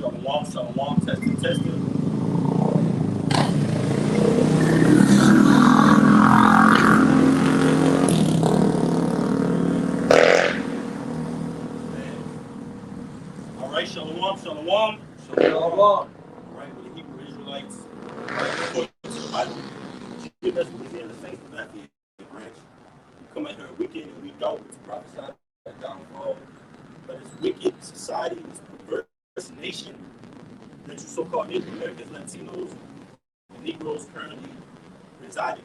Shalom, shalom, testing, testing. All right, shalom, shalom. Shalom. All right, with the Hebrew Israelites, according to the Bible, that's what we in the faith of that branch. We come out here wicked and we don't prophesy that downfall. But it's wicked society, it's perverse nation that you so-called Native Americans, Latinos, and Negroes currently reside in.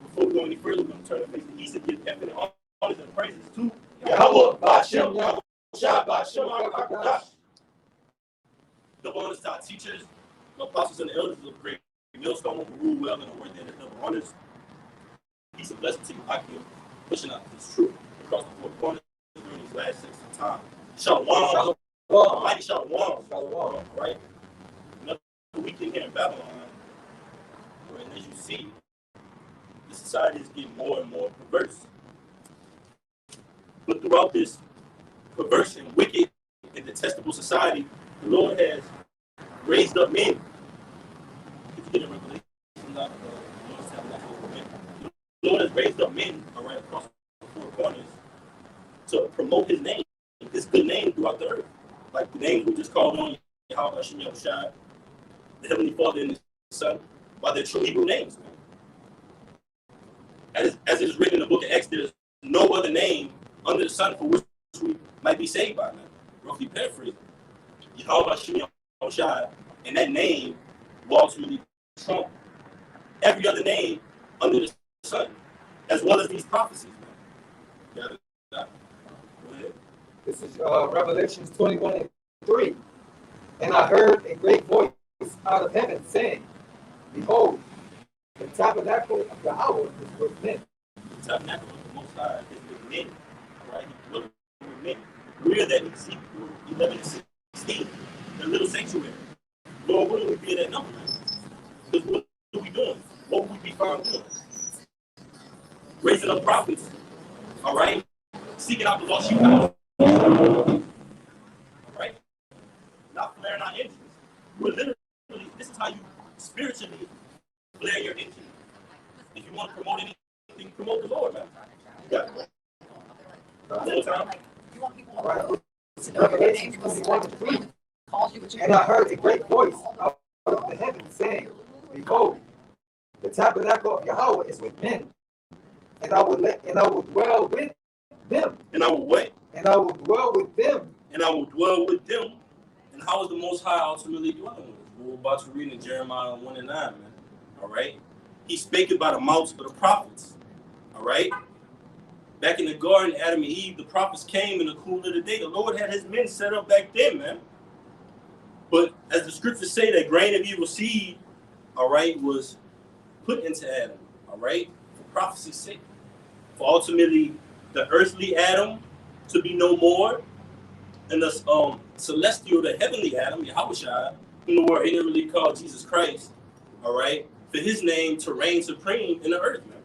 Before we go any further, we're going to turn the face to the east and give effort and honors and praises to Yahweh, Ba'ashem, Yahweh, Shah, Ba'ashem, HaKadosh. The honors to our teachers, the apostles and the elders of the great millstone who rule well in the word that double honors. Peace and blessing to you, Hakim, pushing out this truth across the four corners during these last 6 times. Shalom. Almighty Shalom. Shalom. Right? Another weekend here in Babylon. Right? And as you see, the society is getting more and more perverse. But throughout this perverse and wicked and detestable society, the Lord has raised up men. If you get a revelation, the Lord has raised up men right across the four corners to promote his name, his good name throughout the earth. Like the names we just called on, Yahweh, Hashem, Yahushua, the Heavenly Father and the Son, by their true Hebrew names. As it is written in the book of Exodus, no other name under the sun for which we might be saved by, man. Roughly paraphrasing. Yahweh, Hashem, Yahushua, and that name will ultimately trump every other name under the sun, as well as these prophecies, man. Go ahead. This is Revelations 21:3. And I heard a great voice out of heaven saying, Behold, the tabernacle of Yahweh is with men. The tabernacle of the Most High is with men. Right? He's with men. We are that Ezekiel 11:16, the little sanctuary. Lord, what do we be in that number? Because what are we doing? What would we be found doing? Raising up prophets. All right? Seeking out the lost sheep. All right? Not flaring our engines. We're literally, this is how you spiritually flare your engine. If you want to promote anything, promote the Lord, man. You got it. One time. Right. Revelations 21:3. And I heard a great voice out of the heaven saying, Behold, the tabernacle of Yahweh is with men, and I will dwell with them. And I will wait. And I will dwell with them. And I will dwell with them. And how is the Most High ultimately dwelling with us? We're about to read in Jeremiah 1:9, man. All right? He spake it by the mouths of the prophets. All right? Back in the garden, Adam and Eve, the prophets came in the cool of the day. The Lord had his men set up back then, man. But as the scriptures say, that grain of evil seed, all right, was put into Adam, all right, for prophecy's sake. For ultimately the earthly Adam to be no more, and the celestial, the heavenly Adam, Yahushua, whom the word really called Jesus Christ, all right, for his name to reign supreme in the earth, man.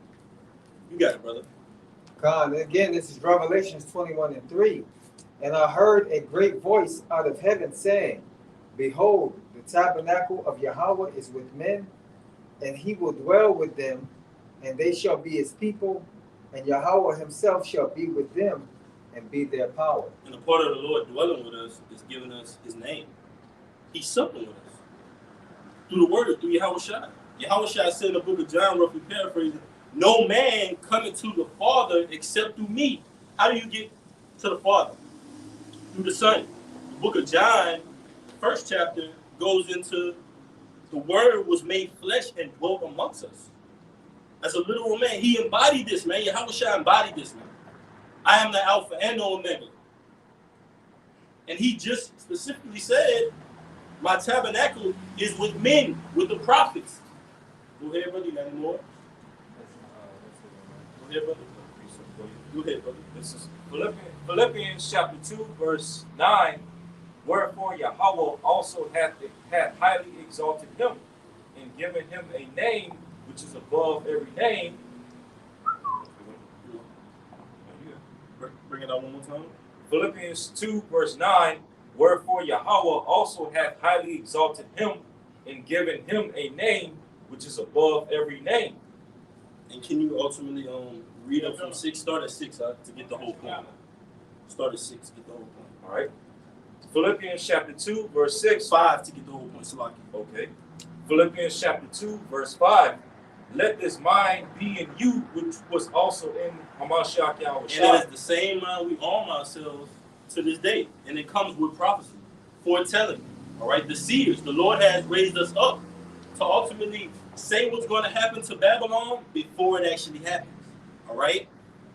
You got it, brother. God, again, this is Revelations 21:3. And I heard a great voice out of heaven saying, Behold, the tabernacle of Yahweh is with men, and he will dwell with them, and they shall be his people, and Yahweh himself shall be with them and be their power. And the part of the Lord dwelling with us is giving us his name. He's supping with us through the word, through Yahushua. Yahushua said in the book of John, roughly paraphrasing, no man coming to the Father except through me. How do you get to the Father? Through the Son. The book of John, first chapter, goes into the word was made flesh and dwelt amongst us. As a literal man, he embodied this, man. Yahushua embodied this, man. I am the Alpha and the Omega. And he just specifically said, my tabernacle is with men, with the prophets. Go ahead, brother. You got any more? Go ahead, brother. Go ahead, brother. This is Philippians chapter 2, verse 9. Wherefore Yahweh also hath highly exalted him, and given him a name which is above every name. Bring it out one more time. Philippians 2, verse 9. Wherefore Yahweh also hath highly exalted him and given him a name which is above every name. And can you ultimately read up from 6? Start at 6 to get the whole point. Start at 6 to get the whole point. All right. Philippians chapter 2, verse 6. 5 to get the whole point. Salaki. Okay. Philippians chapter 2, verse 5. Let this mind be in you, which was also in Hamashiach Yahweh. And it is the same mind we arm ourselves to this day. And it comes with prophecy, foretelling. All right. The seers, the Lord has raised us up to ultimately say what's going to happen to Babylon before it actually happens. All right.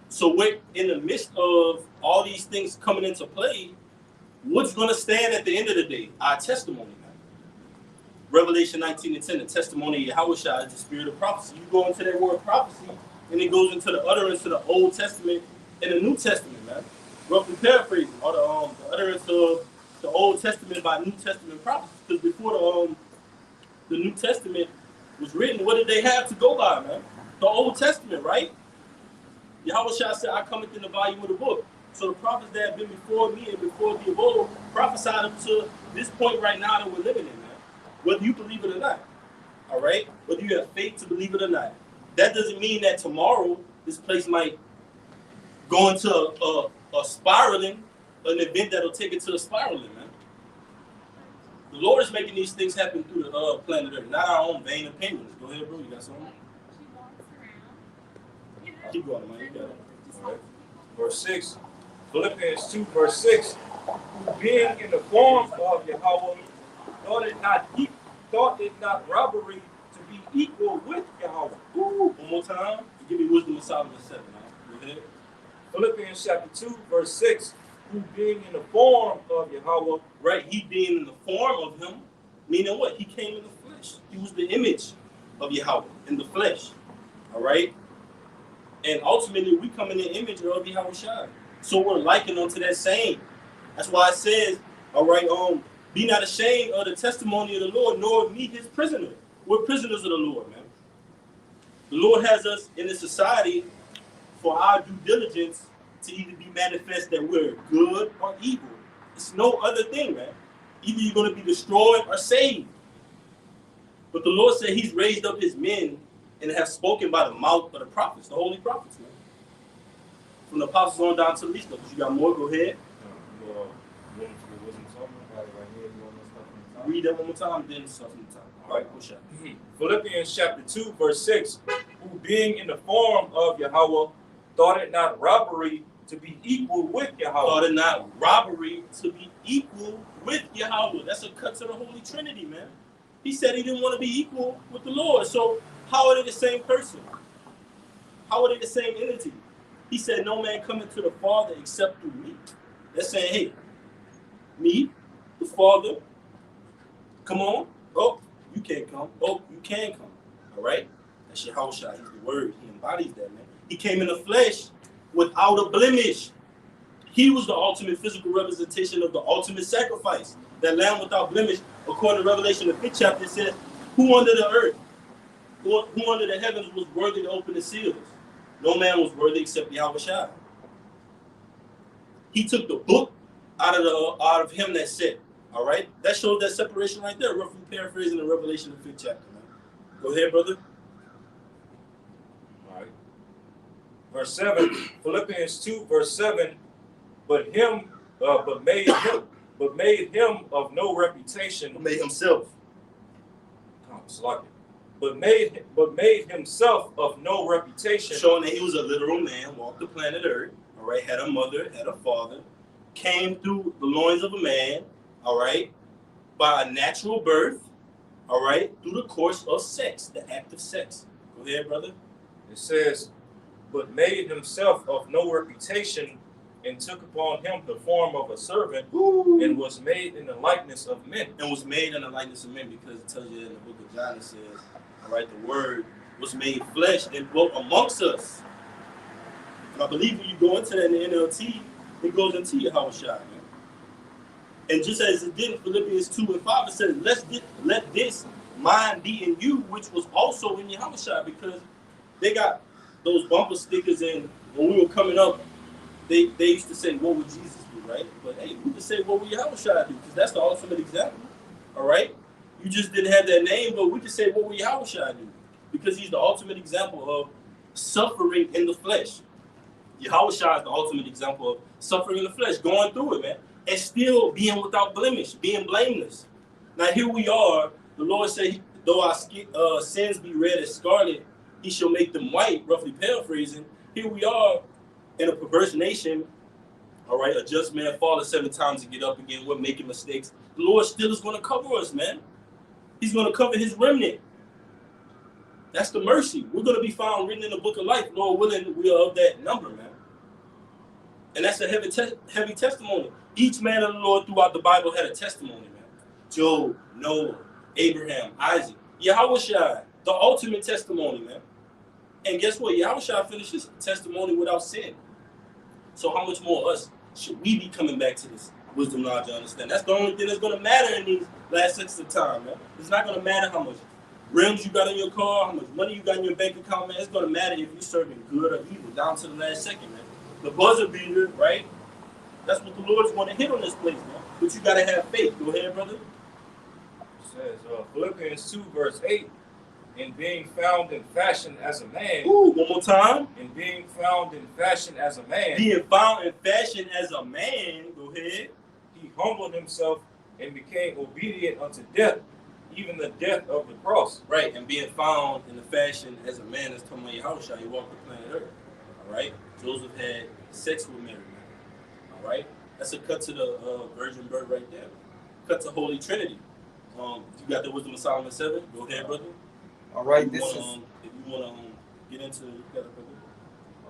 So we're in the midst of all these things coming into play. What's going to stand at the end of the day? Our testimony. Revelation 19:10, the testimony of Yahweh Shai is the spirit of prophecy. You go into that word prophecy, and it goes into the utterance of the Old Testament and the New Testament, man. Roughly paraphrasing, or the utterance of the Old Testament by New Testament prophecy. Because before the New Testament was written, what did they have to go by, man? The Old Testament, right? Yahweh Shai said, I come in the volume of the book. So the prophets that have been before me and before the of old prophesied up to this point right now that we're living in, man. Whether you believe it or not, all right? Whether you have faith to believe it or not. That doesn't mean that tomorrow this place might go into a spiraling, an event that'll take it to a spiraling, man. The Lord is making these things happen through the planet Earth, not our own vain opinions. Go ahead, bro. You got something? Keep going, man. You got it. All right. Verse 6. Philippians 2, verse 6. Being in the form of Yahweh, thought it not robbery to be equal with Yahweh. Ooh, one more time. Give me wisdom of Solomon 7. Go ahead. Philippians chapter 2, verse 6. Who being in the form of Yahweh. Right, he being in the form of him, meaning what? He came in the flesh. He was the image of Yahweh in the flesh. All right? And ultimately, we come in the image of Yahweh Shai. So we're likened unto that same. That's why it says, all right, be not ashamed of the testimony of the Lord, nor of me, his prisoner. We're prisoners of the Lord, man. The Lord has us in this society for our due diligence to either be manifest that we're good or evil. It's no other thing, man. Either you're going to be destroyed or saved. But the Lord said he's raised up his men and have spoken by the mouth of the prophets, the holy prophets, man. From the apostles on down to the least. You got more? Go ahead. Read that one more time, then stuff in the time. All right, push up. Philippians chapter 2, verse 6. Who being in the form of Yahweh, thought it not robbery to be equal with Yahweh. Thought it not robbery to be equal with Yahweh. That's a cut to the Holy Trinity, man. He said he didn't want to be equal with the Lord. So how are they the same person? How are they the same entity? He said, no man cometh to the Father except through me. That's saying, hey, me, the Father, come on. Oh, you can't come. Oh, you can come. All right? That's Yahweh Shai. He's the word. He embodies that, man. He came in the flesh without a blemish. He was the ultimate physical representation of the ultimate sacrifice. That lamb without blemish, according to Revelation, the 5th chapter, it says, who under the earth, who under the heavens was worthy to open the seals? No man was worthy except Yahweh Shai. He took the book out of him that said, all right? That shows that separation right there, roughly paraphrasing the Revelation, the 5th chapter, man. Go ahead, brother. All right. Verse 7, Philippians 2, verse 7, but made him of no reputation. Made himself. But made himself of no reputation. Showing that he was a literal man, walked the planet Earth, all right, had a mother, had a father, came through the loins of a man, all right, by a natural birth, all right, through the course of sex, the act of sex. Go ahead, brother. It says, but made himself of no reputation, and took upon him the form of a servant, and was made in the likeness of men. And was made in the likeness of men, because it tells you in the book of John, it says, all right, the word was made flesh and dwelt amongst us. And I believe when you go into that in the NLT, it goes into Yahweh Shai, man. And just as it did in Philippians 2 and 5, it says, let this mind be in you, which was also in Yahweh Shai, because they got those bumper stickers, and when we were coming up, they used to say, what would Jesus do, right? But hey, we can say what we Yahushua do, because that's the ultimate example. All right? You just didn't have that name, but we can say what we Yahushua do, because he's the ultimate example of suffering in the flesh. Yahushua is the ultimate example of suffering in the flesh, going through it, man, and still being without blemish, being blameless. Now here we are. The Lord said, though our sins be red as scarlet, he shall make them white, roughly paraphrasing. Here we are in a perverse nation, all right, a just man falling 7 times and get up again. We're making mistakes. The Lord still is going to cover us, man. He's going to cover his remnant. That's the mercy. We're going to be found written in the book of life. Lord willing, we are of that number, man. And that's a heavy testimony. Each man of the Lord throughout the Bible had a testimony, man. Job, Noah, Abraham, Isaac, Yahushua, the ultimate testimony, man. And guess what? Yahushua finished his testimony without sin. So how much more us should we be coming back to this wisdom, knowledge, and understand? That's the only thing that's going to matter in these last 6 of time, man. It's not going to matter how much rims you got in your car, how much money you got in your bank account, man. It's going to matter if you're serving good or evil down to the last second, man. The buzzer beater, right? That's what the Lord's going to hit on this place, man. But you got to have faith. Go ahead, brother. It says Philippians 2 verse 8, in being found in fashion as a man. Ooh, one more time. In being found in fashion as a man. Being found in fashion as a man. Go ahead. He humbled himself and became obedient unto death, even the death of the cross. Right, and being found in the fashion as a man is talking about Yahushua. He walked the planet Earth. All right. Joseph had sex with Mary. All right. That's a cut to the virgin birth right there. Cut to Holy Trinity. You got the Wisdom of Solomon 7. Go ahead, brother. All right, if this you is wanna, if you want to get into, you got it, brother.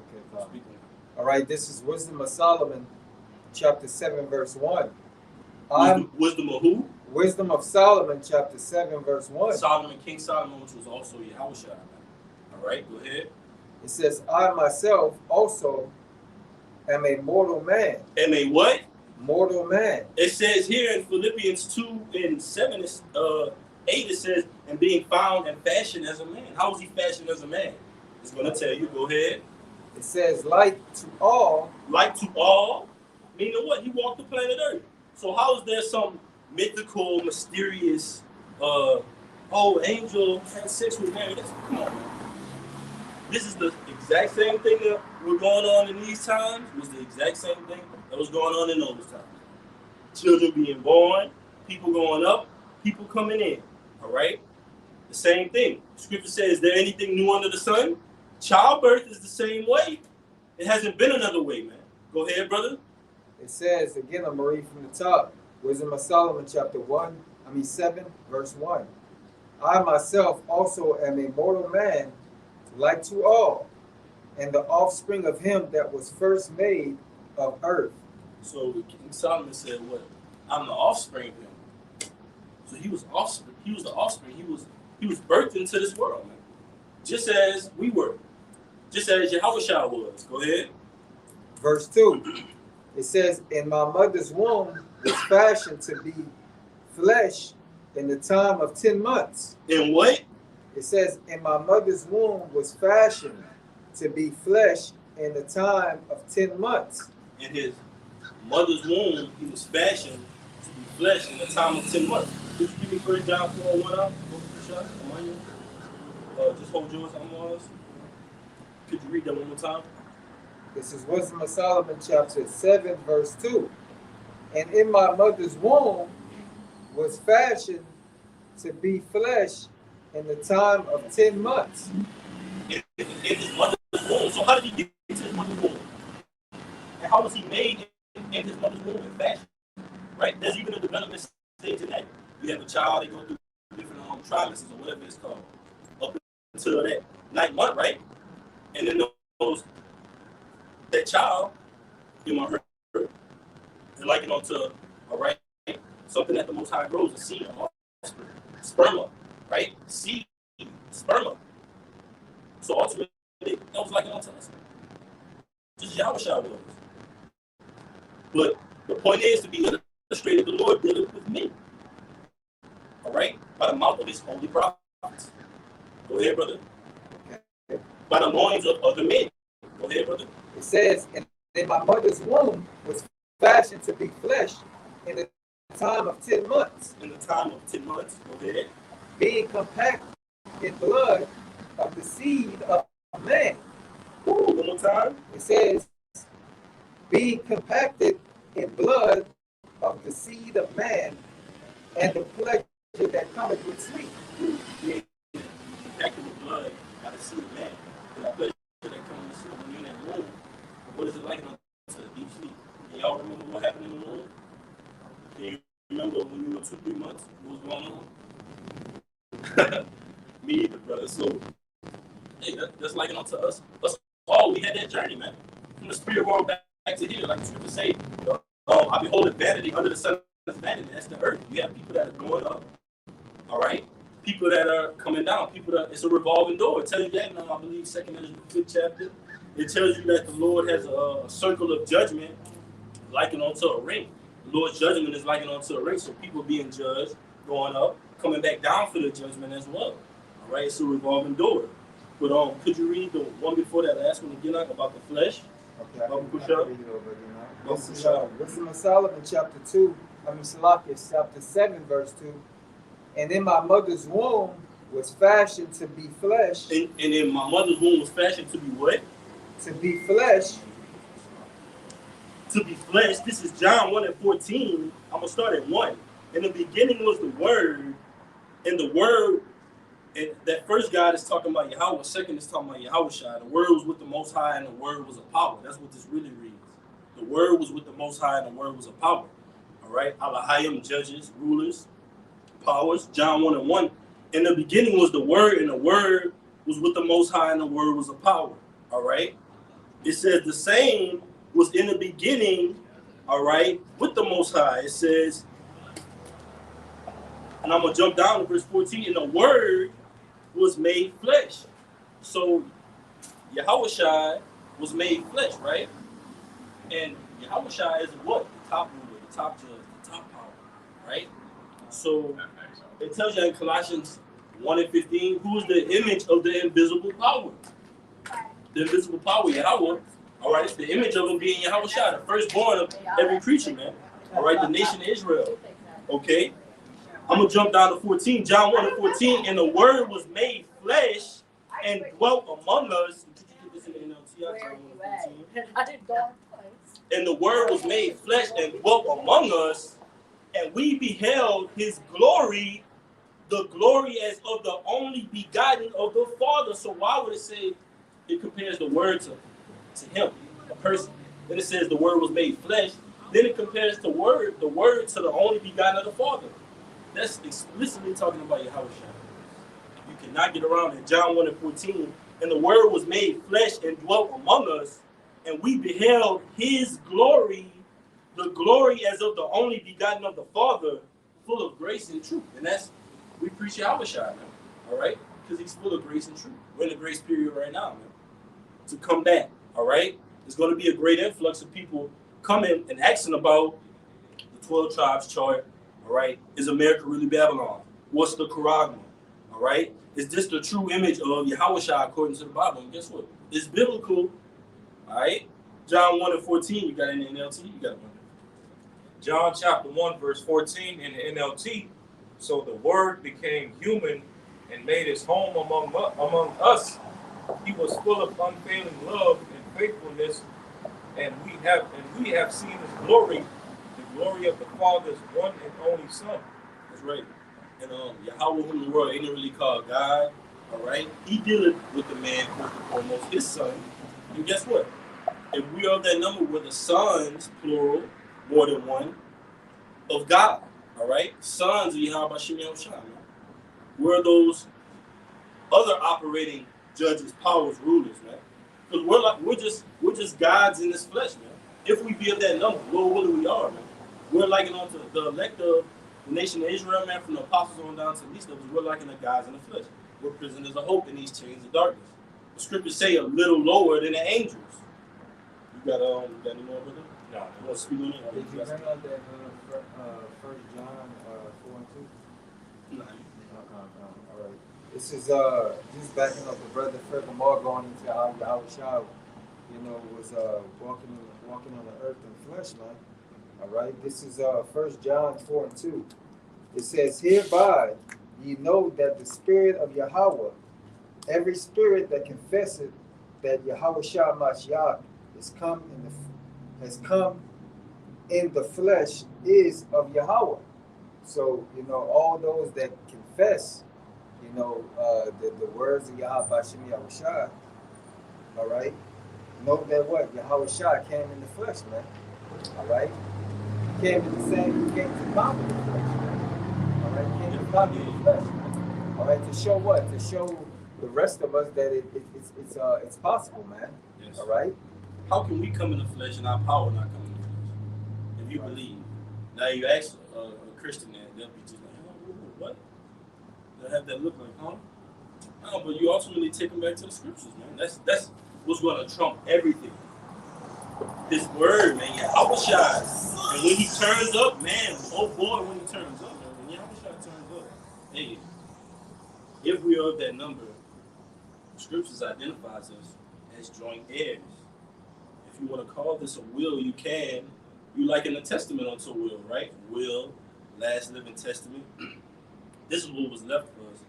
okay. Fine. Speak on it. All right, this is Wisdom of Solomon, chapter 7, verse 1. Wisdom of who? Wisdom of Solomon, chapter 7, verse 1. Solomon, King Solomon, which was also Yahushua. All right, go ahead. It says, I myself also am a mortal man. Am a what? Mortal man. It says here in Philippians 2 and 7, 8, it says, and being found and fashioned as a man. How was he fashioned as a man? It's going to tell you. Go ahead. It says, like to all. Like to all. Meaning what? He walked the planet Earth. So how is there some mythical, mysterious, angel had sex with Mary? Come on, man. This is the exact same thing that was going on in these times. Was the exact same thing that was going on in those times. Children being born, people going up, people coming in. All right? The same thing. Scripture says, is there anything new under the sun? Childbirth is the same way. It hasn't been another way, man. Go ahead, brother. It says, again, I'm going to read from the top. Wisdom of Solomon, chapter 7, verse 1. I myself also am a mortal man, like to all, and the offspring of him that was first made of earth. So King Solomon said, what? I'm the offspring of him. So he was offspring. He was the offspring. He was birthed into this world, man. Just as we were. Just as Yahushua was. Go ahead. Verse 2. It says, in my mother's womb was fashioned to be flesh in the time of 10 months. In what? It says, in my mother's womb was fashioned to be flesh in the time of 10 months. In his mother's womb, he was fashioned to be flesh in the time of 10 months. Could you give me 1 John 4:1 out? Just hold yours on yours. Could you read that one more time? This is Wisdom of Solomon, chapter 7, verse 2. And in my mother's womb was fashioned to be flesh in the time of 10 months. In his mother's womb. So how did he get into his mother's womb? And how was he made in his mother's womb in fashion? Right? There's even a development stage in that. You have a child, they go through different trimesters or whatever it's called. Up until that 9th month, right? And then that child, you know, they're likened onto, all right, something that the Most High grows, a seed, sperma, right? Seed, sperma. So ultimately, that was likened onto us. Just Yahushua was. But the point is to be illustrated, the Lord did it with me. All right? By the mouth of his holy prophets. Go ahead, brother. Okay. By the loins of other men. Go ahead, brother. It says, and in my mother's womb was fashioned to be flesh in the time of 10 months, In the time of 10 months, go ahead. being compact in blood of the seed of man. One more time. It says, being compacted in blood of the seed of man, and the pleasure that cometh with sleep. Yeah. Back in the blood, got to see the man. That pleasure that comes with sleep when you're in that womb. What is it like to deep sleep? And y'all remember what happened in the womb? Can you remember when you were 2-3 months? What was going on? Me either, brother. So, hey, that's like unto us. Us all, we had that journey, man. From the spirit world back to here, like the scripture say, I behold vanity under the sun is vanity. That's the earth. We have people that are going up, all right? People that are coming down. People that, it's a revolving door. It tells you that in, I believe, 2nd Ezra 5th chapter. It tells you that the Lord has a circle of judgment likened onto a ring. The Lord's judgment is likened onto a ring. So people being judged, going up, coming back down for the judgment as well. All right, it's a revolving door. But could you read the one before that last one again about the flesh? Okay, I can read it over again. This is Solomon chapter 2, Salakias chapter 7, verse 2. And in my mother's womb was fashioned to be flesh. And in my mother's womb was fashioned to be what? To be flesh. To be flesh. This is John 1:14. I'm going to start at 1. In the beginning was the Word, and the Word, and that first God is talking about Yahweh, second is talking about Yahushua. The Word was with the Most High, and the Word was a power. That's what this really reads. The Word was with the Most High, and the Word was a power. All right? Alahayim, judges, rulers, powers. John 1:1. In the beginning was the Word, and the Word was with the Most High, and the Word was a power. All right? It says the same was in the beginning, all right, with the Most High. It says, and I'm going to jump down to verse 14, and the Word was made flesh. So Yahushua was made flesh, right? And Yahushua is what? The top ruler, the top judge, the top power, right? So it tells you in Colossians 1:15, who is the image of the invisible power? The invisible power, Yahweh. All right, it's the image of him being Yahushua, the firstborn of every creature, man. All right, the nation of Israel. Okay? I'm going to jump down to 14. John 1:14, and the Word was made flesh and dwelt among us. Did you get this in the NLT? And the Word was made flesh and dwelt among us, and we beheld his glory, the glory as of the only begotten of the Father. So why would it say it compares the Word to him, a person? Then it says the Word was made flesh. Then it compares the Word to the only begotten of the Father. That's explicitly talking about Yahushua. You cannot get around it. John 1:14, and the Word was made flesh and dwelt among us, and we beheld his glory, the glory as of the only begotten of the Father, full of grace and truth. And that's, we preach Yahushua, man. All right? Because he's full of grace and truth. We're in a grace period right now, man. To come back, all right? There's going to be a great influx of people coming and asking about the 12 tribes chart. All right, is America really Babylon? What's the Quran? All right, is this the true image of Yahushua according to the Bible? And guess what? It's biblical. All right, John 1:14. You got it in the NLT. You got it. John chapter 1 verse 14 in the NLT. So the Word became human and made his home among us. He was full of unfailing love and faithfulness, and we have seen his glory. The glory of the Father's one and only Son. That's right. And Yahweh, whom the world ain't really called God, all right? He dealing with the man, first and foremost, his son. And guess what? If we are of that number, we're the sons, plural, more than one, of God, all right? Sons of Yahweh Shem Yahushua. We're those other operating judges, powers, rulers, man. Because we're just gods in this flesh, man. If we be of that number, what do we are, man? We're likened on to the elect of the nation of Israel, man, from the apostles on down to the least of us. We're likened to gods in the flesh. We're prisoners of hope in these chains of darkness. The scriptures say a little lower than the angels. You got any more, brother? No. You want to speak on it? Did you bring out that 1 John 4:2? No. All right. This is just backing up the brother furthermore going into how Yahushua, was walking on the earth in flesh, man. All right, this is 1 John 4:2. It says, "Hereby ye know that the Spirit of Yahweh, every spirit that confesseth that Yahweh Shah Mashiach has come in the flesh is of Yahweh." So, all those that confess, the words of Yahweh Bashem Yahushua, all right, know that what? Yahweh Shah came in the flesh, man. All right? He came in the same, he came to conquer the flesh, man. All right? He came to conquer the flesh, man. All right, to show what? To show the rest of us that it's possible, man. Yes. All right? How can we come in the flesh and our power not come in the flesh? If you believe. Now you ask a Christian that, they'll be just like, oh, what? They'll have that look like, huh? No, but you ultimately take them back to the scriptures, man. That's what's going to trump everything. This word, man, Yahweh Shai. And when he turns up, man, oh boy, when he turns up, man, when Yahweh Shai turns up, hey, if we are of that number, the scriptures identifies us as joint heirs. If you want to call this a will, you can. You liken the testament unto a will, right? Will, last living testament. This is what was left for us.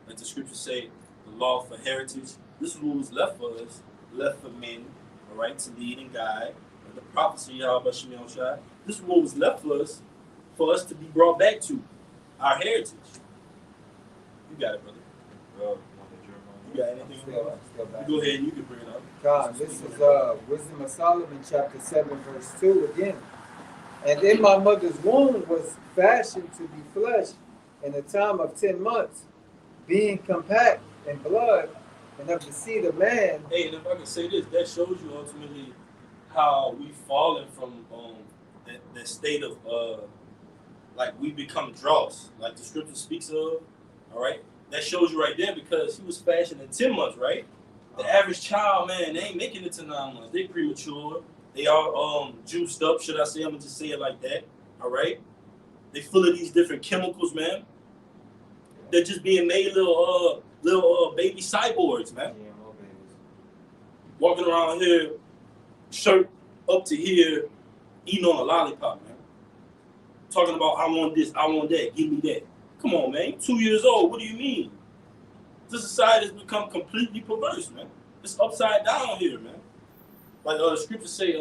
Like the scriptures say, the law for heritage. This is what was left for us, left for men, all right, to lead and guide. And the prophecy, Yahweh Shemel Shai. This is what was left for us to be brought back to, our heritage. You got it, brother. You got anything? Still back. You go ahead and you can bring it up. God, this is Wisdom of Solomon, chapter 7, verse 2 again. "And in my mother's womb was fashioned to be flesh in the time of 10 months, being compact in blood and of the seed of man." Hey, and if I can say this, that shows you ultimately how we've fallen from that state of like we become dross, like the scripture speaks of. All right, that shows you right there because he was fashioned in 10 months, right? The average child, man, they ain't making it to 9 months. They premature. They are juiced up, should I say? I'm gonna just say it like that. All right, they full of these different chemicals, man. They're just being made little baby cyborgs, man. Walking around here, shirt up to here, eating on a lollipop, man. Talking about, I want this, I want that, give me that. Come on, man. 2 years old, what do you mean? This society has become completely perverse, man. It's upside down here, man. Like the scriptures say,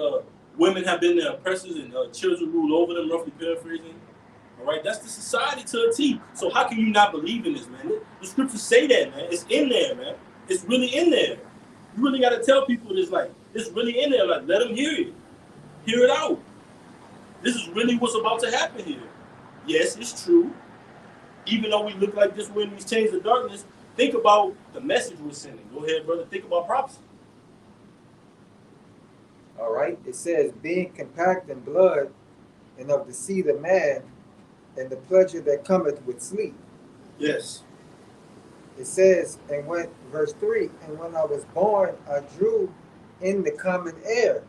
women have been their oppressors and children rule over them, roughly paraphrasing. All right, that's the society to a T. So how can you not believe in this, man? The scriptures say that, man. It's in there, man. It's really in there. You really got to tell people this, like, it's really in there. Like, let them hear it. Hear it out. This is really what's about to happen here. Yes, it's true. Even though we look like this, we're in these chains of darkness, think about the message we're sending. Go ahead, brother. Think about prophecy. All right, it says, "Being compact in blood and of the seed of man, and the pleasure that cometh with sleep." Yes. It says, verse 3, "And when I was born, I drew in the common air,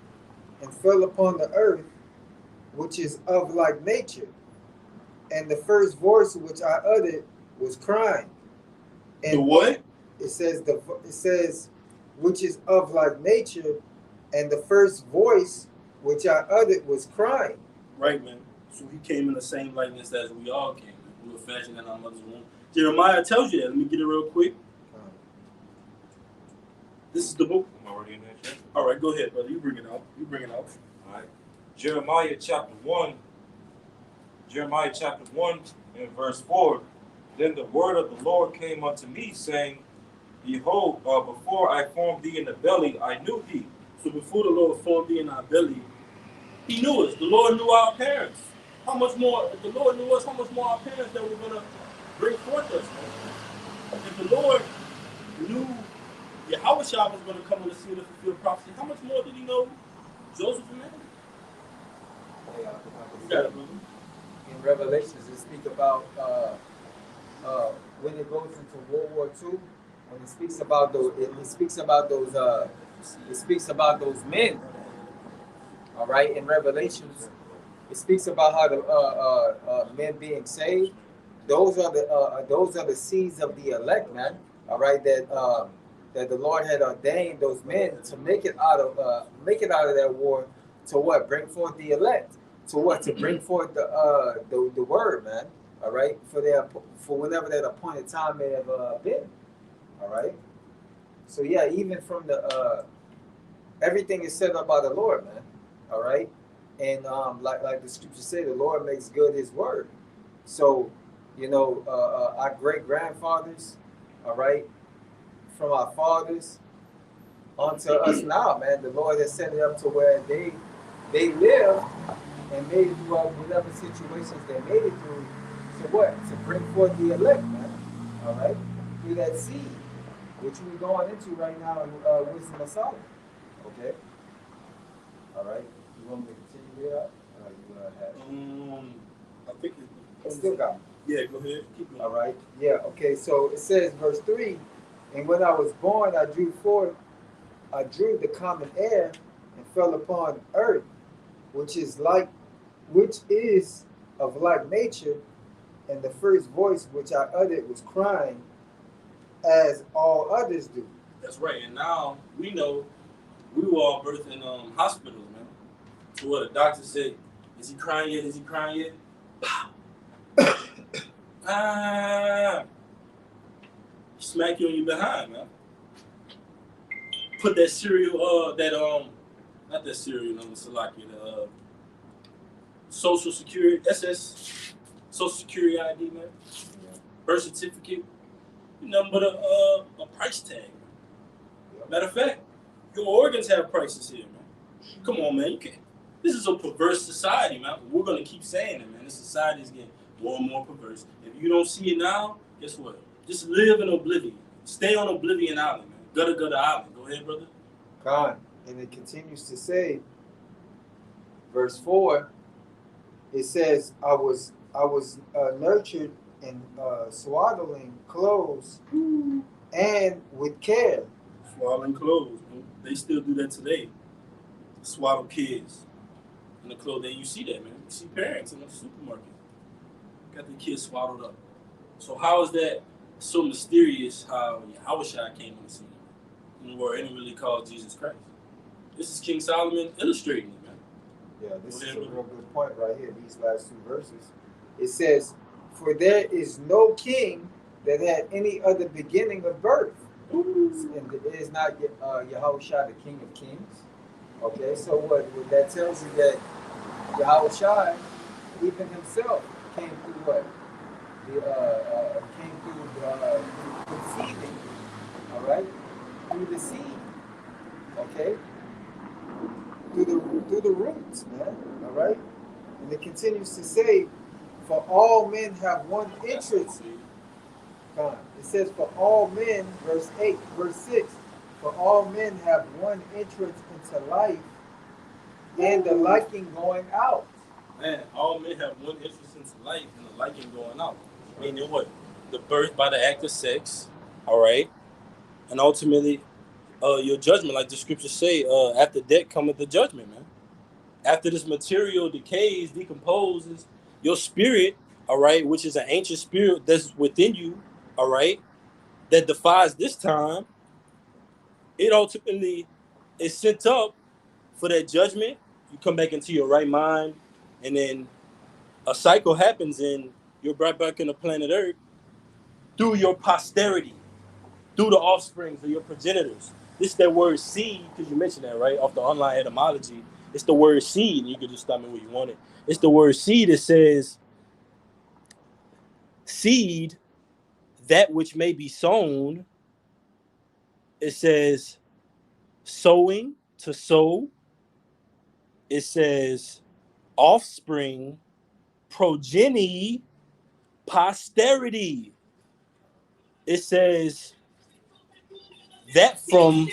and fell upon the earth, which is of like nature. And the first voice which I uttered was crying." And the what? It says, which is of like nature, and the first voice which I uttered was crying. Right, man. So he came in the same likeness as we all came. We were fashioned in our mother's womb. Jeremiah tells you that. Let me get it real quick. This is the book. I'm already in that chapter. All right, go ahead, brother. You bring it out. All right. Jeremiah chapter 1 and verse 4. "Then the word of the Lord came unto me, saying, Behold, before I formed thee in the belly, I knew thee." So before the Lord formed thee in our belly, he knew us. The Lord knew our parents. How much more, if the Lord knew us, how much more our parents that were going to bring forth us? If the Lord knew Yahweh Shah was going to come on the scene to fulfill prophecy, how much more did he know Joseph and Mary? You got it, brother. In Revelations, it speaks about when it goes into World War II, when it speaks about those, it speaks about those men. All right, in Revelations, it speaks about how the men being saved. Those are the seeds of the elect, man. All right, that the Lord had ordained those men to make it out of that war to what? Bring forth the elect, to what? To bring forth the word, man. All right, for whenever that appointed time may have been. All right. So yeah, even from the everything is set up by the Lord, man. All right, and like the scripture say, the Lord makes good His word. So, our great grandfathers, all right, from our fathers onto us now, man. The Lord has set it up to where they live and made it through whatever situations they made it through. To what? To bring forth the elect, man. All right, through that seed, which we're going into right now in Wisdom of Solomon. Okay. All right. You want me to continue here? You have I think it still got me. Yeah, go ahead. Keep going. All right. Yeah. Okay. So it says, verse 3, and when I was born, I drew the common air and fell upon earth, which is of like nature, and the first voice which I uttered was crying, as all others do. That's right. And now we know we were all birthed in hospitals, man. So what the doctor said, is he crying yet? Is he crying yet? Smack you on your behind, man. Put that cereal, not that cereal number, Salaki, the Social Security, Social Security ID, man. Birth certificate, nothing but a price tag. Matter of fact, your organs have prices here, man. Come on, man. You can't. This is a perverse society, man. We're gonna keep saying it, man. This society is getting more and more perverse. If you don't see it now, guess what? Just live in oblivion. Stay on Oblivion Island, man. Gutter Island. Go ahead, brother. Khan. And it continues to say, verse 4, it says, I was nurtured in swaddling clothes and with care. Swaddling clothes, man. They still do that today. Swaddle kids in the clothing. You see that, man. You see parents in the supermarket. Got the kids swaddled up. So how is that so mysterious how Yahushua came on the scene? In the world, ain't really called Jesus Christ. This is King Solomon illustrating it, man. Yeah, this is a real good point right here, these last 2 verses. It says, for there is no king that had any other beginning of birth. And it is not Yahushua, the King of Kings. Okay, so what that tells you that Yahushua, even himself, came through what? Came through conceiving, all right? Through the seed, okay? Through the roots, man, all right? And it continues to say, for all men have one interest. It says, for all men, verse 6, for all men have one entrance into life and the liking going out. Man, all men have one interest into life and the liking going out. Meaning what? The birth by the act of sex, all right? And ultimately, your judgment, like the scriptures say, after death cometh the judgment, man. After this material decays, decomposes, your spirit, all right, which is an ancient spirit that's within you, all right, that defies this time, it ultimately is sent up for that judgment. You come back into your right mind, and then a cycle happens, and you're brought back in the planet Earth through your posterity, through the offsprings of your progenitors. This is that word seed, because you mentioned that, right? Off the online etymology, it's the word seed, and you can just stop me where you want it. It's the word seed that says, seed, that which may be sown. It says, sowing, to sow. It says, offspring, progeny, posterity. It says that from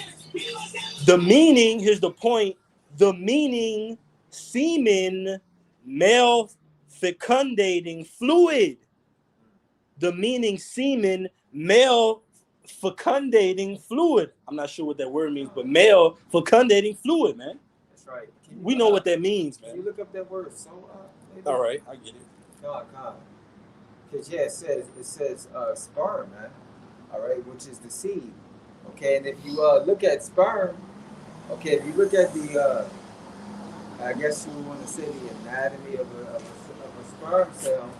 the meaning, here's the point, the meaning, semen, male fecundating fluid. The meaning semen, male fecundating fluid. I'm not sure what that word means, but male fecundating fluid, man. That's right. We know what that means, man. Can you look up that word, so? All right, I get it. God. Because, yeah, it says sperm, man. All right, which is the seed. Okay, and if you look at sperm, okay, if you look at the I guess you want to say the anatomy of a sperm cell.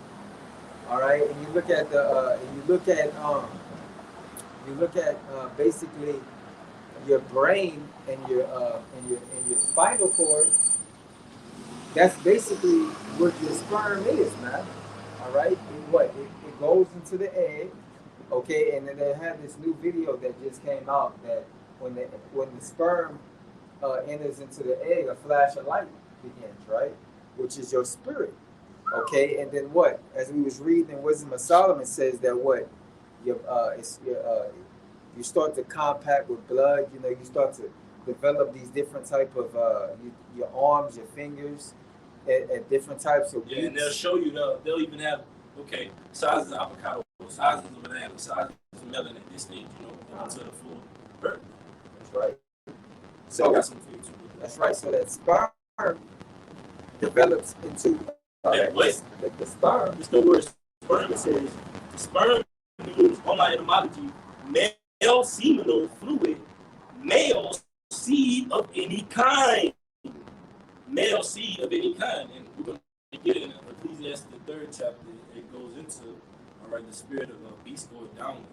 All right, and you look at you look at basically your brain and your spinal cord. That's basically what your sperm is, man. All right, it goes into the egg, okay, and then they had this new video that just came out that when the sperm enters into the egg, a flash of light begins, right, which is your spirit, okay, and then what? As we was reading in Wisdom of Solomon says that what you start to compact with blood. You know, you start to develop these different type of your arms, your fingers, at different types of yeah, and they'll show you they'll even have sizes of avocado, sizes of banana, sizes of melon at this stage, you know, until the full birth. That's right. So I got some for you too. That's right. So that sperm develops into the sperm. It's the word sperm. It says sperm means on my etymology, male seminal fluid, male seed of any kind. Male seed of any kind. And we're going to get in Ecclesiastes, the 3rd chapter. It goes into, all right, the spirit of a beast going down.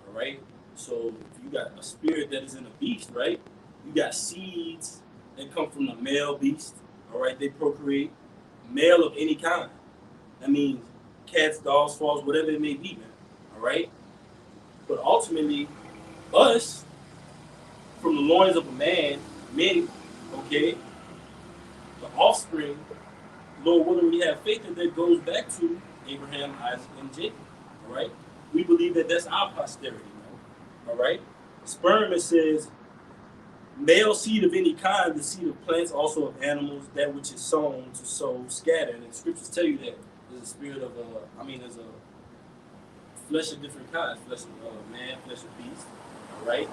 All right. So if you got a spirit that is in a beast, right, you got seeds that come from the male beast. All right. They procreate, male of any kind. That means cats, dogs, frogs, whatever it may be, man. All right. But ultimately, us, from the loins of a man, men, okay, the offspring, Lord willing, we have faith that goes back to Abraham, Isaac, and Jacob. All right. We believe that that's our posterity, man. All right. Sperm, it says, male seed of any kind, the seed of plants, also of animals, that which is sown to sow scattered. And the scriptures tell you that there's a spirit of there's a flesh of different kinds, flesh of man, flesh of beast. All right.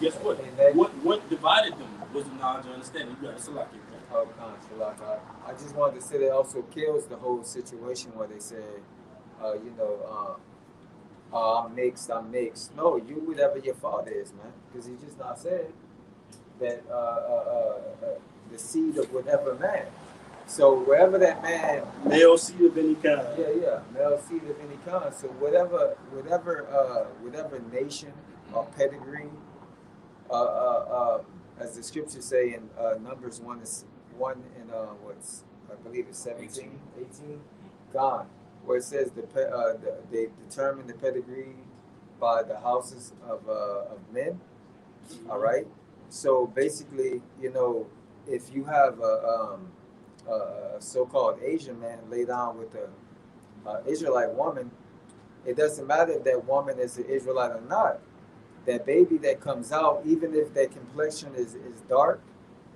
Guess what? What divided them was the knowledge and understanding. You got to select it. I just wanted to say that also kills the whole situation where they say, I'm mixed. No, you whatever your father is, man, because he just not said that the seed of whatever man. So wherever that man, male seed of any kind. Yeah, male seed of any kind. So whatever nation or pedigree, as the scriptures say in Numbers 1 in I believe it's 17, 18, gone. Where it says they determine the pedigree by the houses of men. Mm-hmm. All right. So basically, if you have a so-called Asian man lay down with an Israelite woman, it doesn't matter if that woman is an Israelite or not. That baby that comes out, even if that complexion is dark,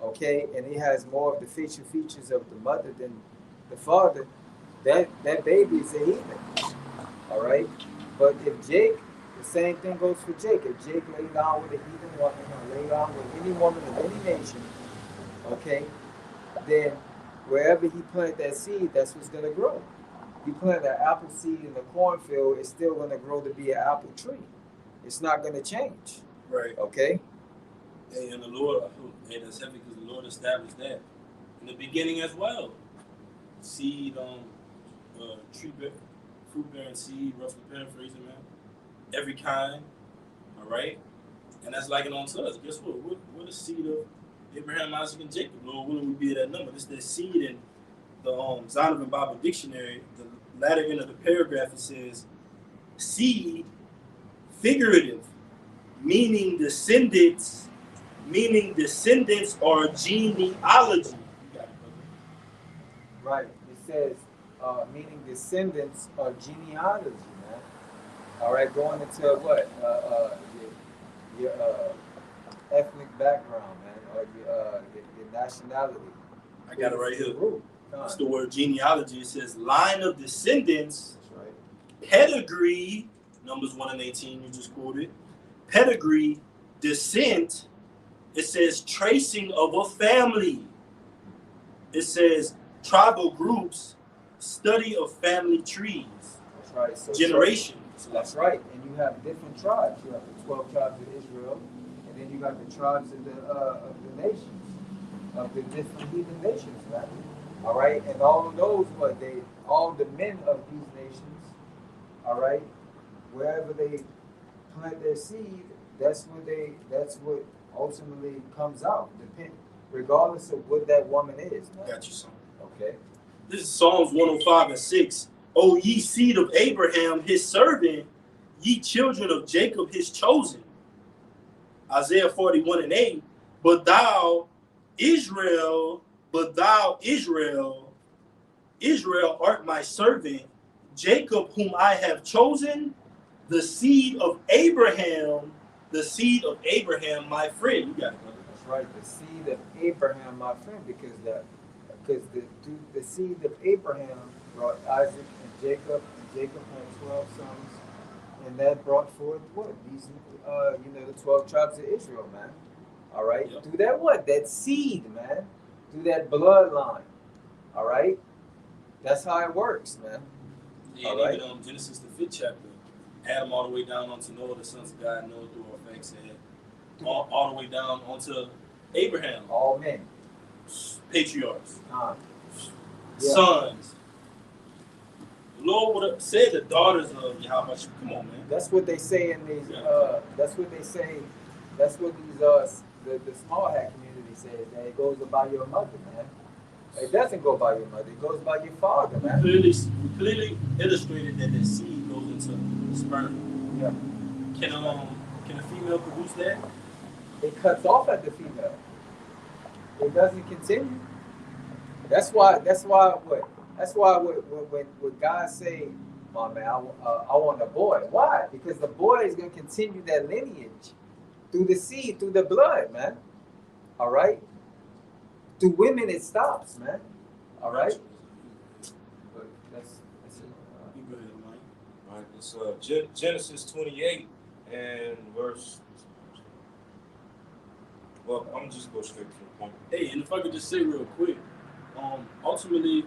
okay, and he has more of the facial features of the mother than the father, that baby is a heathen. All right. But if Jake, the same thing goes for Jake. If Jake lay down with a heathen woman, or lay down with any woman of any nation, okay, then wherever he planted that seed, that's what's gonna grow. You plant an apple seed in the cornfield, it's still gonna grow to be an apple tree. It's not gonna change. Right. Okay. And the Lord, and that's heavy because the Lord established that in the beginning as well. Seed fruit bearing seed, roughly paraphrasing, man. Every kind. All right. And that's like it on to us. Guess what? We're the seed of Abraham, Isaac, and Jacob. Lord willing, we be that number. This is that seed in the Zondervan Bible Dictionary. The latter end of the paragraph, it says seed, figurative, meaning descendants or genealogy. Right. It says meaning descendants or genealogy, man. All right, going into what? Your ethnic background, man, or your nationality. I got it right here. It's the word genealogy. It says line of descendants. That's right. Pedigree, Numbers 1 and 18, you just quoted. Pedigree, descent. It says tracing of a family. It says tribal groups, study of family trees. That's right. So generations. That's right. And you have different tribes. You have the 12 tribes of Israel, and then you got the tribes of the nations. of the different heathen nations, man. All right, and all of those, all the men of these nations, all right, wherever they plant their seed, that's what ultimately comes out, regardless of what that woman is, man. Got you, son. Okay. This is Psalms 105:6. O ye seed of Abraham, his servant, ye children of Jacob, his chosen. Isaiah 41:8. But thou, Israel, Israel art my servant, Jacob whom I have chosen, the seed of Abraham, my friend. You got it, brother. That's right, the seed of Abraham, my friend, because the seed of Abraham brought Isaac and Jacob had 12 sons, and that brought forth what? These, the 12 tribes of Israel, man. All right, Yep. through that what? That seed, man, through that bloodline. All right, that's how it works, man. Yeah, All and right. even Genesis the 5th chapter, Adam all the way down onto Noah, the sons of God, Noah through effects, and all the way down onto Abraham, All men. patriarchs, Yeah. sons. The Lord would have said the daughters of Yahweh. Come on, man. That's what they say in these. That's what they say. That's what these the small hat community says. That it goes by your mother, man. It doesn't go by your mother. It goes by your father, man. We clearly illustrated that the seed goes into sperm. Yeah. Can a female produce that? It cuts off at the female. It doesn't continue. That's why when God say, "Oh man, I want a boy." Why? Because the boy is gonna continue that lineage through the seed, through the blood, man. All right. Through women, it stops, man. All right. But that's it. You go ahead, Mike. All right, it's Genesis 28 and verse. Well, I'm just go straight to the point. Hey, and if I could just say real quick, ultimately,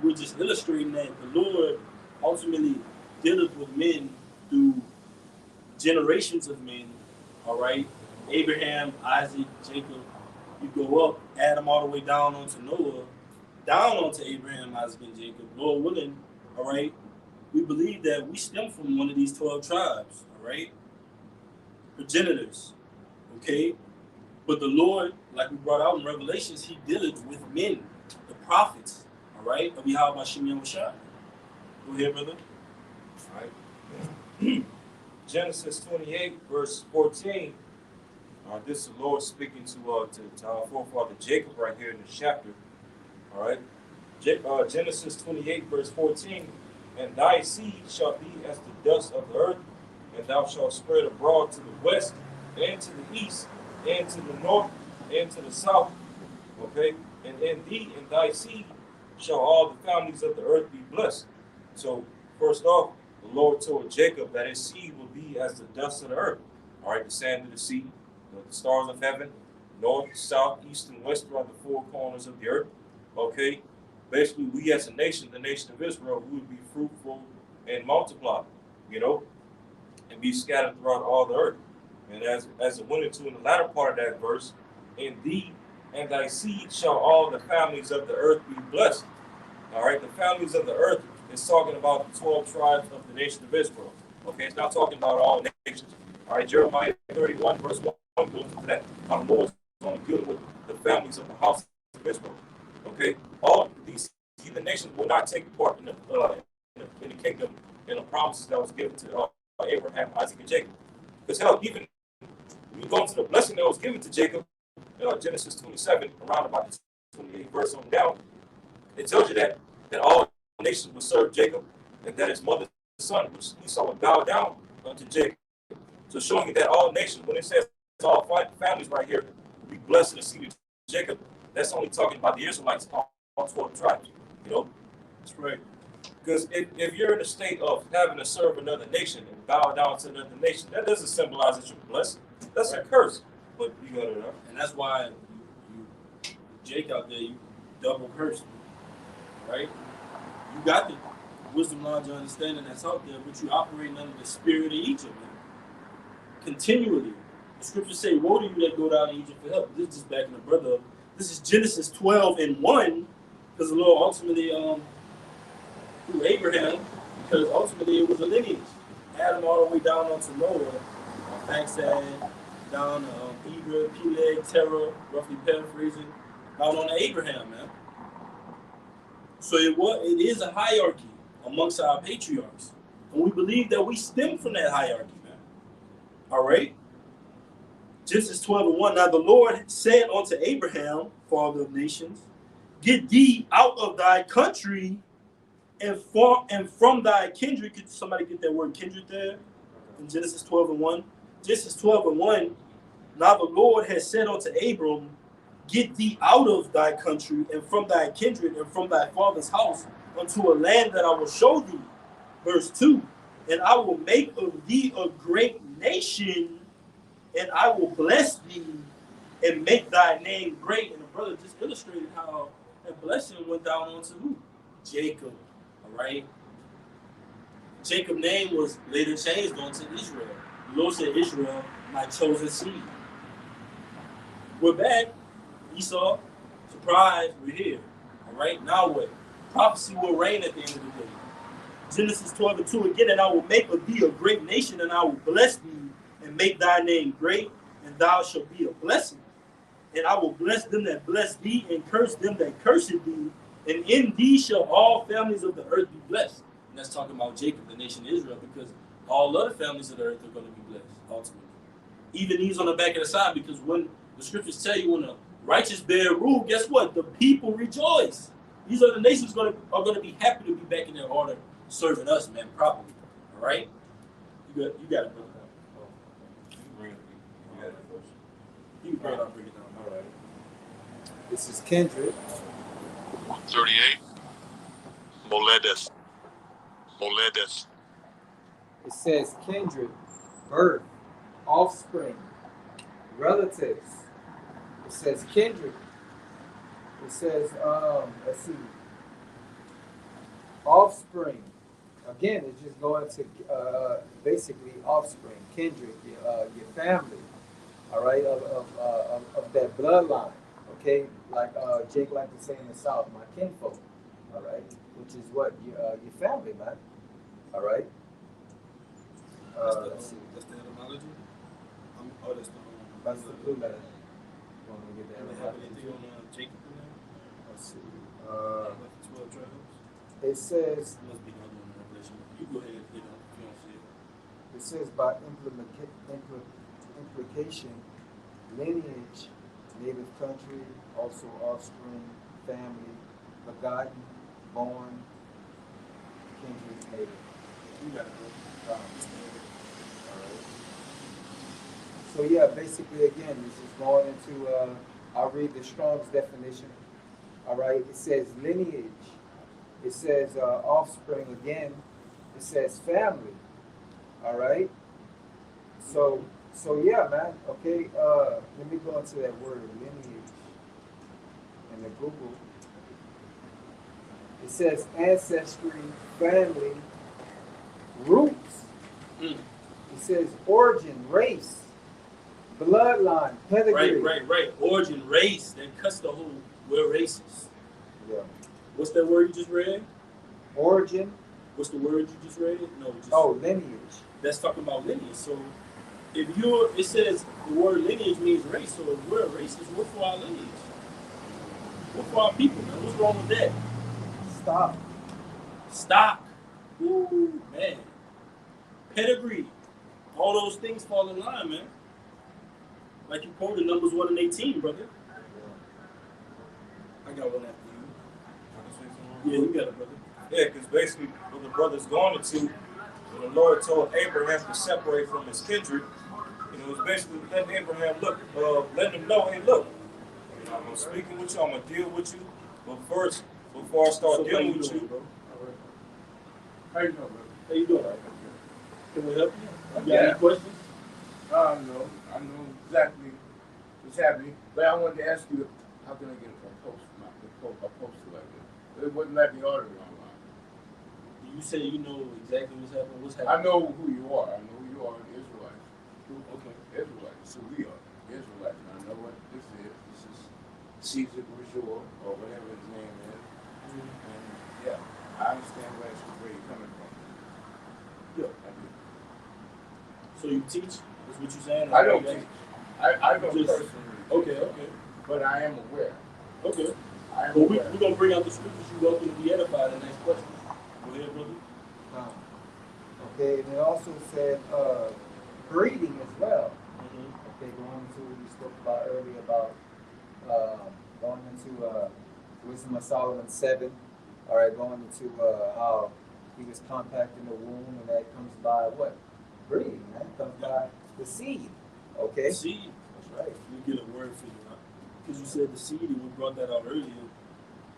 we're just illustrating that the Lord ultimately dealeth with men through generations of men. All right, Abraham, Isaac, Jacob. You go up, Adam all the way down onto Noah, down onto Abraham, Isaac, and Jacob. Lord willing, all right. We believe that we stem from one of these 12 tribes. All right, progenitors. Okay. But the Lord, like we brought out in Revelations, he dealeth with men, the prophets, all right, of Yahweh Shem Yahushua. Go ahead, brother. All right. Genesis 28, verse 14. This is the Lord speaking to our forefather Jacob right here in this chapter. All right. Genesis 28, verse 14. And thy seed shall be as the dust of the earth, and thou shalt spread abroad to the west, and to the east, and to the north, and to the south. Okay? And in thee and thy seed shall all the families of the earth be blessed. So, first off, the Lord told Jacob that his seed will be as the dust of the earth. All right, the sand of the sea, the stars of heaven, north, south, east, and west are the four corners of the earth. Okay? Basically, we as a nation, the nation of Israel, we would be fruitful and multiply, and be scattered throughout all the earth. And as it went into in the latter part of that verse, in thee and thy seed shall all the families of the earth be blessed. All right, the families of the earth is talking about the 12 tribes of the nation of Israel. Okay, it's not talking about all nations. All right, Jeremiah 31, verse 1 goes into that. Our Lord is only dealing with the families of the house of Israel. Okay, all these heathen nations will not take part in the kingdom and the promises that was given to Abraham, Isaac, and Jacob. Because hell, even when you go into the blessing that was given to Jacob, Genesis 27, around about the 28th verse on down, it tells you that all nations will serve Jacob, and that his mother's son, which Esau, would bow down unto Jacob. So showing you that all nations, when it says all families right here, will be blessed in the seed of Jacob, that's only talking about the Israelites, all 12 tribes. That's right. Because if you're in a state of having to serve another nation and bow down to another nation, that doesn't symbolize that you're blessed. That's a curse. But you got it up. And that's why you Jake out there, you double cursed, right? You got the wisdom, knowledge, and understanding that's out there, but you operating under the spirit of Egypt, man. Continually. The scriptures say, woe to you that go down to Egypt for help. This is just backing the brother up This is Genesis 12:1, because the Lord ultimately, through Abraham, because ultimately it was a lineage. Adam all the way down onto Noah, Axad, down Eber, Peleg, Terah, roughly paraphrasing, down on to Abraham, man. So it is a hierarchy amongst our patriarchs. And we believe that we stem from that hierarchy, man. All right? Genesis 12:1. Now the Lord said unto Abraham, father of nations, get thee out of thy country and from thy kindred. Could somebody get that word kindred there? In Genesis 12:1. Genesis 12:1. Now the Lord has said unto Abram, get thee out of thy country and from thy kindred and from thy father's house unto a land that I will show thee. Verse 2. And I will make of thee a great nation, and I will bless thee and make thy name great. And the brother just illustrated how that blessing went down onto who? Jacob. All right. Jacob's name was later changed onto Israel. The Lord said, Israel, my chosen seed. We're back. Esau, surprise, we're here. All right, now what? Prophecy will reign at the end of the day. Genesis 12:2 again, and I will make of thee a great nation, and I will bless thee and make thy name great, and thou shalt be a blessing. And I will bless them that bless thee, and curse them that curse thee, and in thee shall all families of the earth be blessed. And that's talking about Jacob, the nation of Israel, because all other families of the earth are going to be blessed, ultimately. Even these on the back of the side, because when the scriptures tell you when the righteous bear rule, guess what? The people rejoice. These other nations are going to be happy to be back in their order, serving us, man, properly. All right? You got it, brother. You can bring it up, bring it down. All right. This is kindred. 38. Moledes. Moledes. It says kindred, birth, offspring, relatives. It says kindred. It says, let's see, offspring. Again, it's just going to basically offspring, kindred, your family. All right, of that bloodline. Okay, like Jake like to say in the South, my kinfolk. All right, which is what your family, man. All right. Let's see. That's the etymology? That's the blue letter. Want to get Do that? they have anything on Jacob in there? Let's see. About the 12 tribes? It says Must be another one in Revelation. You go ahead and if you don't see it. it says by implication, lineage, native country, also offspring, family, begotten, born, kindred, native. You got it, bro. All right. So yeah, basically again, this is going into I'll read the Strong's definition. All right, it says lineage. It says offspring again. It says family. All right. So yeah, man. Okay. Let me go into that word lineage in the Google. It says ancestry, family, roots. It says origin, race, bloodline, pedigree. Right. Origin, race. That cuts the whole. We're racist. Yeah. What's that word you just read? Origin. What's the word you just read? No, just Lineage. that's talking about lineage. So if it says the word lineage means race. So if we're racist, what for our lineage? What for our people, man? What's wrong with that? Stock. Ooh, man. Pedigree. All those things fall in line, man. Like you quoted Numbers 1 and 18, brother. I got one after you. Yeah, you got it, brother. Yeah, because basically what the brother's going to, when the Lord told Abraham to separate from his kindred, it was basically letting Abraham letting him know, hey, look, I'm speaking with you, I'm going to deal with you, but first, before I start dealing with you, bro? How you doing, bro? How you doing? Can we help you? You got Yeah. any questions? I know exactly what's happening, but I wanted to ask you, how can I get a poster like this? It wouldn't let me order it online. You say you know exactly what's happening. What's I happening? know who you are. I know who you are, the Israelites. Okay. Israelites. So we are Israelites. And I know what this is. This is Caesar Borgia or whatever his name is. And yeah, I understand where you're coming from. Yeah. So you teach? Is what you're saying? I don't teach. I don't Just- personally. Okay, okay, But I am aware. okay. I am But we're aware. going to bring out the scriptures. You're welcome to be edified in the next question. Go ahead, brother. Okay, and it also said breeding as well. Mm-hmm. Okay, going into what we spoke about earlier about going into Wisdom of Solomon 7. All right, going into how he was compacting the womb, and that comes by what? Breeding, man. It comes by the seed. Okay? Seed. That's right. You get a word for you, huh? Because you said the seed, and we brought that out earlier.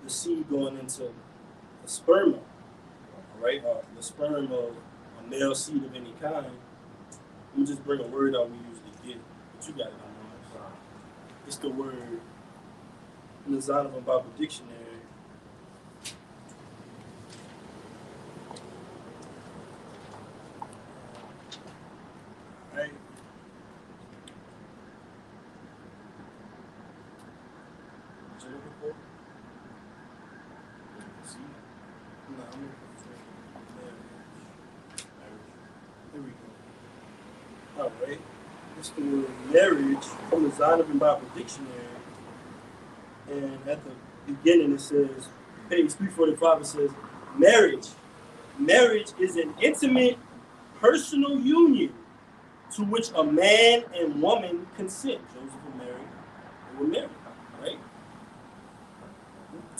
The seed going into the sperm, right? The sperm of a male seed of any kind. We just bring a word out we usually get, but you got it on mine. It's the word in the Zondervan Bible Dictionary. Right? What you looking for? See? No, I'm looking for marriage. Here we go. All right. It's the word marriage from the Zondervan Bible Dictionary. And at the beginning it says, page 345, it says, marriage. Marriage is an intimate, personal union to which a man and woman consent. Joseph and Mary were married, right?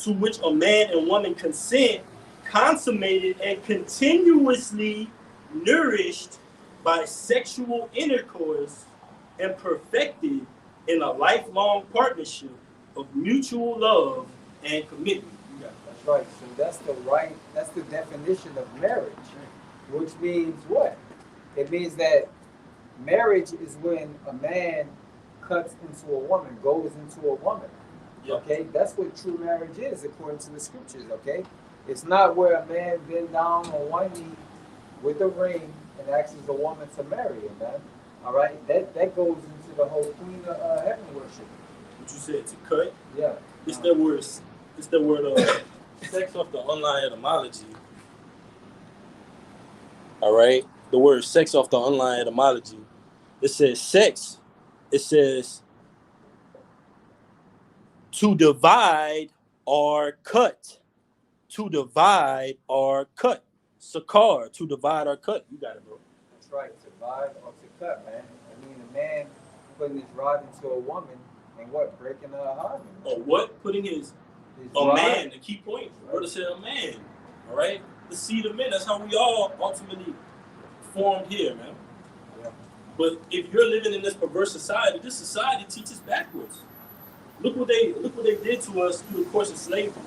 To which a man and woman consent, consummated and continuously nourished by sexual intercourse and perfected in a lifelong partnership of mutual love and commitment. You got it. That's right. So that's the definition of marriage. Which means what? It means that marriage is when a man cuts into a woman, goes into a woman. Yeah. Okay? That's what true marriage is according to the scriptures, okay? It's not where a man bend down on one knee with a ring and asks a woman to marry him, man. All right? That goes into the whole Queen of Heaven worship. What you said, to cut? Yeah. It's that word sex off the online etymology. All right. The word sex off the online etymology. It says sex. It says to divide or cut. To divide or cut. Sakar, to divide or cut. You got it, bro. That's right. To divide or to cut, man. I mean, a man putting his rod into a woman and what? Breaking her heart. Or what? Putting his rod. Man, the key point. Brother said a man. All right? The seed of men. That's how we all ultimately formed here, man. Yeah. But if you're living in this perverse society, this society teaches backwards. Look what they did to us through the course of slavery.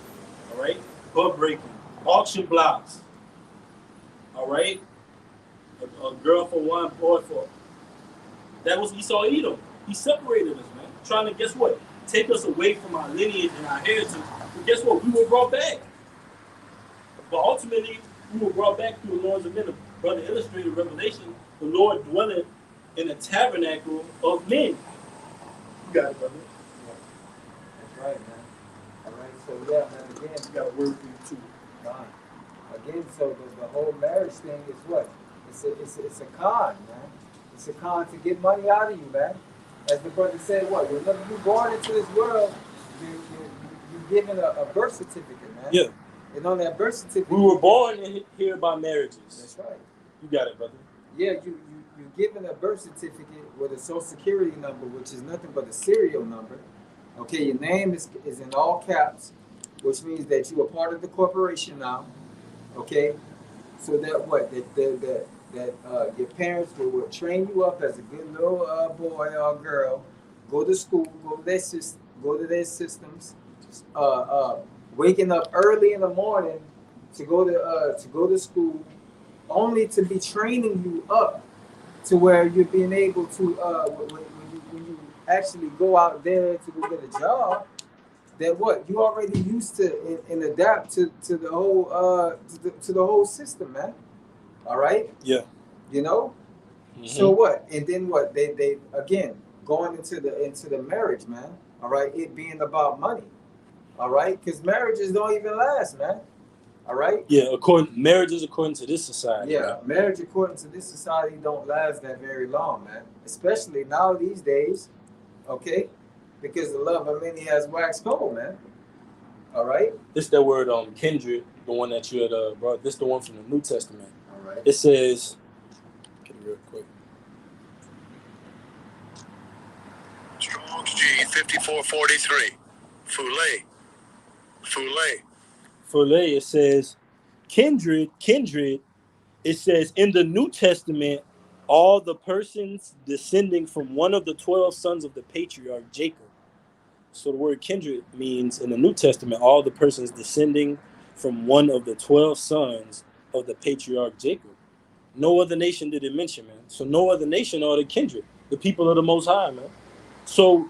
All right? Butt breaking, auction blocks. All right? A girl for one, boy for. That was Esau Edom. He separated us, man. Trying to, guess what? Take us away from our lineage and our heritage. But guess what? We were brought back. But ultimately, we were brought back through the Lord's of men. The brother illustrated Revelation, the Lord dwelling in a tabernacle of men. You got it, brother. That's right, man. All right, so yeah, man, again, You got a word for you, too. fine. Again, so the whole marriage thing is what? It's a con, man. It's a con to get money out of you, man. As the brother said, what? Whenever you're born into this world, you're given a birth certificate, man. Yeah. And on that birth certificate, We were born here by marriages. That's right. You got it, brother. Yeah, you're given a birth certificate with a social security number, which is nothing but a serial number. Okay, your name is in all caps, which means that you are part of the corporation now. Okay, so that what that your parents will train you up as a good little boy or girl, go to school, go to their systems, waking up early in the morning to go to school, only to be training you up to where you're being able to when you actually go out there to go get a job, that what you already used to and adapt to the whole to the whole system, man. All right. Yeah. You know. Mm-hmm. So what? And then what? They again going into the marriage, man. All right, it being about money. All right, because marriages don't even last, man. All right. Yeah, marriages according to this society. Yeah, right? marriage according to this society don't last that very long, man. Especially now these days, okay? Because the love of many has waxed cold, man. All right. This that word kindred, the one that you had brought. This the one from the New Testament. All right. It says, get it real quick. Strong's G 5443. Foulet. It says, kindred. It says in the New Testament, all the persons descending from one of the 12 sons of the patriarch Jacob. So the word kindred means in the New Testament, all the persons descending from one of the 12 sons of the patriarch Jacob. No other nation did it mention, man. So no other nation are the kindred, the people of the Most High, man. So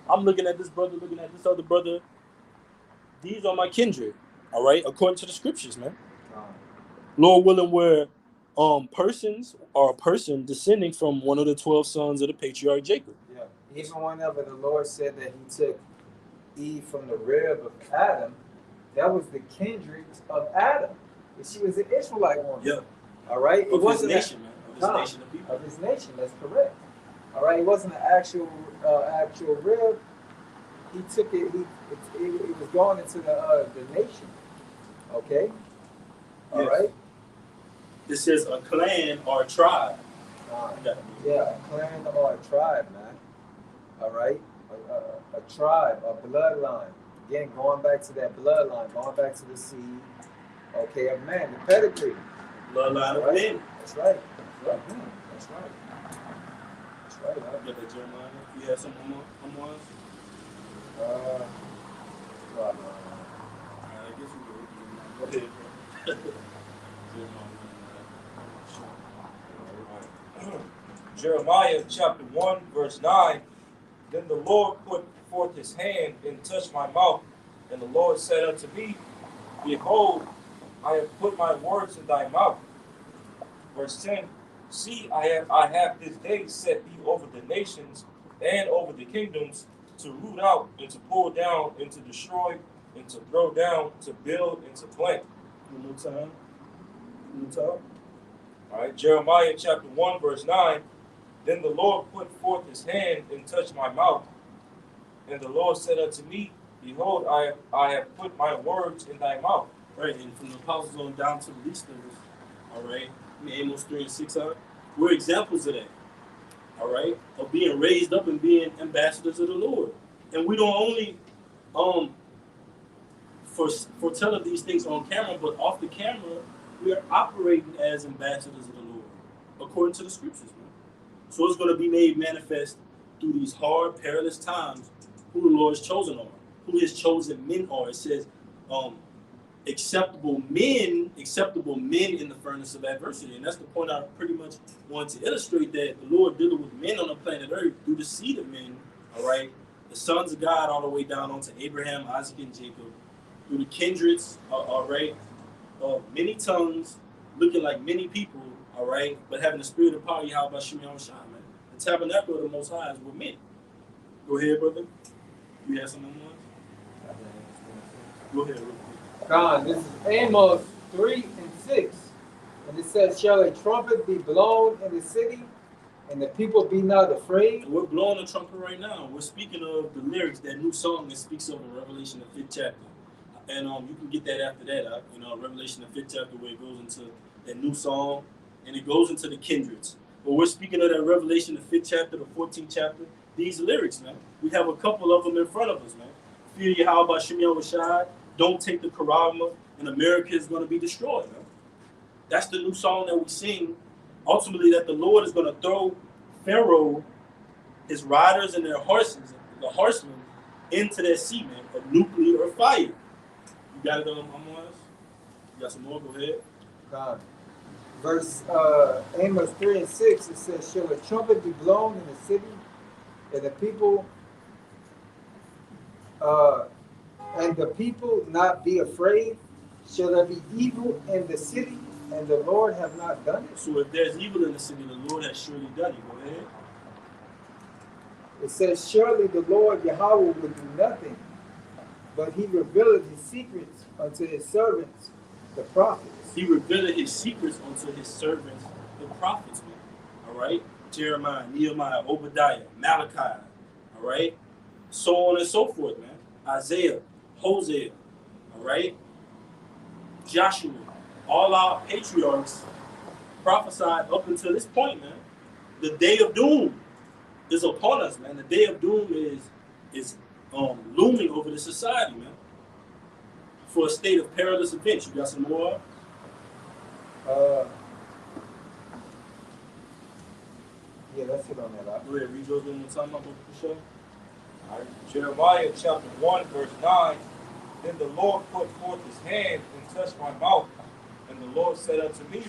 I'm looking at this brother, looking at this other brother. These are my kindred, all right, according to the scriptures, man. Lord willing, where persons are a person descending from one of the 12 sons of the patriarch Jacob. Yeah. Even whenever the Lord said that he took Eve from the rib of Adam, that was the kindred of Adam. And she was an Israelite woman. Yeah. All right. It wasn't his nation, man. Of his nation of people. Of his nation, that's correct. All right. It wasn't an actual rib. He took it. It was going into the nation. Okay. All Yes. right. This says a clan or a tribe. Yeah, a clan or a tribe, man. All right, a tribe, a bloodline. Again, going back to that bloodline, going back to the seed. Okay, of man, the pedigree. Bloodline of Right? men. That's right. That's right. That's right. That's right. I get that, Jeremiah. You have some more? Well, I guess we will. Go ahead, bro. Jeremiah chapter 1, verse 9. Then the Lord put forth his hand and touched my mouth. And the Lord said unto me, Behold, I have put my words in thy mouth. Verse 10. See, I have this day set thee over the nations and over the kingdoms, to root out and to pull down and to destroy and to throw down, to build and to plant. One more time. All right, Jeremiah chapter 1, verse 9. Then the Lord put forth his hand and touched my mouth. And the Lord said unto me, Behold, I have put my words in thy mouth. Right, and from the apostles on down to the least of us, all right, Amos 3 and 6 are, we're examples of that, all right, of being raised up and being ambassadors of the Lord. And we don't only foretell these things on camera, but off the camera, we are operating as ambassadors of the Lord, according to the scriptures, man. So it's going to be made manifest through these hard, perilous times who the Lord's chosen are, who his chosen men are. It says, acceptable men in the furnace of adversity. And that's the point I pretty much want to illustrate, that the Lord dealing with men on the planet Earth through the seed of men, all right, the sons of God all the way down onto Abraham, Isaac, and Jacob, through the kindreds, all right, many tongues, looking like many people, all right, but having the spirit of power, Yahweh Shem Yahushua, man. The tabernacle of the Most High is with men. Go ahead, brother. You have something more? Go ahead, real quick. God, this is Amos 3 and 6. And it says, Shall a trumpet be blown in the city, and the people be not afraid? And we're blowing a trumpet right now. We're speaking of the lyrics, that new song that speaks of in Revelation, the 5th chapter. And you can get that after that, Revelation, the 5th chapter, where it goes into that new song, and it goes into the kindreds. But we're speaking of that Revelation, the 5th chapter, the 14th chapter, these lyrics, man. We have a couple of them in front of us, man. Fear Yahweh Shem Yahushua, don't take the Karama, and America is going to be destroyed, man. That's the new song that we sing. Ultimately, that the Lord is going to throw Pharaoh, his riders and their horses, the horsemen, into that sea, man, of nuclear fire. You got it, Amos? You got some more? Go ahead. God. Verse Amos 3 and 6, it says, Shall a trumpet be blown in the city, and the people not be afraid? Shall there be evil in the city, and the Lord have not done it? So if there's evil in the city, the Lord has surely done it. Go ahead. It says, surely the Lord Yahweh will do nothing, but he revealed his secrets unto his servants, the prophets. He revealed his secrets unto his servants, the prophets, man. All right? Jeremiah, Nehemiah, Obadiah, Malachi, all right? So on and so forth, man. Isaiah, Hosea, all right? Joshua, all our patriarchs prophesied up until this point, man. The day of doom is upon us, man. The day of doom is looming over the society, man. For a state of perilous events. You got some more? Yeah, that's it on that. Go ahead, read yours one more time, my book, for sure. All right. Jeremiah chapter 1, verse 9. Then the Lord put forth his hand and touched my mouth. And the Lord said unto me,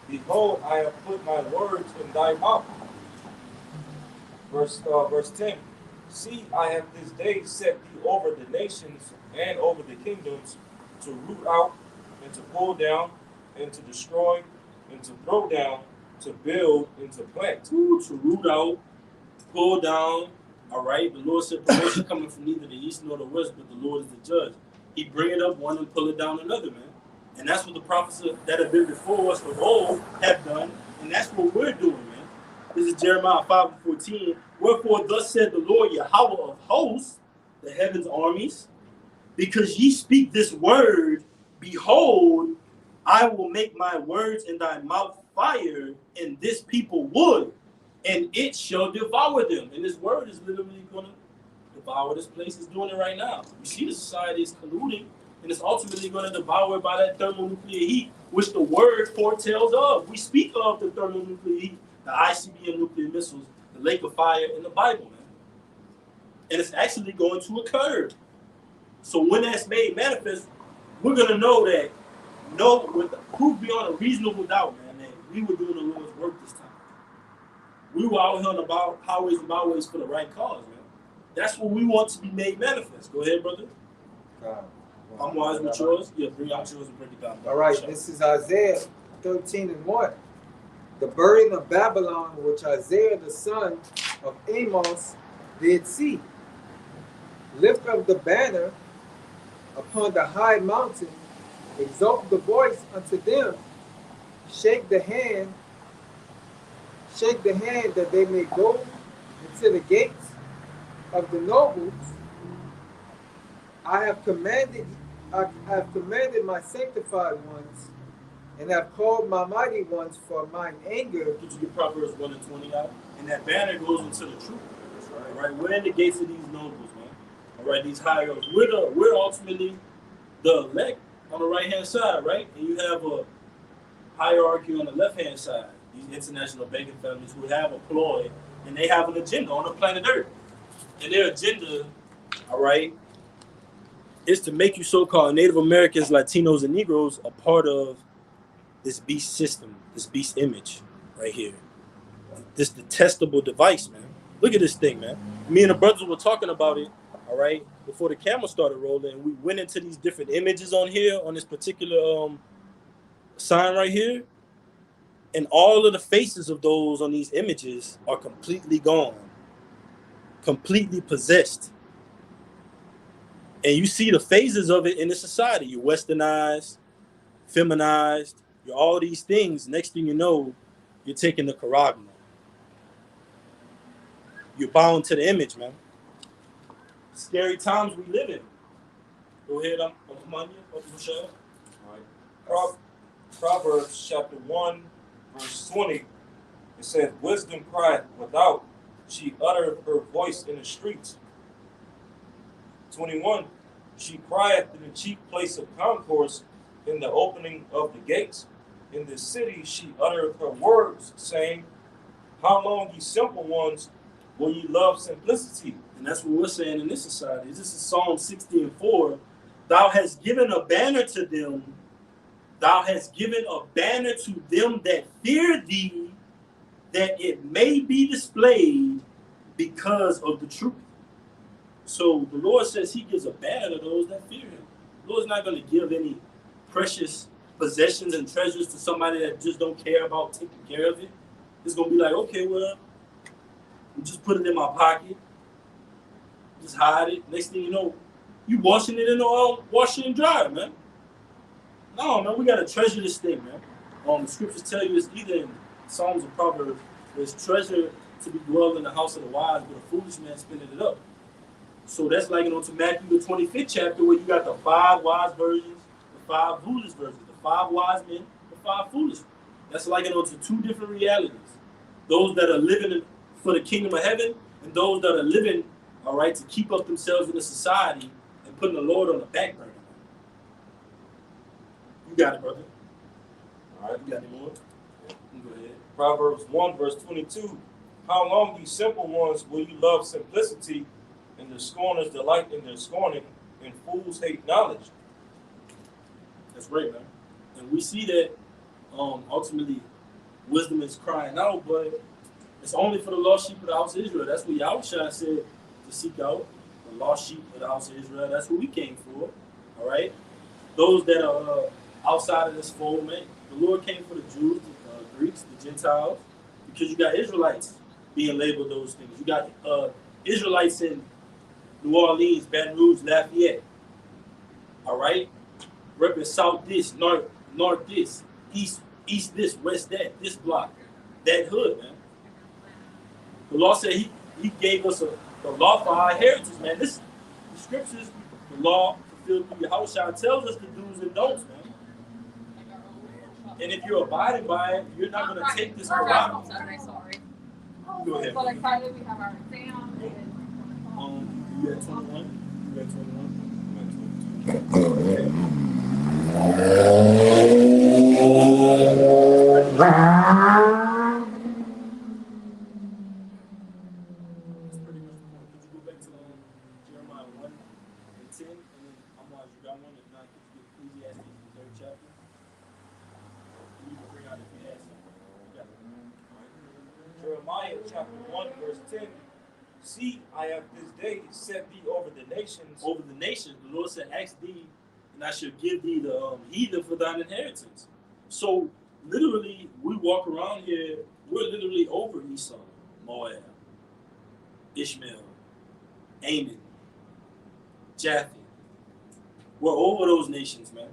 behold, I have put my words in thy mouth. Verse 10. See, I have this day set thee over the nations and over the kingdoms, to root out and to pull down and to destroy and to throw down, to build and to plant. Ooh, to root out, pull down. All right. The Lord said, promotion coming from neither the east nor the west, but the Lord is the judge. He bring it up one and pull it down another, man. And that's what the prophets that have been before us of old have done. And that's what we're doing, man. This is Jeremiah 5:14. Wherefore thus said the Lord Yahweh of hosts, the heaven's armies, because ye speak this word, behold, I will make my words in thy mouth fire, and this people wood, and it shall devour them. And this word is literally going to devour this place. It's doing it right now. You see the society is colluding, and it's ultimately going to devour it by that thermonuclear heat, which the word foretells of. We speak of the thermonuclear heat, the ICBM nuclear missiles, the lake of fire in the Bible, man. And it's actually going to occur. So when that's made manifest, we're going to know that, with proof beyond a reasonable doubt, man, that we were doing the Lord's work this time. We were out here on the highways and byways for the right cause, man. That's what we want to be made manifest. Go ahead, brother. I'm wise with yours. Yeah, bring out yours and break it down. All right, this is Isaiah 13:1. The burden of Babylon, which Isaiah the son of Amos did see. Lift up the banner upon the high mountain, exalt the voice unto them, shake the hand that they may go into the gates of the nobles. I have commanded my sanctified ones, and have called my mighty ones for mine anger. Did you get Proverbs 1 and 20 out? And that banner goes into the truth. All right, we're in the gates of these nobles, man. All right, these hierarchs. We're ultimately the elect on the right-hand side, right? And you have a hierarchy on the left-hand side. These international banking families who have a ploy, and they have an agenda on the planet Earth. And their agenda, all right, is to make you so-called Native Americans, Latinos, and Negroes a part of this beast system, this beast image right here. This detestable device, man. Look at this thing, man. Me and the brothers were talking about it, all right, before the camera started rolling. And we went into these different images on here, on this particular sign right here. And all of the faces of those on these images are completely gone, completely possessed. And you see the phases of it in the society. You're westernized, feminized, you're all these things. Next thing you know, you're taking the charagma. You're bound to the image, man. Scary times we live in. Go ahead, Uncle Manya, Uncle Michelle. All right. Proverbs chapter 1, verse 20. It says, wisdom crieth without, she uttereth her voice in the streets. 21. She crieth in the chief place of concourse, in the opening of the gates. In the city she uttereth her words, saying, how long, ye simple ones, will ye love simplicity? And that's what we're saying in this society. This is Psalm 60:4. Thou hast given a banner to them. Thou hast given a banner to them that fear thee, that it may be displayed because of the truth. So the Lord says he gives a banner to those that fear him. The Lord's not going to give any precious possessions and treasures to somebody that just don't care about taking care of it. It's going to be like, okay, well, we just put it in my pocket. Just hide it. Next thing you know, you washing it in the washing and dryer, man. No, man, we gotta treasure this thing, man. The scriptures tell you it's either in Psalms or Proverbs, there's treasure to be dwelled in the house of the wise, but a foolish man spending it up. So that's like to Matthew the 25th chapter, where you got the 5 wise virgins, the 5 foolish virgins, the 5 wise men, the 5 foolish. That's like to 2 different realities. Those that are living for the kingdom of heaven, and those that are living, all right, to keep up themselves in the society and putting the Lord on the back burner. You got it, brother. All right, you got any more? Go ahead. Proverbs 1 verse 22. How long, ye simple ones, will you love simplicity, and the scorners delight in their scorning, and fools hate knowledge? That's great, man. And we see that ultimately wisdom is crying out, but it's only for the lost sheep of the house of Israel. That's what Yahushua said to seek out, the lost sheep of the house of Israel. That's what we came for, all right? Those that are outside of this fold, man, the Lord came for the Jews, the Greeks, the Gentiles, because you got Israelites being labeled those things. You got Israelites in New Orleans, Baton Rouge, Lafayette, all right? Repping south this, north this, east this, west that, this block, that hood, man. The law said he gave us the law for our heritage, man. The scriptures, the law fulfilled through Yahushua tells us the do's and don'ts, man. And if you're abiding by it, you're not going to take this around. Sorry. Go ahead. Well, like Friday we have our exam. You at 21? You at 21? That's pretty much the point. Could you go back to Jeremiah 1 and 10? And then Amaz, you got one? If not, could you get Ecclesiastes, the 3rd chapter? You can bring out if you have something. You got it. Jeremiah chapter 1 verse 10. See, I have this day set thee over the nations. Over the nations, the Lord said, ask thee, and I shall give thee the heathen for thine inheritance. So, literally, we walk around here, we're literally over Esau, Moab, Ishmael, Ammon, Japheth. We're over those nations, man.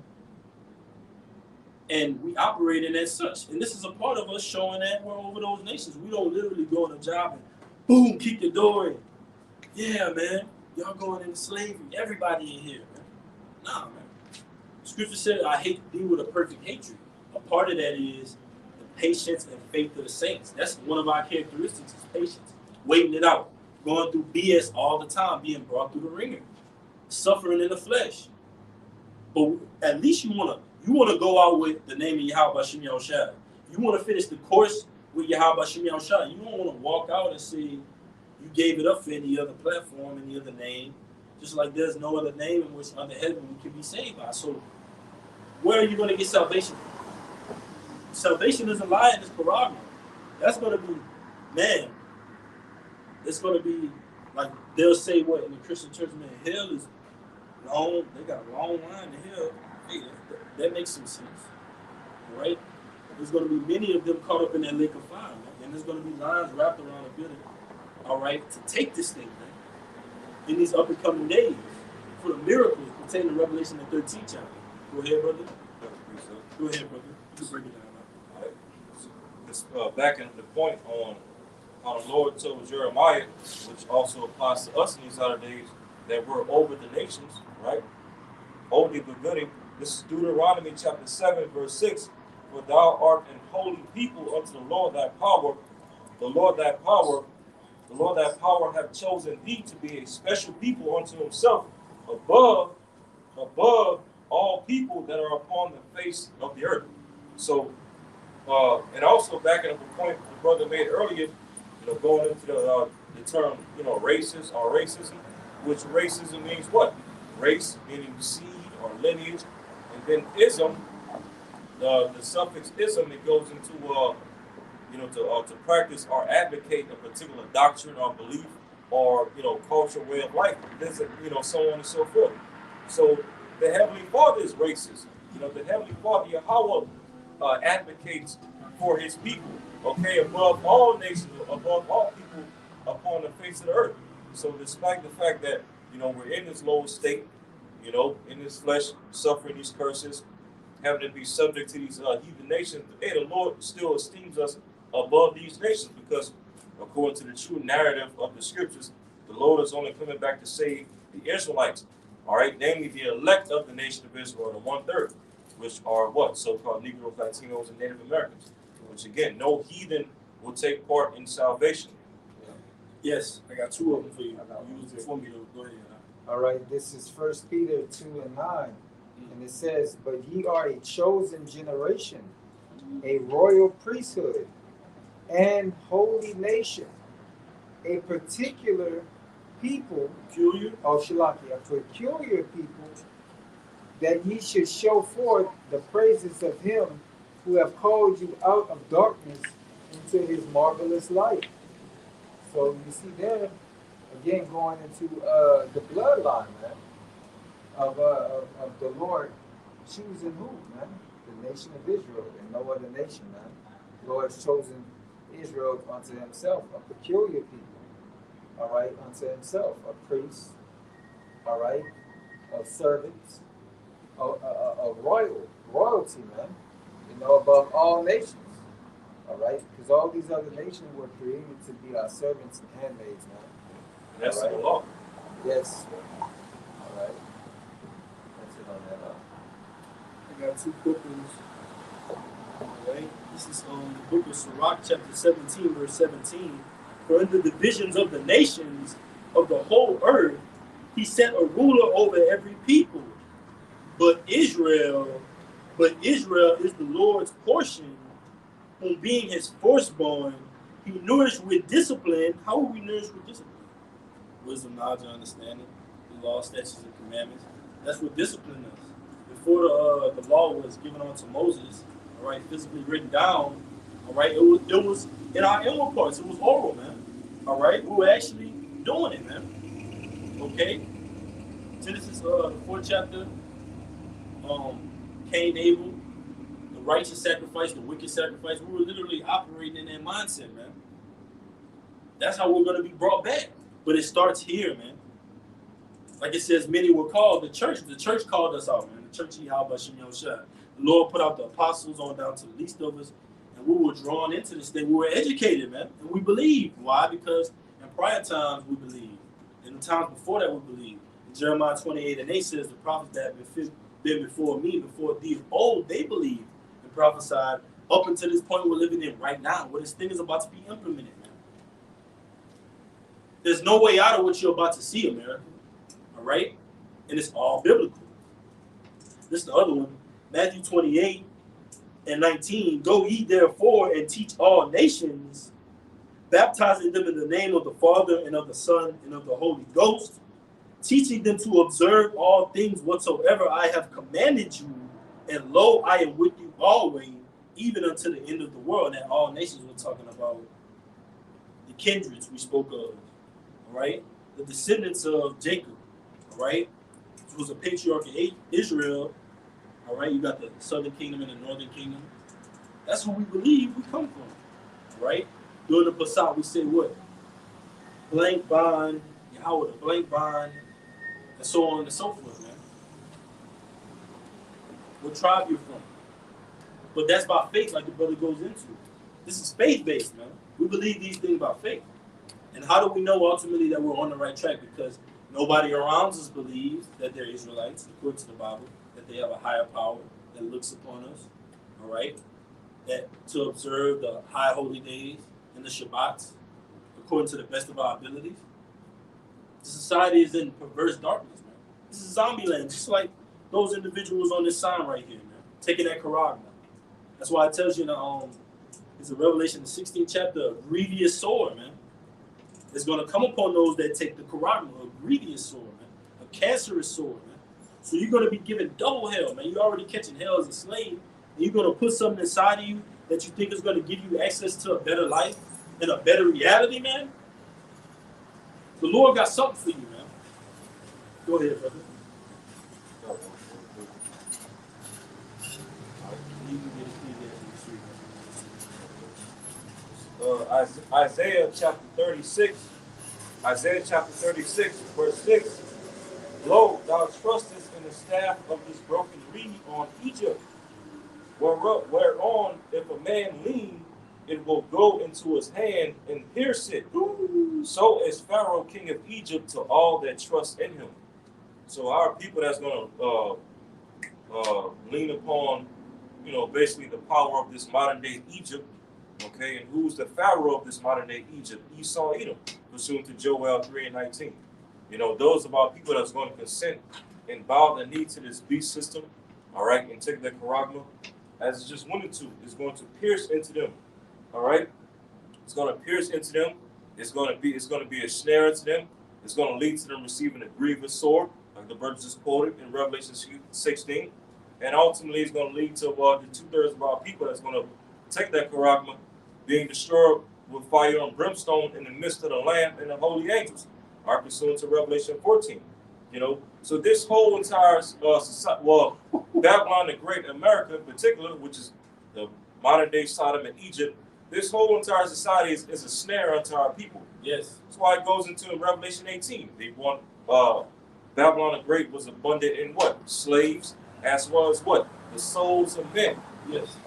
And we operate in as such. And this is a part of us showing that we're over those nations. We don't literally go on a job and boom, kick the door in. Yeah, man, y'all going into slavery. Everybody in here, man. Nah, man. Scripture said, I hate thee with a perfect hatred. A part of that is the patience and faith of the saints. That's one of our characteristics is patience. Waiting it out. Going through BS all the time, being brought through the ringer. Suffering in the flesh. But at least you want to go out with the name of Yahweh Bashem Yahushua. You want to finish the course with Yahweh Bashem Yahushua. You don't want to walk out and say you gave it up for any other platform, any other name. Just like there's no other name in which under heaven we can be saved by. So where are you going to get salvation from? Salvation isn't lying, it's prerogative. That's going to be, man, it's going to be like they'll say what in the Christian church, man, hell is long. They got a long line to hell. Hey, that makes some sense, right? There's going to be many of them caught up in that lake of fire, man. And there's going to be lines wrapped around the building, all right, to take this thing, man, in these up and coming days for the miracles pertaining to Revelation the 13th chapter. Go ahead, brother. Go ahead, brother. You can break it down. All right. It's backing the point on how the Lord told Jeremiah, which also applies to us in these latter days, that we're over the nations, right? Over the beginning. This is Deuteronomy chapter 7, verse 6. For thou art an holy people unto the Lord thy power. The Lord thy power hath chosen thee to be a special people unto himself, above all people that are upon the face of the earth. So, and also backing up a point the brother made earlier, going into the term, racist or racism, which racism means what? Race meaning seed or lineage, and then ism, the suffix ism, it goes into to practice or advocate a particular doctrine or belief or cultural way of life. There's so on and so forth. So the Heavenly Father is racist. The Heavenly Father, Yahweh, advocates for his people, okay, above all nations, above all people upon the face of the earth. So despite the fact that, we're in this lower state, in this flesh, suffering these curses, having to be subject to these heathen nations, hey, the Lord still esteems us above these nations because, according to the true narrative of the scriptures, the Lord is only coming back to save the Israelites, all right, namely the elect of the nation of Israel, the 1/3, which are what? So-called Negroes, Latinos, and Native Americans, which again, no heathen will take part in salvation. Yes, I got two of them for you. You was before me, though. Go ahead. All right, this is 1 Peter 2:9. And it says, but ye are a chosen generation, a royal priesthood, and holy nation, a particular people, Peculiar. Shalaki, a peculiar people, that ye should show forth the praises of him who have called you out of darkness into his marvelous light. So you see there, again, going into the bloodline, man, of the Lord choosing who, man? The nation of Israel, and no other nation, man. The Lord has chosen Israel unto himself, a peculiar people, all right, unto himself, a priest, all right, of servants, a royalty, man, above all nations, all right, because all these other nations were created to be our servants and handmaids, man. And that's All the right. law. Yes, all right. That's it on that. I got two quick ones. Alright. This is the book of Sirach, chapter 17, verse 17. For in the divisions of the nations of the whole earth, he set a ruler over every people. But Israel is the Lord's portion, whom being his firstborn, he nourished with discipline. How will we nourish with discipline? Wisdom, knowledge, and understanding, the law, statutes, and commandments. That's what discipline is. Before the law was given unto Moses, all right, physically written down, all right, it was in our inward parts. It was oral, man. All right, we were actually doing it, man. Okay, Genesis, the 4th chapter. Cain, Abel, the righteous sacrifice, the wicked sacrifice. We were literally operating in that mindset, man. That's how we're going to be brought back. But it starts here, man. Like it says, many were called. The church called us out, man. The church, Yahweh Shem Yoshai. The Lord put out the apostles on down to the least of us. And we were drawn into this thing. We were educated, man. And we believed. Why? Because in prior times, we believed. In the times before that, we believed. In Jeremiah 28:8 says, the prophets that have been before me, before thee of old, they believed and prophesied up until this point we're living in right now, where this thing is about to be implemented, man. There's no way out of what you're about to see, America. All right? And it's all biblical. This is the other one. Matthew 28:19. Go ye therefore and teach all nations, baptizing them in the name of the Father and of the Son and of the Holy Ghost, teaching them to observe all things whatsoever I have commanded you. And lo, I am with you always, even unto the end of the world. And all nations, we're talking about the kindreds we spoke of, all right? The descendants of Jacob, all right? Who was a patriarch of Israel, all right? You got the southern kingdom and the northern kingdom. That's who we believe we come from, all right? During the Passat, we say what? Blank bond, Yahweh, the blank bond, and so on and so forth, man. What tribe you're from. But that's by faith, like the brother goes into. This is faith-based, man. We believe these things by faith. And how do we know ultimately that we're on the right track? Because nobody around us believes that they're Israelites, according to the Bible, that they have a higher power that looks upon us, all right? That to observe the high holy days and the Shabbats, according to the best of our abilities. The society is in perverse darkness, man. This is zombie land, just like those individuals on this sign right here, man, taking that Quran, man. That's why it tells you in it's a Revelation, the 16th chapter, a grievous sword, man. It's going to come upon those that take the Quran, a grievous sword, man, a cancerous sword, man. So you're going to be given double hell, man. You're already catching hell as a slave, and you're going to put something inside of you that you think is going to give you access to a better life and a better reality, man. The Lord got something for you, man. Go ahead, brother. You can get it. Isaiah chapter 36, Isaiah chapter 36, verse 6. Lo, thou trustest in the staff of this broken reed on Egypt, whereon if a man lean, it will go into his hand and pierce it. So is Pharaoh king of Egypt to all that trust in him. So our people that's going to lean upon, basically the power of this modern day Egypt. Okay, and who's the Pharaoh of this modern day Egypt? Esau, Edom, pursuant to Joel 3:19. Those of our people that's going to consent and bow the knee to this beast system, all right, and take their charagma, as it just wanted to, is going to pierce into them, all right. It's going to pierce into them. It's going to be a snare into them. It's going to lead to them receiving a grievous sword, like the verse just quoted in Revelation 16, and ultimately it's going to lead to the 2/3 of our people that's going to take that charagma, being destroyed with fire and brimstone in the midst of the Lamb and the holy angels, are pursuant to Revelation 14. So this whole entire society, Babylon the Great, America in particular, which is the modern day Sodom and Egypt, this whole entire society is a snare unto our people. Yes. That's why it goes into Revelation 18. They want Babylon the Great was abundant in what? Slaves, as well as what? The souls of men. Yes.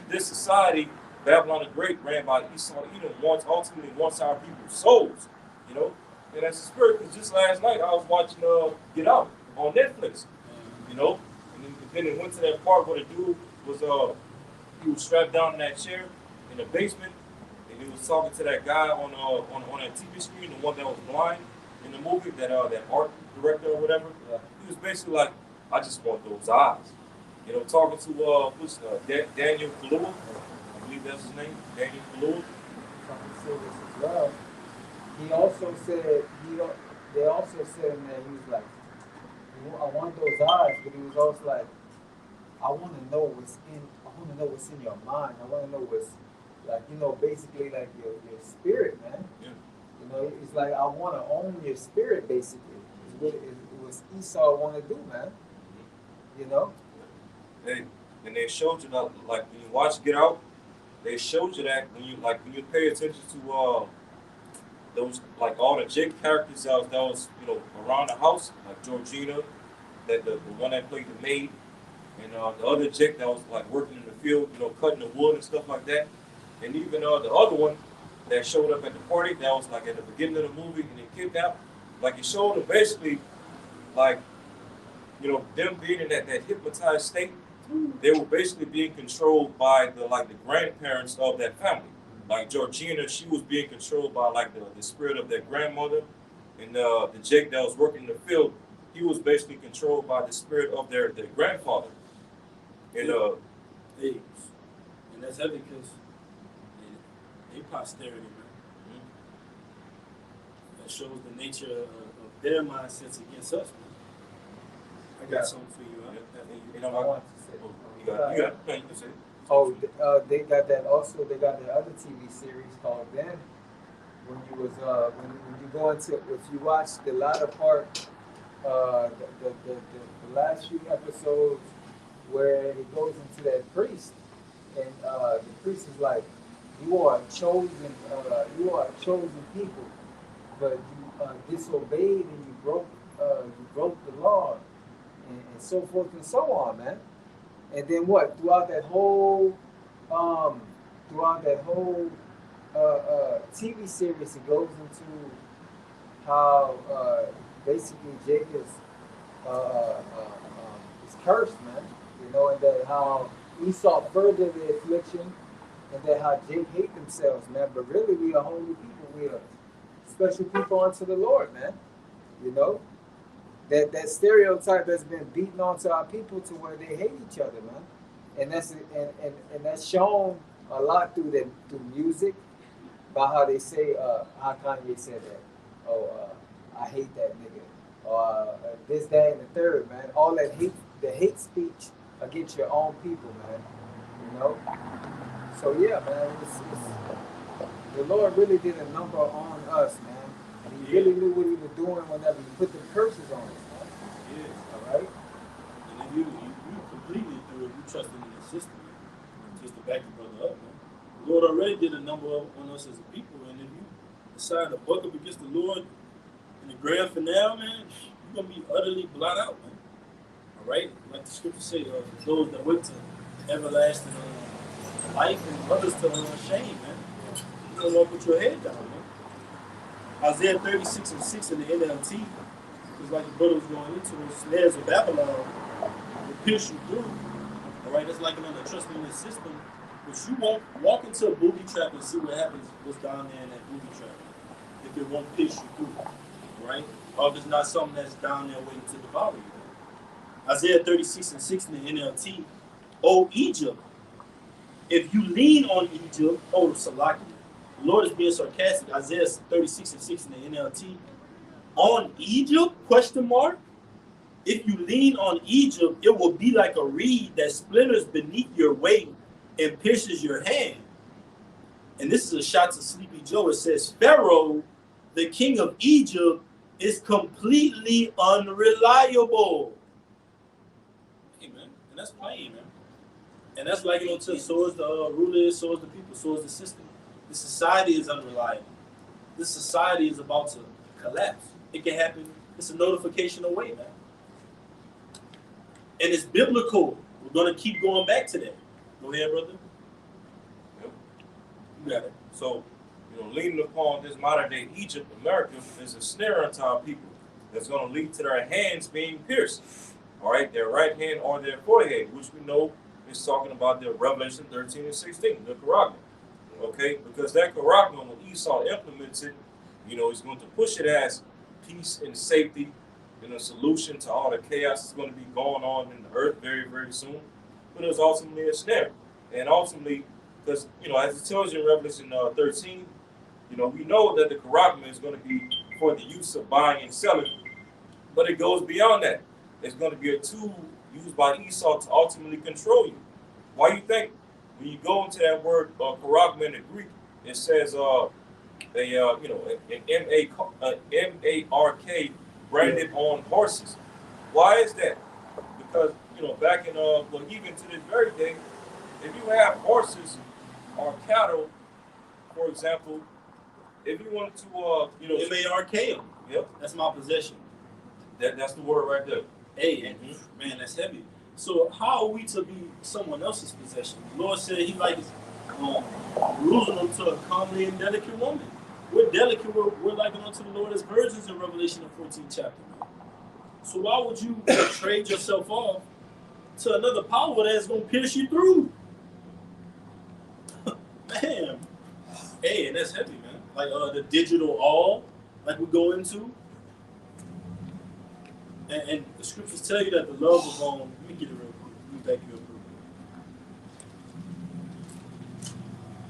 This society, Babylon the Great, ran by Esau Edom, ultimately wants our people's souls. And that's the spirit. Because just last night I was watching Get Out on Netflix. And then it went to that part where the dude was he was strapped down in that chair in the basement, and he was talking to that guy on that TV screen, the one that was blind in the movie, that art director or whatever. Yeah. He was basically like, I just want those eyes. Talking to Daniel Kaluuya, I believe that's his name, Daniel Kaluuya. Something serious as well. He also said they also said in there, he was like, I want those eyes, but he was also like, I want to know what's in your mind. I want to know what's basically like your spirit, man. Yeah. It's like I want to own your spirit, basically. It was Esau want to do, man. Hey, and they showed you that, like when you watch Get Out, they showed you that when you pay attention to those, like all the Jake characters that was around the house, like Georgina, that the one that played the maid, and the other Jake that was like working in the field, cutting the wood and stuff like that, and even the other one that showed up at the party that was like at the beginning of the movie and they kidnapped, like it showed them basically like them being in that hypnotized state. They were basically being controlled by the grandparents of that family. Like Georgina, she was being controlled by like the spirit of their grandmother, and the Jake that was working in the field, he was basically controlled by the spirit of their grandfather. And and that's heavy because they posterity, man. Mm-hmm. That shows the nature of their mindsets against us, man. I got something for you. I want to say. you can say. Oh, they got that also. They got the other TV series called Them. When you go into, if you watch the latter part, the last few episodes where he goes into that priest, and the priest is like, you are a chosen people, but you disobeyed and you broke the law, and so forth and so on, man. And then what? Throughout that whole TV series, it goes into how basically Jacob is cursed, man. And that how Esau furthered the affliction, and that how Jacob hate themselves, man. But really, we are holy people. We are special people unto the Lord, man. That stereotype that's been beaten onto our people to where they hate each other, man. And that's shown a lot through music, by how they say, how Kanye said that. Oh, I hate that nigga. Or this, that, and the third, man. All that hate speech against your own people, man. So yeah, man. The Lord really did a number on us, man. And he really knew what he was doing whenever he put the curses on us, man. Yeah. All right? And then you completely through it, you trust in the system, man. Just to back your brother up, man. The Lord already did a number on us as a people, and if you decide to buck up against the Lord in the grand finale, man, you're gonna be utterly blotted out, man. All right, like the scripture say, those that wait to everlasting life and others to shame, man. You don't want to put your head down, man. Isaiah 36:6 in the NLT is like the brother was going into the snares of Babylon will pierce you through. All right, it's like another trust in the system, but you won't walk into a booby trap and see what happens, what's down there in that booby trap, if it won't pierce you through, right? Or if it's not something that's down there waiting to devour you. Isaiah 36:6 in the NLT, O Egypt, if you lean on Egypt, oh Salaki, the Lord is being sarcastic. Isaiah 36:6 in the NLT, on Egypt, question mark? If you lean on Egypt, it will be like a reed that splinters beneath your weight and pierces your hand. And this is a shot to Sleepy Joe. It says, Pharaoh, the king of Egypt, is completely unreliable. Hey, man. And that's plain, man. And that's like, so is the ruler, so is the people, so is the system. The society is unreliable. This society is about to collapse. It can happen. It's a notification away, man. And it's biblical. We're going to keep going back to that. Go ahead, brother. Yep. You got it. So, leaning upon this modern day Egypt, America, is a snare unto our people that's going to lead to their hands being pierced. All right, their right hand or their forehead, which we know is talking about the Revelation 13 and 16, the Karagma. Okay, because that Karagma, when Esau implements it, he's going to push it as peace and safety, solution to all the chaos that's going to be going on in the earth very, very soon. But it's ultimately a snare. And ultimately, because, as it tells you in Revelation 13, we know that the Karagma is going to be for the use of buying and selling. But it goes beyond that. It's going to be a tool used by Esau to ultimately control you. Why you think when you go into that word Karagma in the Greek, it says an M-A-R-K branded on horses. Why is that? Because, back in, even to this very day, if you have horses or cattle, for example, if you wanted to, M-A-R-K them. Yep. That's my possession. That's the word right there. Hey, man, that's heavy. So how are we to be someone else's possession? The Lord said he likes Jerusalem to a comely and delicate woman. We're delicate, we're likened unto the Lord as virgins in Revelation the 14th chapter. So why would you trade yourself off to another power that's going to pierce you through? Man. Hey, and that's heavy, man. Like the digital all, like we go into. And the scriptures tell you that the love of let me get it real quick. Let me back you up real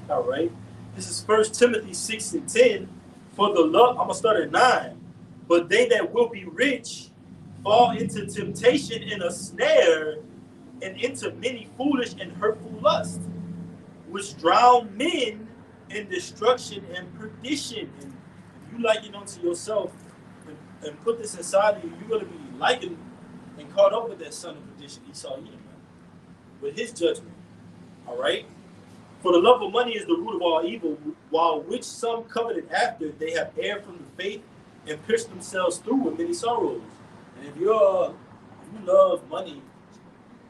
quick. All right. This is 1 Timothy 6 and 10. For the love, I'm going to start at 9. But they that will be rich fall into temptation and a snare and into many foolish and hurtful lusts, which drown men in destruction and perdition. And if you liken unto yourself and put this inside of you, you're going to be likened and caught up with that son of perdition, Esau, with his judgment. All right? For the love of money is the root of all evil, while which some coveted after, they have erred from the faith and pierced themselves through with many sorrows. And if you love money,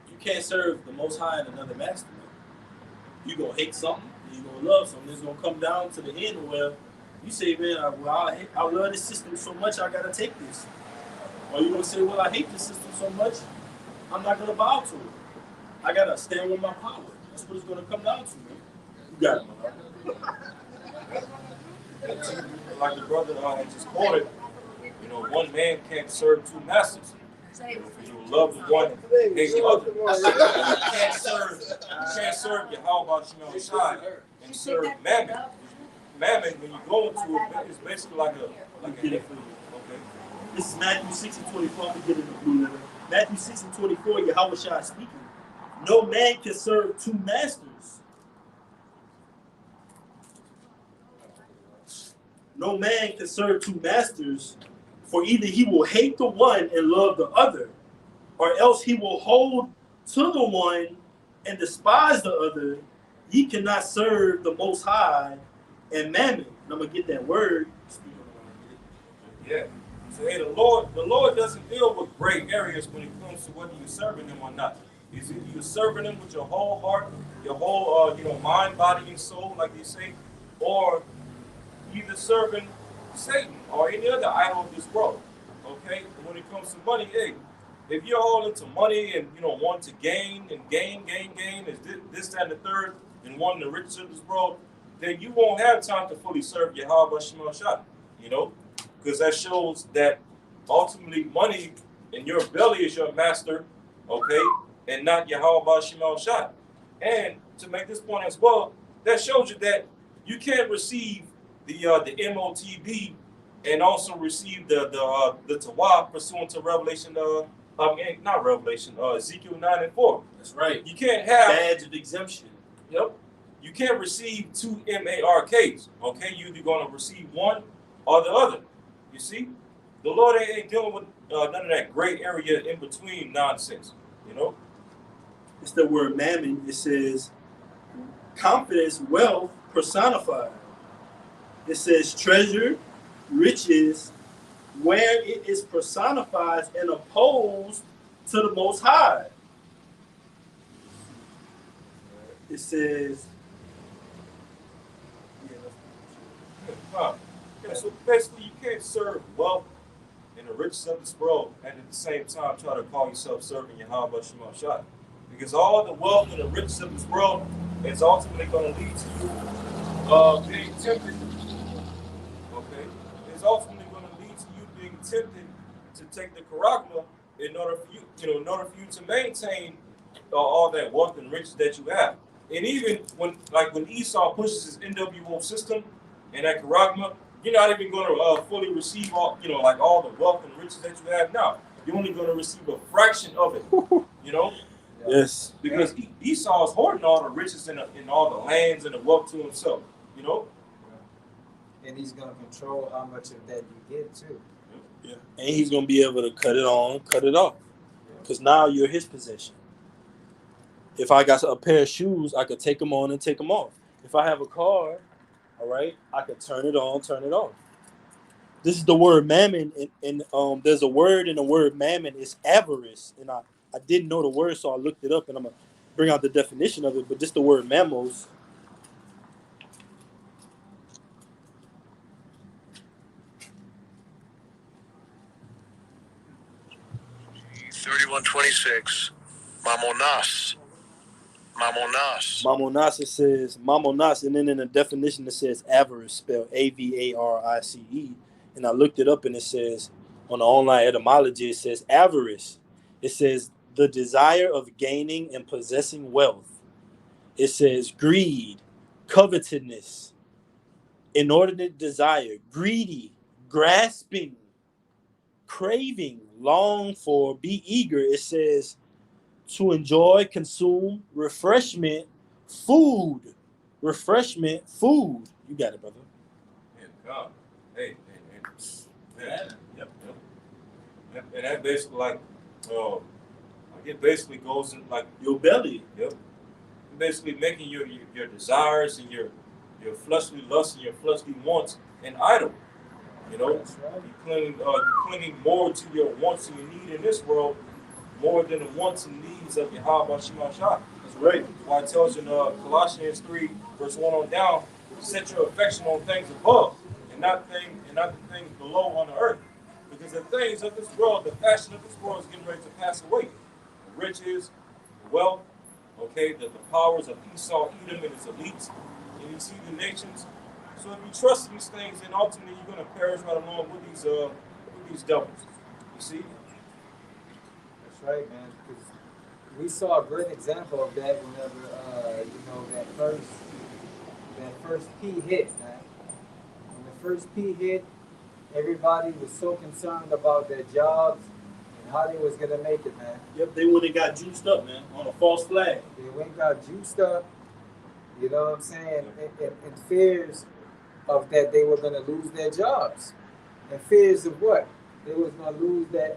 you can't serve the Most High and another master. You're going to hate something, and you're going to love something. It's going to come down to the end where you say, man, I love this system so much, I got to take this. Or you're going to say, well, I hate this system so much, I'm not going to bow to it. I got to stand with my power. That's what it's going to come down to, man. You got it, man. Like the brother had just quoted, one man can't serve two masters. You love the one, hate the other. You can't serve Yahweh Shai and serve Mammon. Mammon, when you go into it, it's basically like a Get it for you. Okay. This is Matthew 6 and 24. I'm going to get it in the blue letter. Matthew 6 and 24, Yahweh Shai speaking. No man can serve two masters. No man can serve two masters, for either he will hate the one and love the other, or else he will hold to the one and despise the other. Ye cannot serve the Most High and mammon. And I'm gonna get that word. Yeah. So hey, the Lord doesn't deal with gray areas when it comes to whether you're serving Him or not. Is it you're serving Him with your whole heart, your whole mind, body, and soul, like they say, or either serving Satan or any other idol of this world. Okay? And when it comes to money, hey, if you're all into money and want to gain and gain, is this, that, and the third, and wanting the riches of this world, then you won't have time to fully serve Yahweh Shema Shah. Because that shows that ultimately money in your belly is your master, okay, and not Yahweh Shema Shah. And to make this point as well, that shows you that you can't receive the MOTB and also receive the Tawaf pursuant to Revelation. Not Revelation. Ezekiel 9:4. That's right. You can't have Badge of exemption. Yep. You can't receive two MARKs. Okay, you're either going to receive one or the other. You see, the Lord ain't dealing with none of that gray area in between nonsense. It's the word mammon. It says confidence, wealth personified. It says treasure, riches, where it is personified and opposed to the Most High. It says, Yeah, so basically, you can't serve wealth and the riches of this world and at the same time try to call yourself serving Yahweh Shema Shah. Because all the wealth and the riches of this world is ultimately going to lead to you being tempted. Okay? It's ultimately going to lead to you being tempted to take the charagma in order for you to maintain all that wealth and riches that you have. And even when Esau pushes his NWO system and that charagma, you're not even going to fully receive all the wealth and riches that you have now. You're only going to receive a fraction of it. yes. Because Esau is hoarding all the riches and all the lands and the wealth to himself. And he's going to control how much of that you get too. Yeah. And he's going to be able to cut it on, cut it off. Because now you're his possession. If I got a pair of shoes, I could take them on and take them off. If I have a car, all right, I could turn it on, turn it off. This is the word mammon, and there's a word in the word mammon. It's avarice, and I didn't know the word, so I looked it up, and I'm gonna bring out the definition of it. But just the word mammals. $31.26. Mamonas. Mamonas, it says mamonas, and then in the definition it says avarice, spelled Avarice. And I looked it up, and it says on the online etymology, it says avarice. It says the desire of gaining and possessing wealth. It says greed, covetousness, inordinate desire, greedy, grasping, craving, long for, be eager. It says to enjoy, consume, refreshment, food. Refreshment, food. You got it, brother. And God, hey, yep. And that basically it basically goes in like Your belly. Yep. Basically making your desires and your fleshly lusts and your fleshly wants an idol. That's right. You're clinging more to your wants and your need in this world more than the wants and needs of Yahweh Shema Shah. That's right. Why it tells you in Colossians 3, verse 1 on down, set your affection on things above and not the things below on the earth. Because the things of this world, the fashion of this world is getting ready to pass away. The riches, the wealth, okay, the powers of Esau, Edom, and his elites, and you see the nations. So if you trust these things, then ultimately you're going to perish right along with these devils. You see? That's right, man. Because we saw a great example of that whenever that first P hit, man. When the first P hit, everybody was so concerned about their jobs and how they was gonna make it, man. Yep, they went and got juiced up, man, on a false flag. They went and got juiced up, you know what I'm saying, in fears of that they were gonna lose their jobs. And fears of what? They was gonna lose their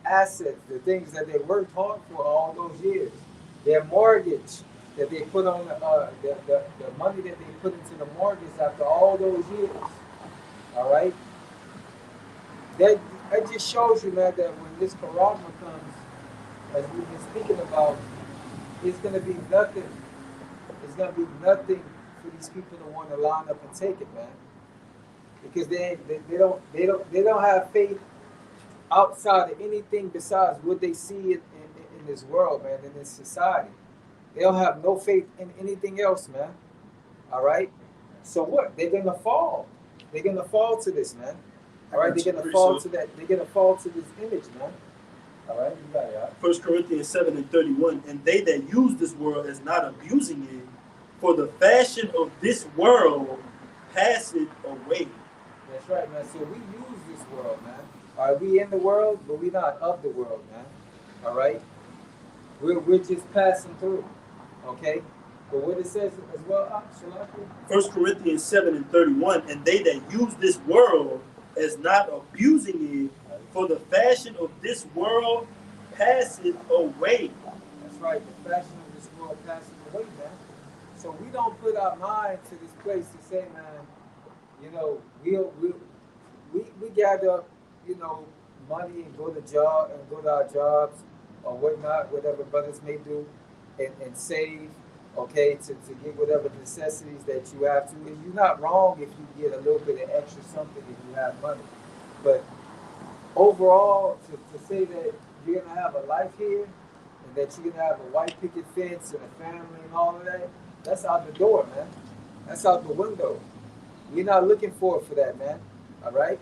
assets, the things that they worked hard for all those years. Their mortgage, that they put on the money that they put into the mortgage after all those years. All right, that just shows you, man, that when this Karama comes, as we've been speaking about, it's gonna be nothing. It's gonna be nothing for these people to want to line up and take it, man, because they don't have faith outside of anything besides what they see in this world, man, in this society. They don't have no faith in anything else, man. All right. So what? They're gonna fall. They're gonna fall to this, man. All right. They're gonna fall to that. They're gonna fall to this image, man. All right. You got it. All right? 1 Corinthians 7:31. And they that use this world as not abusing it, for the fashion of this world passeth away. That's right, man. So we use this world, man. All right. We in the world, but we not of the world, man. All right. We're just passing through. Okay. But what it says as well, Shalaki? 1 Corinthians 7:31. And they that use this world as not abusing it, for the fashion of this world passeth away. That's right. The fashion of this world passes away, man. So we don't put our mind to this place to say, man, you know, we gather, you know, money and go to our jobs or whatnot, whatever brothers may do, and save, okay, to get whatever necessities that you have to. And you're not wrong if you get a little bit of extra something if you have money. But overall, to say that you're gonna have a life here and that you're gonna have a white picket fence and a family and all of that, that's out the door, man. That's out the window. We're not looking forward for that, man. All right?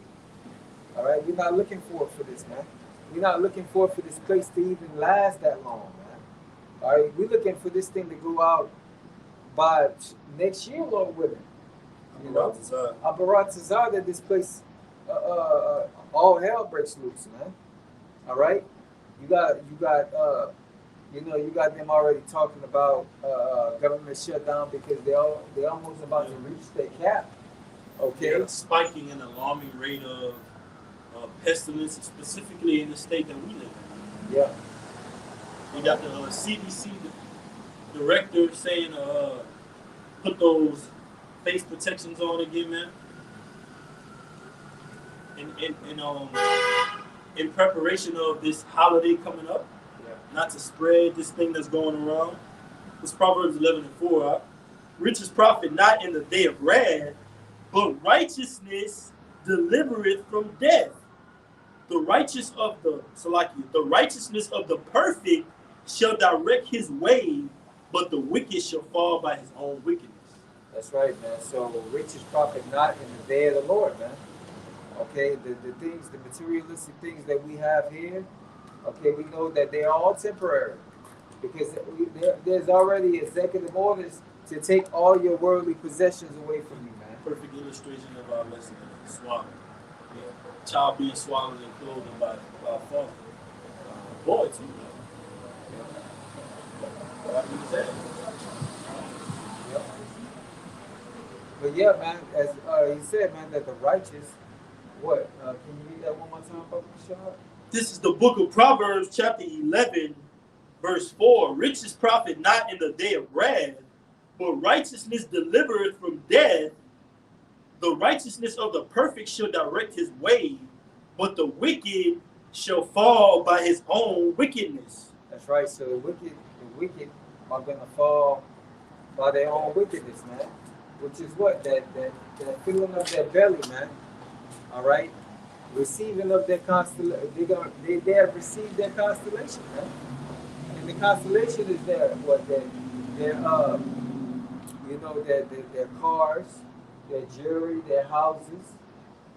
All right? We're not looking forward for this, man. We're not looking forward for this place to even last that long, man. All right? We're looking for this thing to go out by next year, Lord willing. You know? Abarat Tazar, that this place, all hell breaks loose, man. All right? You got them already talking about government shutdown because they almost about to reach their cap. Okay. Yeah, spiking and alarming rate of pestilence, specifically in the state that we live in. Yeah. You got the CDC director saying, put those face protections on again, man. In preparation of this holiday coming up, not to spread this thing that's going around. It's Proverbs 11:4. Richest profit not in the day of wrath, but righteousness delivereth from death. The righteousness of the perfect shall direct his way, but the wicked shall fall by his own wickedness. That's right, man. So richest profit not in the day of the Lord, man. Okay, the things, the materialistic things that we have here, okay, we know that they're all temporary because there's already executive orders to take all your worldly possessions away from you, man. Perfect illustration of our lesson, swallowing. Yeah. Child being swallowed and clothed by a father. Boy, too. What I mean to say. Yep. But yeah, man, as he said, man, that the righteous, what? Can you read that one more time, Papa Shah? This is the book of Proverbs, chapter 11, verse 4. Richest profit not in the day of wrath, but righteousness delivereth from death. The righteousness of the perfect shall direct his way, but the wicked shall fall by his own wickedness. That's right. So the wicked are gonna fall by their own wickedness, man. Which is what? That filling of their belly, man. All right, receiving of their constellation. They have received their constellation, man. And the constellation is their their cars, their jewelry, their houses,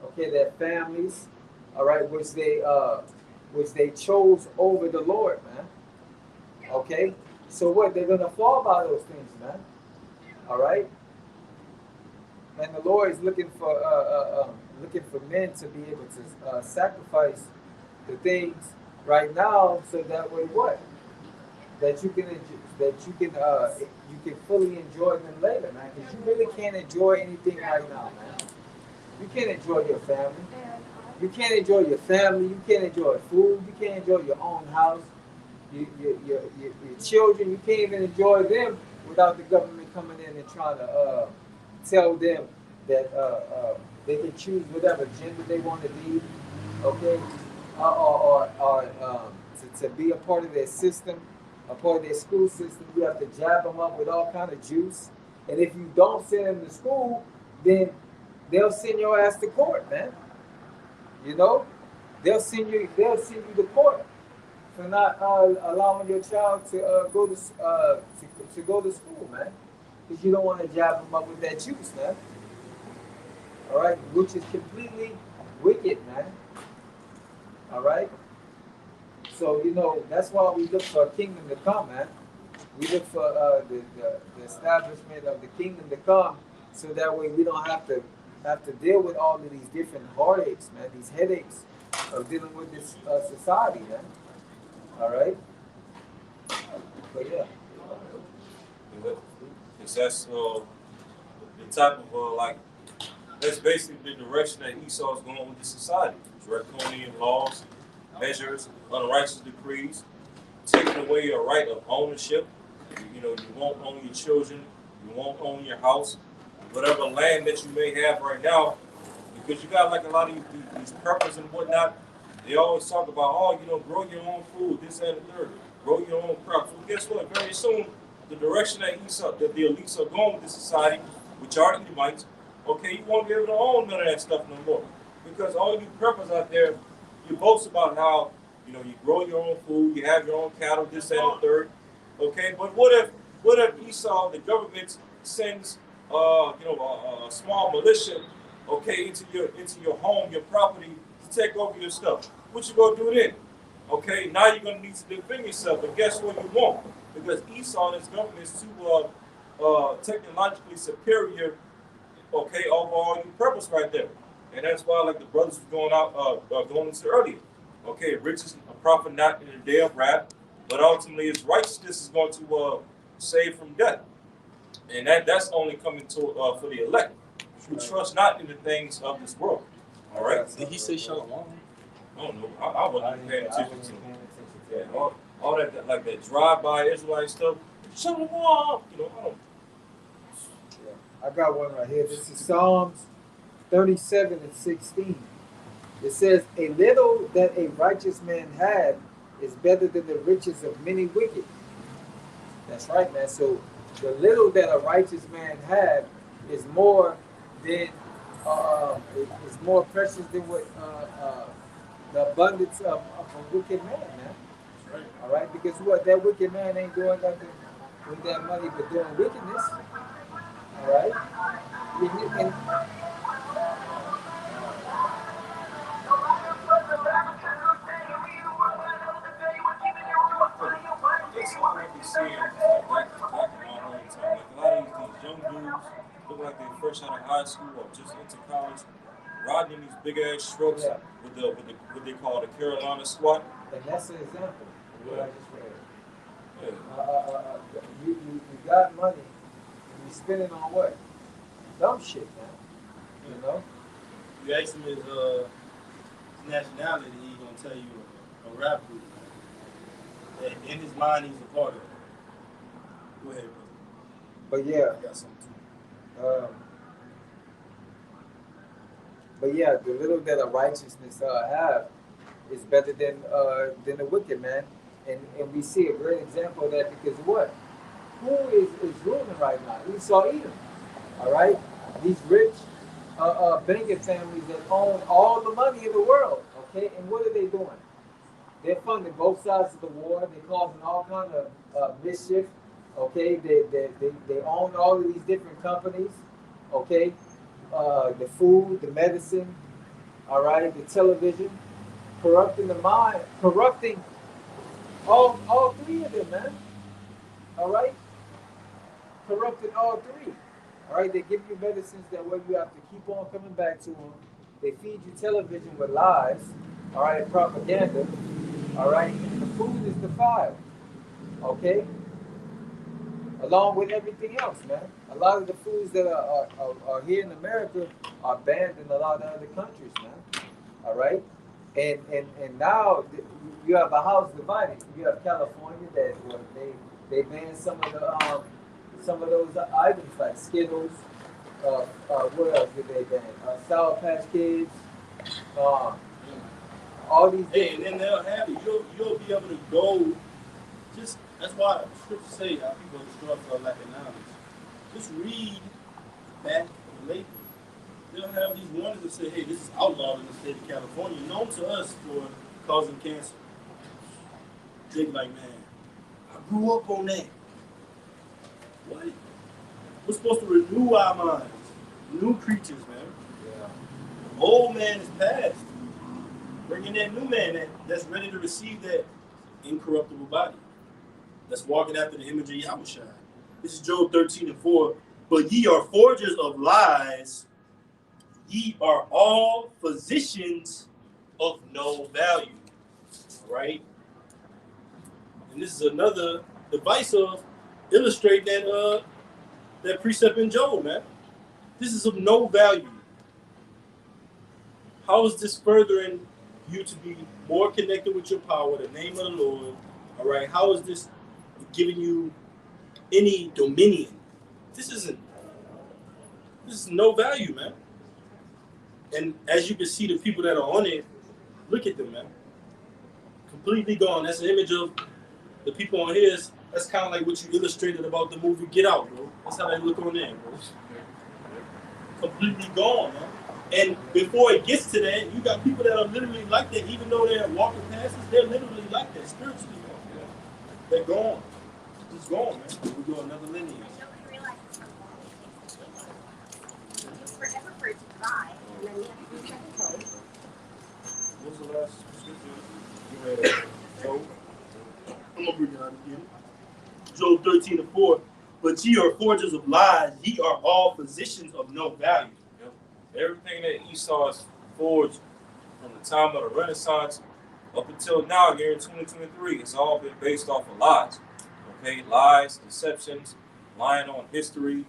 okay, their families, all right, which they chose over the Lord, man. Okay, so what? They're gonna fall by those things, man. All right, and the Lord is looking for men to be able to sacrifice the things right now, so that way what? That you can fully enjoy them later, man. Because you really can't enjoy anything right now, man. You can't enjoy your family. You can't enjoy your family. You can't enjoy food. You can't enjoy your own house. Your children. You can't even enjoy them without the government coming in and trying to tell them that they can choose whatever gender they want to be, okay, or to be a part of their system, a part of their school system. You have to jab them up with all kind of juice, and if you don't send them to school, then they'll send your ass to court, man. You know, they'll send you to court for not allowing your child to go to school, man, because you don't want to jab them up with that juice, man. All right, which is completely wicked, man. All right. So that's why we look for a kingdom to come, man. We look for the establishment of the kingdom to come, so that way we don't have to deal with all of these different heartaches, man. These headaches of dealing with this society, man. All right. But yeah. Because that's the type of like that's basically the direction that Esau is going with the society. Draconian laws, measures, unrighteous decrees, taking away your right of ownership. You won't own your children, you won't own your house, whatever land that you may have right now, because you got like a lot of these preppers and whatnot. They always talk about, grow your own food, this and the third, grow your own crops. Well, guess what? Very soon, the direction that the elites are going with the society, which are the Edomites, okay, you won't be able to own none of that stuff no more. Because all you preppers out there, you boast about how, you grow your own food, you have your own cattle, this and the third, okay? But what if Esau, the government, sends, a small militia, okay, into your home, your property, to take over your stuff? What you gonna do then? Okay, now you're gonna need to defend yourself, but guess what you won't? Because Esau and his government is too technologically superior, okay, over all you purpose right there. And that's why, like the brothers were going into earlier. Okay, riches a profit not in the day of wrath, but ultimately his righteousness is going to save from death. And that's only coming to for the elect, who trust not in the things of this world. All right. Did he say shalom? I don't know. I wasn't paying attention to all that like that drive-by Israelite stuff. Shalom. I don't. I got one right here. This is Psalms 37 and 16. It says, "A little that a righteous man had is better than the riches of many wicked." That's right, man. So the little that a righteous man had is more than is more precious than what the abundance of a wicked man, man. Right. All right, because what that wicked man ain't doing nothing with that money but doing wickedness. All right, and That's all I be seeing like back in my hometown. Like a lot of these young dudes look like they fresh out of high school or just into college, riding these big ass trucks Yeah. with the what they call the Carolina squat. And that's an example of what I just read. Yeah. You got money, and you spend it on what? Dumb shit, man. You know? You ask him his nationality, he's gonna tell you a rap group. And in his mind, he's a part of it. Go ahead, brother. But yeah, I got something too. but yeah, the little that a righteousness have is better than the wicked man, and we see a great example of that because what? Who is ruling right now? Esau Edom. All right, these rich banking families that own all the money in the world. Okay, and what are they doing? They're funding both sides of the war. They're causing all kind of mischief. Okay, they own all of these different companies. Okay, the food, the medicine, all right, the television, corrupting the mind, corrupting all three of them, man. All right, corrupting all three. All right, they give you medicines that way you have to keep on coming back to them. They feed you television with lies. All right, propaganda. All right, and the food is defiled. Okay, along with everything else, man. A lot of the foods that are here in America are banned in a lot of other countries, man. All right, and now you have a house divided. You have California that they ban some some of those items like Skittles. What else did they ban? Sour Patch Kids. All these. Hey, and then they'll have it. You'll be able to go. Just that's why scriptures say our people are destroyed for lack of knowledge. Just read back lately. They'll have these warnings that say, "Hey, this is outlawed in the state of California, known to us for causing cancer." They be like, man, I grew up on that. What? We're supposed to renew our minds. New creatures, man. Yeah. Old man is past. Bring in that new man that's ready to receive that incorruptible body. That's walking after the image of Yahushua. This is Job 13:4. But ye are forgers of lies. Ye are all physicians of no value. Right? And this is another device of illustrating that precept in Job, man. This is of no value. How is this furthering you to be more connected with your power, the name of the Lord? All right. How is this giving you any dominion? This is no value, man. And as you can see, the people that are on it, look at them, man. Completely gone. That's an image of the people on his. That's kind of like what you illustrated about the movie Get Out, bro. That's how they look on there, bro. Completely gone, man. And before it gets to that, you got people that are literally like that, even though they're walking past us, they're literally like that, spiritually gone. They're gone. Just gone, man. We go another lineage. Nobody realizes it's forever for it to dry, and then you have to recheck the code. What's the last scripture you read? Job? I'm going to bring it out again. Job 13:4. But ye are forgers of lies, ye are all physicians of no value. Yep. Everything that Esau has forged from the time of the Renaissance up until now, here in 2023, it's all been based off of lies. Okay, lies, deceptions, lying on history,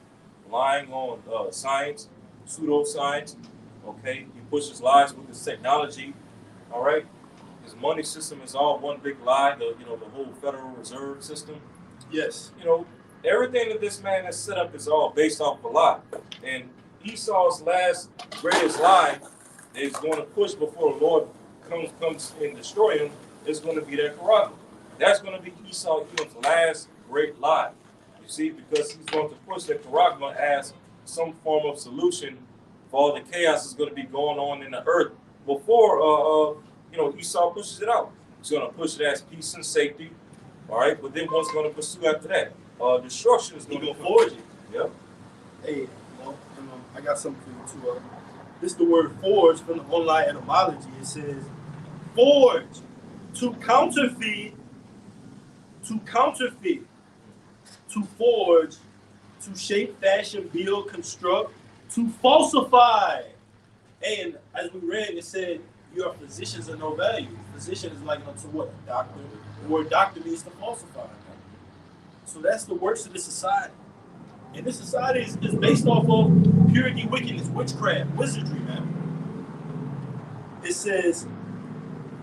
lying on science, pseudoscience. Okay, he pushes lies with his technology. All right, his money system is all one big lie. The whole Federal Reserve System. Yes. Everything that this man has set up is all based off of a lie. And Esau's last greatest lie that he's going to push before the Lord comes and destroy him is going to be that Quran. That's going to be Esau's last great lie. You see, because he's going to push the Quran as some form of solution for all the chaos that's going to be going on in the earth before Esau pushes it out. He's going to push it as peace and safety. All right, but then what's going to pursue after that? Destruction is going to forge it. Yep. Hey, I got something for you too. This is the word forge from the online etymology. It says forge, to counterfeit, to forge, to shape, fashion, build, construct, to falsify. And as we read, it said you are physicians of no value. Physician is like to what? Doctor. The word doctor means to falsify. So that's the works of this society. And this society is based off of purity, wickedness, witchcraft, wizardry, man. It says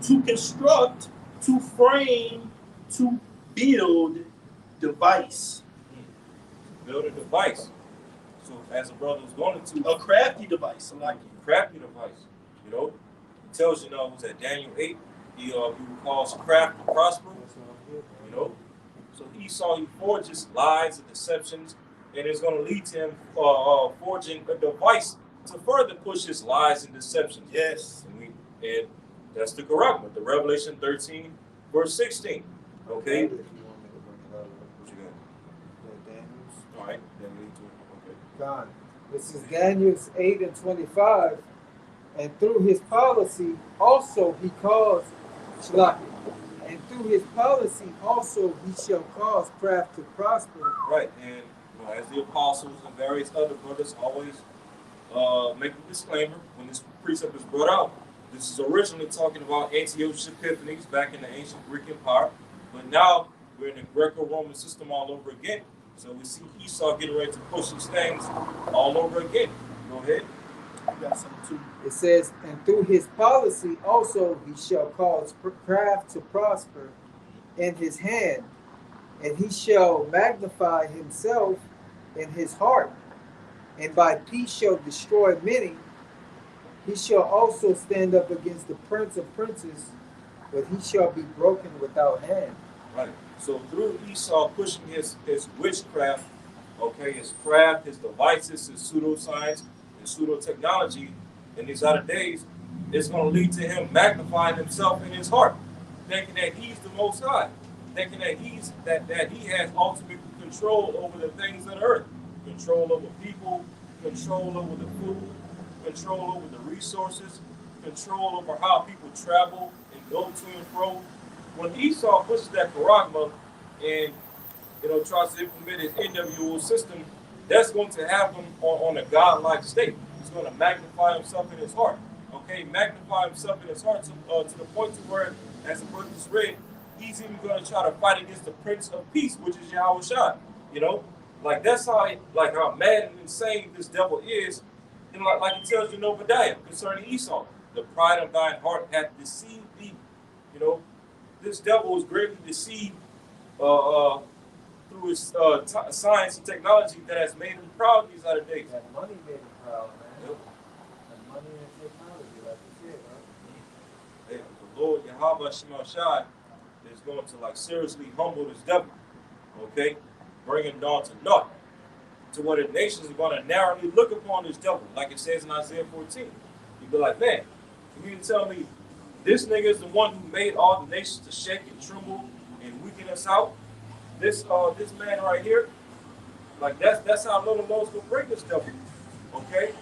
to construct, to frame, to build device. Build a device. So as a brother was going to A crafty device. I like it. crafty device. It tells it was at Daniel 8, he calls craft to prosper. So Esau, he forges lies and deceptions, and it's going to lead to him forging a device to further push his lies and deceptions. Yes. And that's the Quran, the Revelation 13, verse 16. Okay? What you got? All right. Then lead to it. Okay. God. This is Daniel 8:25. And through his policy also he caused Shlaki. And through his policy also he shall cause craft to prosper. Right, and as the apostles and various other brothers always make a disclaimer when this precept is brought out. This is originally talking about Antiochus Epiphanes back in the ancient Greek Empire, but now we're in the Greco-Roman system all over again. So we see Esau getting ready to push these things all over again. Go ahead. You got something too. It says, and through his policy also he shall cause craft to prosper in his hand, and he shall magnify himself in his heart, and by peace shall destroy many. He shall also stand up against the prince of princes, but he shall be broken without hand. Right. So through Esau pushing his witchcraft, okay, his craft, his devices, his pseudoscience, his pseudo technology in these other days, it's going to lead to him magnifying himself in his heart, thinking that he's the Most High, thinking that that he has ultimate control over the things of the earth, control over people, control over the food, control over the resources, control over how people travel and go to and fro. When Esau pushes that charagma and tries to implement his NWO system, that's going to have him on a godlike state. He's going to magnify himself in his heart. Okay, magnify himself in his heart to the point to where, as the brother just read, he's even going to try to fight against the Prince of Peace, which is Yahweh Shai. Like that's how mad and insane this devil is. Like he tells you in Obadiah concerning Esau, the pride of thine heart hath deceived thee. This devil is greatly deceived through his science and technology that has made him proud these other days. That money made him proud, man. Yep. That money and technology, like you said, right? Hey, the Lord Yahweh Shema Shai is going to seriously humble this devil, okay? Bring him down to naught, to where the nations are going to narrowly look upon this devil, like it says in Isaiah 14. You'd be like, man, you mean to tell me this nigga is the one who made all the nations to shake and tremble and weaken us out? This man right here, that's how little Lord's gonna break this devil. Okay?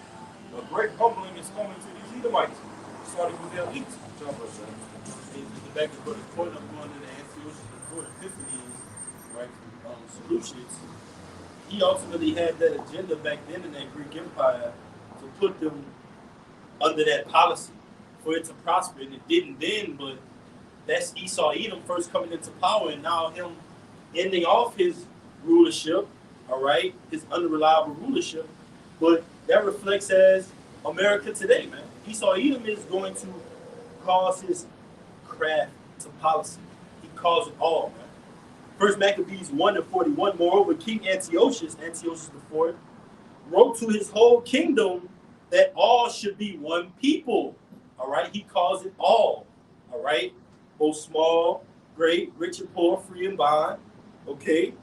A great humbling is coming to these Edomites, starting with their elites. And back to the point of going into Antiochus before Epiphanes, right? Solutions. He ultimately had that agenda back then in that Greek Empire to put them under that policy for it to prosper, and it didn't then. But that's Esau Edom first coming into power, and now him ending off his rulership, all right, his unreliable rulership. But that reflects as America today, man. Esau Edom is going to cause his craft to policy. He calls it all, man. First Maccabees 1:41. Moreover, King Antiochus IV, wrote to his whole kingdom that all should be one people. All right, he calls it all. All right, both small, great, rich and poor, free and bond. Okay,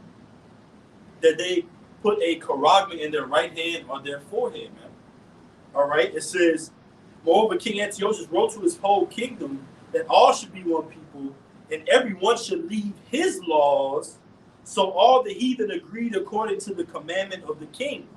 that they put a charagma in their right hand or their forehead, man. All right, it says, moreover, King Antiochus wrote to his whole kingdom that all should be one people, and everyone should leave his laws. So all the heathen agreed according to the commandment of the king.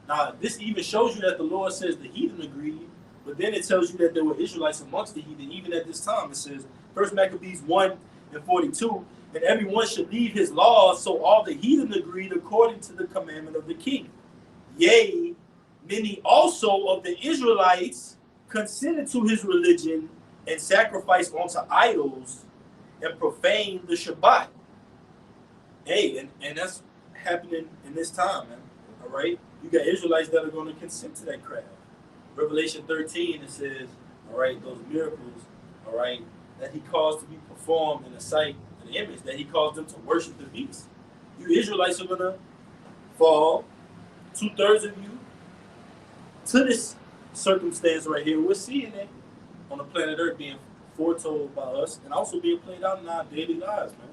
Now, this even shows you that the Lord says the heathen agreed, but then it tells you that there were Israelites amongst the heathen, even at this time. It says, First Maccabees 1:42, and everyone should leave his laws, so all the heathen agreed according to the commandment of the king. Yea, many also of the Israelites consented to his religion and sacrificed unto idols and profaned the Shabbat. Hey, and that's happening in this time, man. All right? You got Israelites that are going to consent to that crap. Revelation 13, it says, all right, those miracles, all right, that he caused to be performed in the sight of the image, that he caused them to worship the beast. You Israelites are going to fall, 2/3 of you, to this circumstance right here. We're seeing it on the planet Earth being foretold by us and also being played out in our daily lives, man.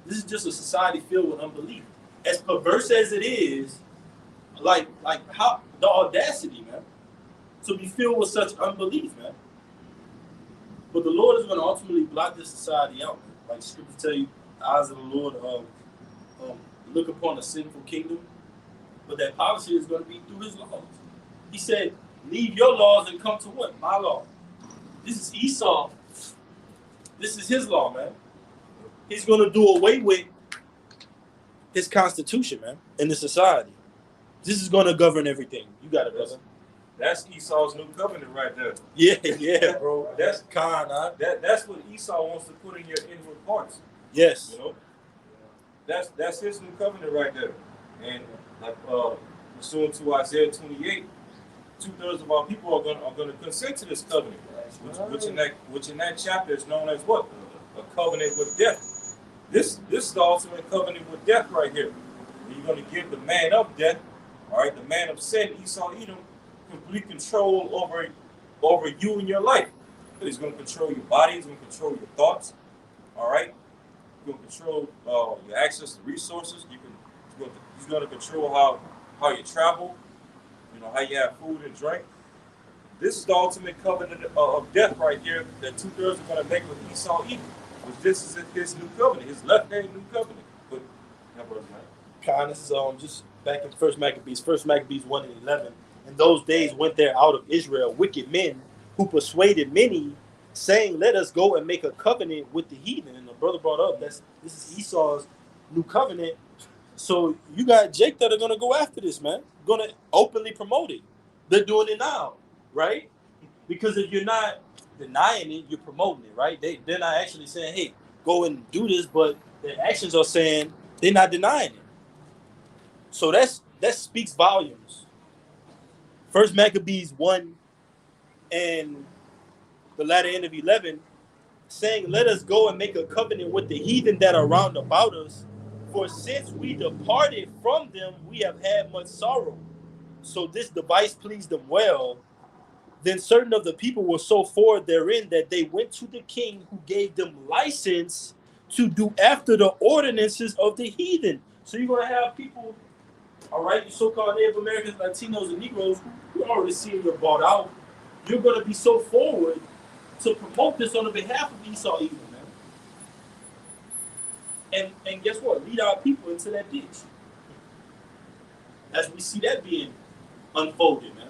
This is just a society filled with unbelief. As perverse as it is, like how the audacity, man, to be filled with such unbelief, man. But the Lord is going to ultimately blot this society out, man. Like the scriptures tell you, the eyes of the Lord look upon a sinful kingdom, but that policy is going to be through his laws. He said, leave your laws and come to what? My law. This is Esau. This is his law, man. He's going to do away with his constitution, man, in the society. This is going to govern everything. You got it, brother. That's Esau's new covenant right there. Yeah, bro. That's Khan, huh? That's what Esau wants to put in your inward parts. Yes. You know, that's his new covenant right there. And like pursuant to Isaiah 28, 2/3 of our people are going to consent to this covenant, which in that chapter is known as what? A covenant with death. This is the ultimate covenant with death right here. And you're going to give the man of death, all right, the man of sin, Esau, Edom, complete control over you and your life. He's going to control your body. He's going to control your thoughts. All right. He's going to control your access to resources. He's going to control how you travel. You know, how you have food and drink. This is the ultimate covenant of death right here that 2/3 are going to make with Esau Edom. Which this is his new covenant, his left-hand new covenant. But that was Khan, this is just back in First Maccabees 1:11. In those days went there out of Israel wicked men who persuaded many, saying, "Let us go and make a covenant with the heathen." And the brother brought up this is Esau's new covenant. So you got Jake that are gonna go after this, man. Gonna openly promote it. They're doing it now, right? Because if you're not denying it, you're promoting it, right? They're not actually saying, "Hey, go and do this," but their actions are saying they're not denying it. So that speaks volumes. First Maccabees 1 and the latter end of 11, saying, "Let us go and make a covenant with the heathen that are round about us. For since we departed from them, we have had much sorrow." So this device pleased them well. Then certain of the people were so forward therein that they went to the king, who gave them license to do after the ordinances of the heathen. So you're going to have people, all right, you so-called Native Americans, Latinos, and Negroes, who are already seeing you're bought out. You're going to be so forward to promote this on the behalf of Esau Edom, man. And guess what? Lead our people into that ditch. As we see that being unfolded, man.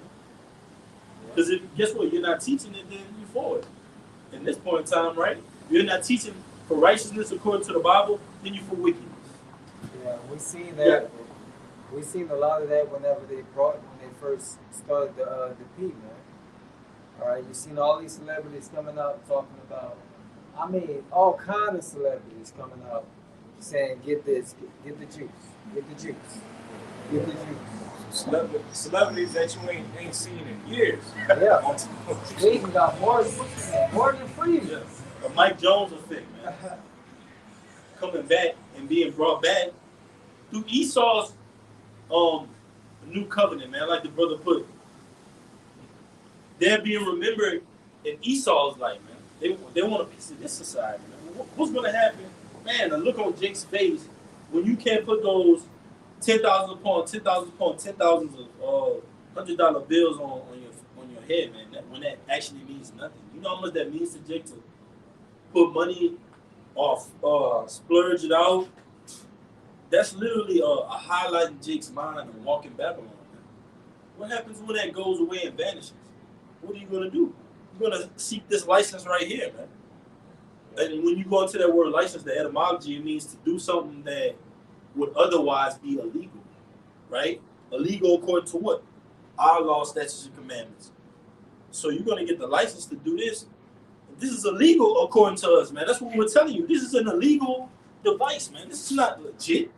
Because guess what? You're not teaching it, then you're forward. In this point in time, right? You're not teaching for righteousness according to the Bible, then you're for wickedness. Yeah, we seen that. Yeah. We seen a lot of that when they first started the P, man. All right, you seen all these celebrities coming out talking about, I mean, all kind of celebrities coming out saying, "Get this, get the juice, get the juice, get the juice." Celebrities that you ain't seen in years. Yeah, they even got more than Freeman. Yeah. A Mike Jones effect, man. Coming back and being brought back through Esau's new covenant, man. Like the brother put it. They're being remembered in Esau's life, man. They want a piece of this society, man. What's going to happen? Man, and look on Jake's face when you can't put those 10,000 upon 10,000 upon 10,000s of $100 bills on your head, man. When that actually means nothing. You know how much that means to Jake to put money off, splurge it out? That's literally a highlight in Jake's mind and walking Babylon, man. What happens when that goes away and vanishes? What are you going to do? You're going to seek this license right here, man. And when you go into that word license, the etymology, it means to do something that would otherwise be illegal, right? Illegal according to what? Our law, statutes, and commandments. So you're going to get the license to do this. This is illegal according to us, man. That's what we're telling you. This is an illegal device, man. This is not legit.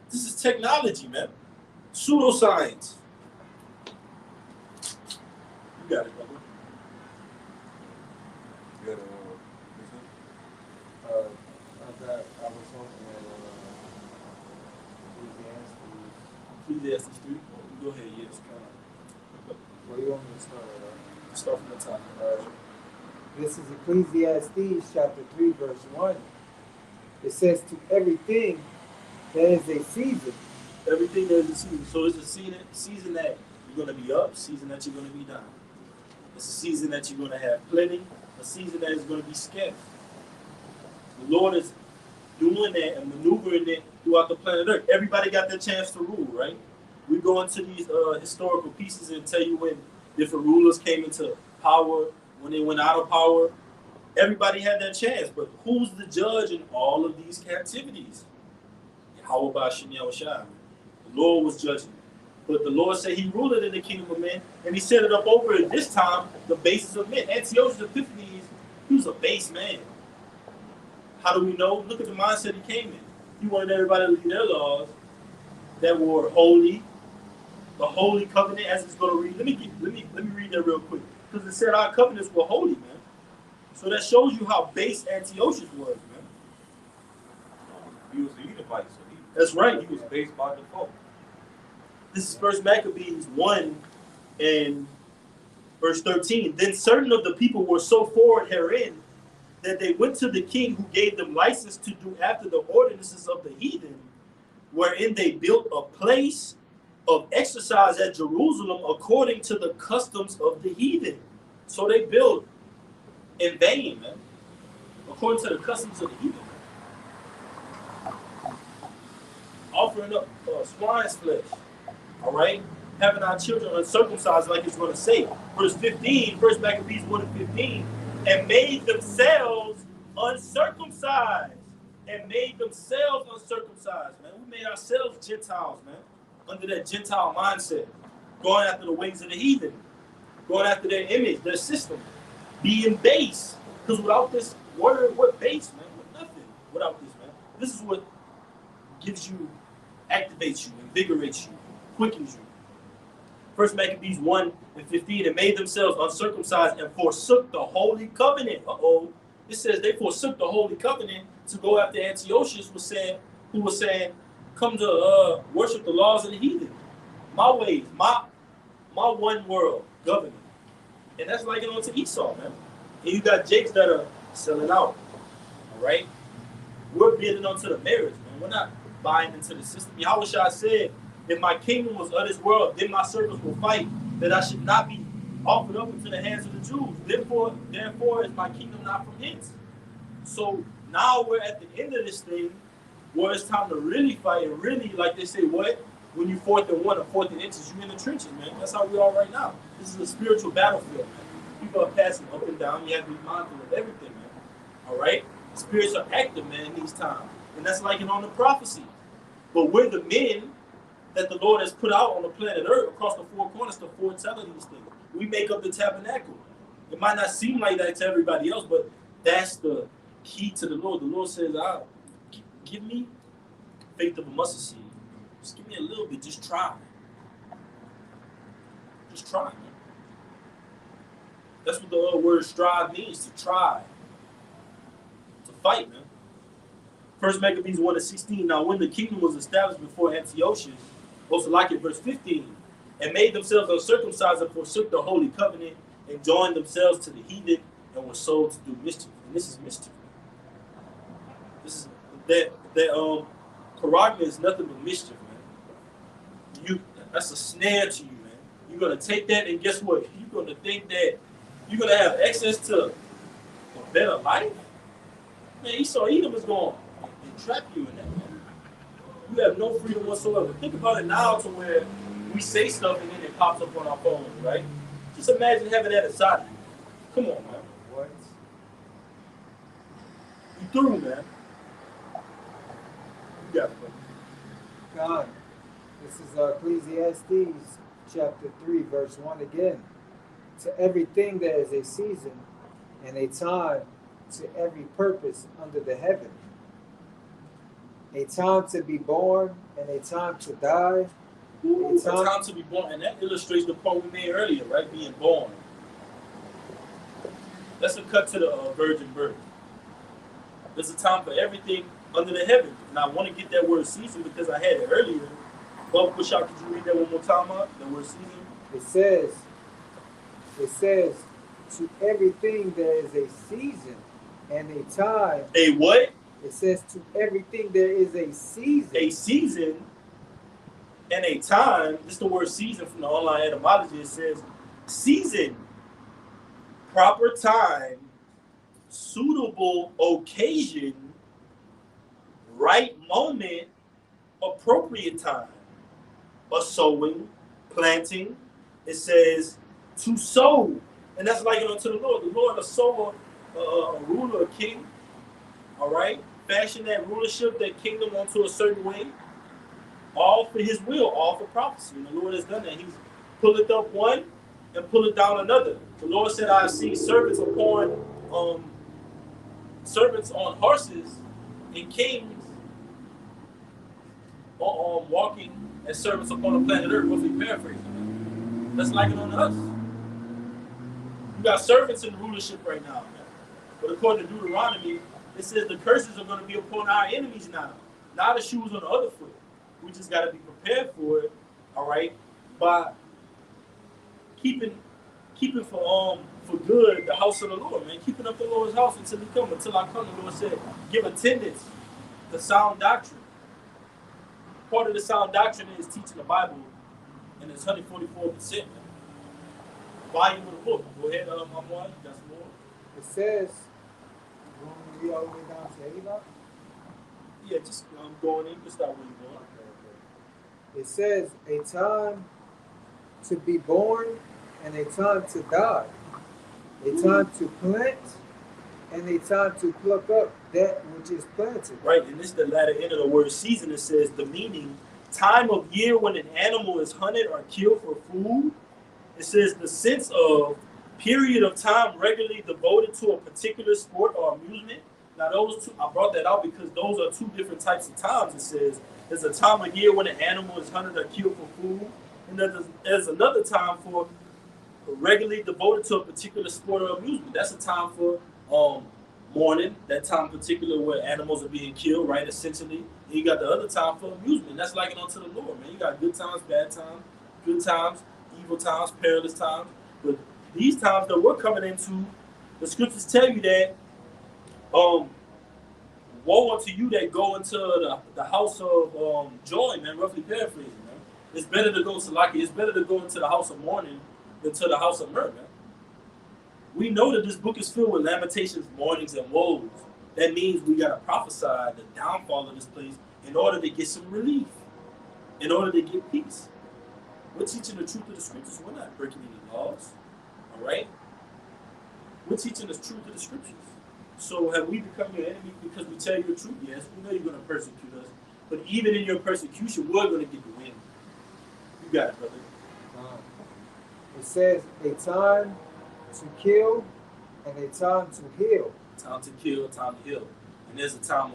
This is technology, man. Pseudoscience. You got it, brother. Good. I was hoping that Ecclesiastes 3. Go ahead, yes. Where you want me to start? Start from the top. This is Ecclesiastes chapter 3, verse 1. It says, "To everything there is a season." Everything there is a season. So it's a season that you're going to be up, season that you're going to be down. It's a season that you're going to have plenty, a season that is going to be scarce. The Lord is doing that and maneuvering it throughout the planet Earth. Everybody got their chance to rule, right? We go into these historical pieces and tell you when different rulers came into power, when they went out of power. Everybody had their chance, but who's the judge in all of these captivities? How about Shaniel Shai? The Lord was judging. But the Lord said he ruled it in the kingdom of men, and he set it up over at this time, the basis of men. Antiochus Epiphanes, he was a base man. How do we know? Look at the mindset he came in. He wanted everybody to leave their laws that were holy, the holy covenant, as it's going to read. Let me read that real quick, because it said our covenants were holy, man. So that shows you how base Antiochus was, man. He was the Edomite, so he That's right. He was based by default. This is First Maccabees 1 and verse 13. Then certain of the people were so forward herein that they went to the king, who gave them license to do after the ordinances of the heathen, wherein they built a place of exercise at Jerusalem according to the customs of the heathen. So they built in vain, man, according to the customs of the heathen. Offering up swine's flesh, all right? Having our children uncircumcised, like it's going to say. Verse 15, First Maccabees 1 and 15, and made themselves uncircumcised. And made themselves uncircumcised, man. We made ourselves Gentiles, man, under that Gentile mindset, going after the ways of the heathen, going after their image, their system, being base. Because without this word, what base, man? What nothing without this, man. This is what gives you, activates you, invigorates you, quickens you. First Maccabees 1 and 15, and made themselves uncircumcised and forsook the holy covenant. It says they forsook the holy covenant to go after Antiochus, who was saying, come to worship the laws of the heathen. My ways, my one world governing. And that's like it on to Esau, man. And you got Jakes that are selling out. All right? We're building onto the marriage, man. We're not buying into the system. Yahushua said, if my kingdom was of this world, then my servants will fight, that I should not be offered up into the hands of the Jews. Therefore is my kingdom not from hence. So now we're at the end of this thing where it's time to really fight and really, like they say, what? When you 4th and 1 or 4th and inches, you in the trenches, man. That's how we are right now. This is a spiritual battlefield, man. People are passing up and down. You have to be mindful of everything, man. All right? Spirits are active, man, in these times. And that's like it on the prophecy. But we're the men that the Lord has put out on the planet Earth across the four corners to foretell these things. We make up the tabernacle. It might not seem like that to everybody else, but that's the key to the Lord. The Lord says, give me faith of a mustard seed. Just give me a little bit. Just try. Just try, man. That's what the word strive means, to try. To fight, man. First Maccabees 1 and 16. Now, when the kingdom was established before Antiochus, also like it, verse 15, and made themselves uncircumcised and forsook the holy covenant and joined themselves to the heathen and were sold to do mischief. And this is mischief. This is that charagma is nothing but mischief, man. That's a snare to you, man. You're gonna take that, and guess what? You're gonna think that you're gonna have access to a better life. Man, Esau Edom is gonna entrap you in that, man. You have no freedom whatsoever. Think about it now to where we say stuff and then it pops up on our phones, right? Just imagine having that inside of you. Come on, man. What? You through, man. You got it, bro. God, this is Ecclesiastes chapter 3, verse 1 again. To everything there is a season and a time to every purpose under the heaven. A time to be born and a time to die. A time to be born, and that illustrates the point we made earlier, right? Being born. That's a cut to the virgin birth. There's a time for everything under the heaven. And I want to get that word season because I had it earlier. But Bishop, could you read that one more time out? The word season? It says, to everything there is a season and a time. A what? It says to everything there is a season. A season and a time. This is the word season from the online etymology. It says season, proper time, suitable occasion, right moment, appropriate time. A sowing, planting. It says to sow. And that's like it unto the Lord. The Lord, a sower, a ruler, a king. All right? Fashion that rulership, that kingdom onto a certain way. All for his will, all for prophecy. And the Lord has done that. He's pulleth up one and pulleth down another. The Lord said, I have seen servants on horses and kings walking as servants upon the planet Earth, roughly paraphrasing. That's like it on us. You got servants in rulership right now, man. But according to Deuteronomy, it says the curses are going to be upon our enemies now. Now the shoe's on the other foot. We just got to be prepared for it, all right, by keeping for good the house of the Lord, man. Keeping up the Lord's house until He come. Until I come, the Lord said, give attendance to sound doctrine. Part of the sound doctrine is teaching the Bible, and it's 144%. Man. Volume of the book. Go ahead, my boy. That's more. It says, you want me to read all the way down to Enoch? Yeah, just going in. You can start where you're going. It says, a time to be born and a time to die, a time to plant and a time to pluck up that which is planted. Right, and this is the latter end of the word season. It says the meaning, time of year when an animal is hunted or killed for food. It says the sense of period of time regularly devoted to a particular sport or amusement. Now those two, I brought that out because those are two different types of times. It says there's a time of year when an animal is hunted or killed for food, and there's another time for regularly devoted to a particular sport or amusement. That's a time for mourning, that time particular where animals are being killed, right, essentially. And you got the other time for amusement. That's like it unto the Lord, man. You got good times, bad times, good times, evil times, perilous times. But these times that we're coming into, the scriptures tell you that woe unto you that go into the house of joy, man, roughly paraphrasing, man. It's better to go to it's better to go into the house of mourning than to the house of mirth, man. We know that this book is filled with lamentations, mournings, and woes. That means we got to prophesy the downfall of this place in order to get some relief, in order to get peace. We're teaching the truth of the scriptures. We're not breaking any laws, all right? We're teaching the truth of the scriptures. So have we become your enemy because we tell you the truth? Yes, we know you're going to persecute us. But even in your persecution, we're going to get the win. You got it, brother. It says a time to kill and a time to heal. Time to kill, time to heal. And this is the time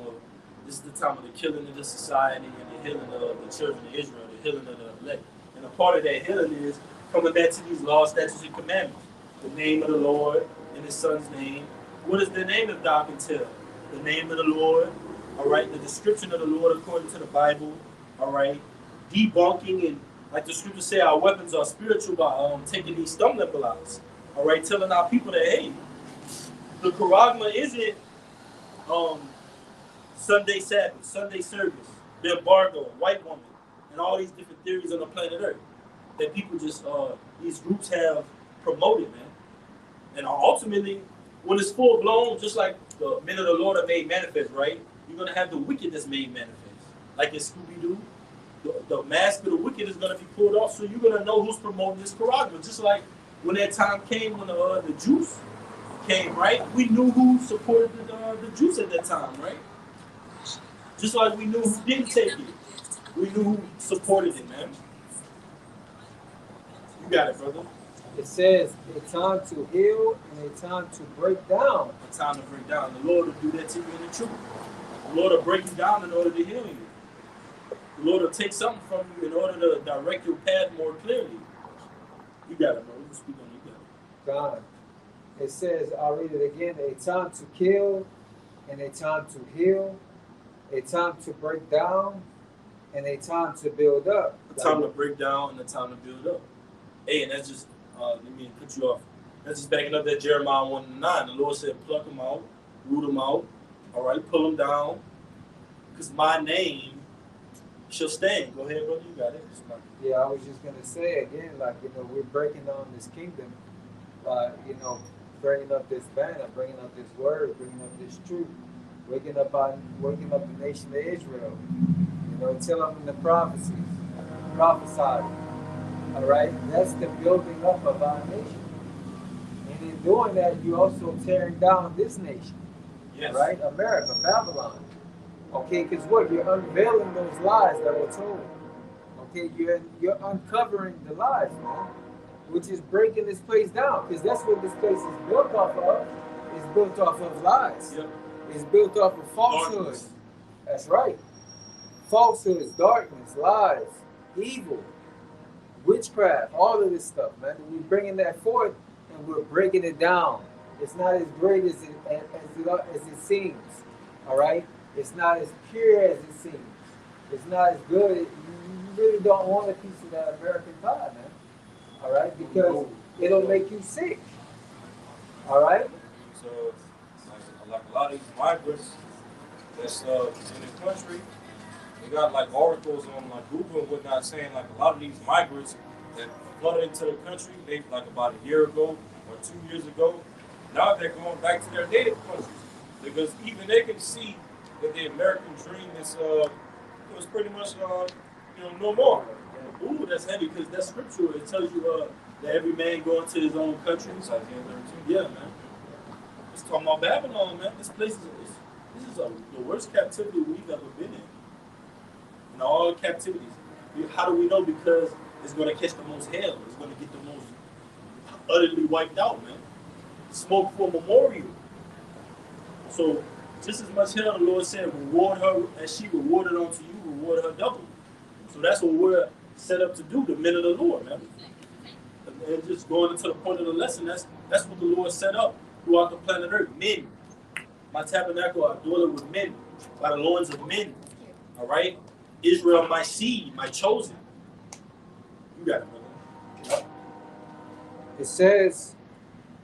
of the killing of the society and the healing of the children of Israel, the healing of the elect. And a part of that healing is coming back to these laws, statutes, and commandments. The name of the Lord and His Son's name. What is the name of thou can tell? The name of the Lord, all right? The description of the Lord according to the Bible, all right? Debunking and, like the scriptures say, our weapons are spiritual by taking these stumbling blocks, all right? Telling our people that, hey, the Charagma isn't Sunday Sabbath, Sunday service, the embargo, white woman, and all these different theories on the planet Earth that people just, these groups have promoted, man. And ultimately, when it's full blown, just like the men of the Lord are made manifest, right? You're going to have the wickedness made manifest. Like in Scooby-Doo, the mask of the wicked is going to be pulled off, so you're going to know who's promoting this Charagma. Just like when that time came when the Jews came, right? We knew who supported the Jews at that time, right? Just like we knew who didn't take it. We knew who supported it, man. You got it, brother. It says a time to heal and a time to break down. A time to break down. The Lord will do that to you in the truth. The Lord will break you down in order to heal you. The Lord will take something from you in order to direct your path more clearly. You got it, bro. You can speak on it. You got it. God. It says, I'll read it again, a time to kill and a time to heal, a time to break down and a time to build up. A time to break down and a time to build up. Hey, and that's just, let me cut you off. That's just backing up that Jeremiah 1:9. The Lord said, pluck them out, root them out, all right, pull them down, because my name shall stand. Go ahead, brother, you got it. Yeah, I was just going to say again, like, we're breaking down this kingdom by, bringing up this banner, bringing up this word, bringing up this truth, waking up the nation of Israel, telling them the prophecies, prophesying. All right, that's the building up of our nation. And in doing that, you're also tearing down this nation. Yes. Right? America, Babylon. Okay, because what? You're unveiling those lies that were told. Okay, you're uncovering the lies, man, which is breaking this place down. Because that's what this place is built off of. It's built off of lies. Yep. It's built off of falsehood. That's right. Falsehoods, darkness, lies, evil, witchcraft, all of this stuff, man. We're bringing that forth and we're breaking it down. It's not as great as it seems, all right? It's not as pure as it seems. It's not as good. You really don't want a piece of that American pie, man. All right, because it'll make you sick. All right. So, like a lot of these migrants that's in the country, they got like articles on like Google and whatnot saying like a lot of these migrants that flooded into the country, they like about a year ago or 2 years ago, now they're going back to their native countries because even they can see that the American dream is was pretty much no more. Ooh, that's heavy because that's scriptural. It tells you that every man go into his own country. It's Isaiah 13. Yeah, man. It's talking about Babylon, man. This place the worst captivity we've ever been in all captivities. How do we know? Because it's going to catch the most hell. It's going to get the most utterly wiped out, man. Smoke for memorial. So just as much hell, the Lord said, reward her as she rewarded unto you, reward her double. So that's what we're set up to do, the men of the Lord, man. And just going into the point of the lesson, that's what the Lord set up throughout the planet Earth. Men. My tabernacle, I dwell with men, by the loins of men. All right? Israel, my seed, my chosen. You got it, brother. It says,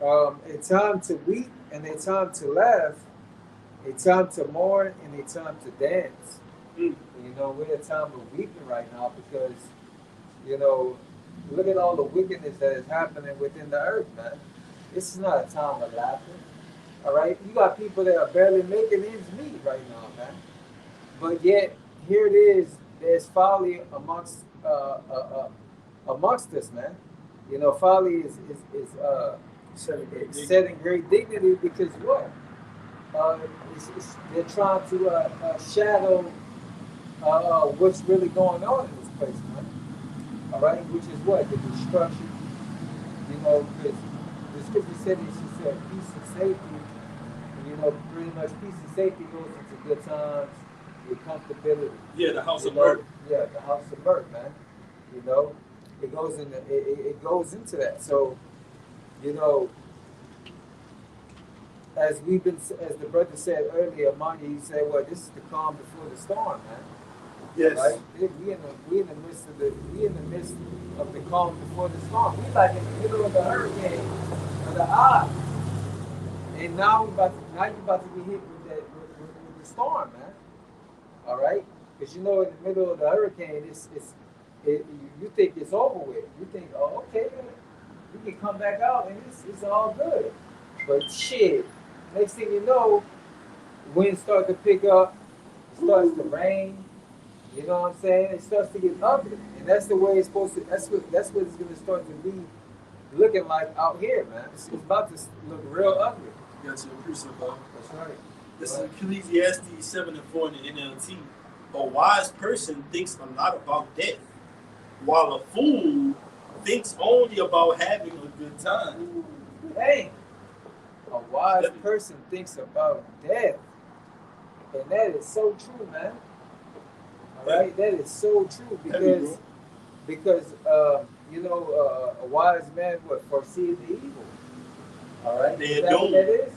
a time to weep and a time to laugh, a time to mourn and a time to dance. You know, we're in a time of weeping right now because, you know, look at all the wickedness that is happening within the earth, man. This is not a time of laughter. All right? You got people that are barely making ends meet right now, man. But yet, here it is, there's folly amongst us, man. You know, folly is setting great dignity because what? They're trying to shadow what's really going on in this place, man. All right, which is what? The destruction. You know, because the scripture said it, she said peace and safety. And, you know, pretty much peace and safety goes into good times, with comfortability. Yeah, the house You of know, mirth. Yeah, the house of mirth, man. You know, it goes into that. So, you know, as the brother said earlier, Manya, he said, well, this is the calm before the storm, man. Yes. Right? We in the midst of the calm before the storm. We like in the middle of the hurricane of the eye. And now you're about to be hit with the storm, man. All right? Because you know in the middle of the hurricane, you think it's over with. You think, oh, okay, we can come back out and it's all good. But shit, next thing you know, winds start to pick up, it starts to rain. You know what I'm saying? It starts to get ugly, and that's the way it's supposed to. That's what it's going to start to be looking like out here, man. It's about to look real ugly. You got to appreciate that. That's right. This is Ecclesiastes 7:4 in the NLT. A wise person thinks a lot about death, while a fool thinks only about having a good time. Hey, a wise person thinks about death, and that is so true, man. All right, that is so true because you know a wise man foresees the evil. All right, is that what that is?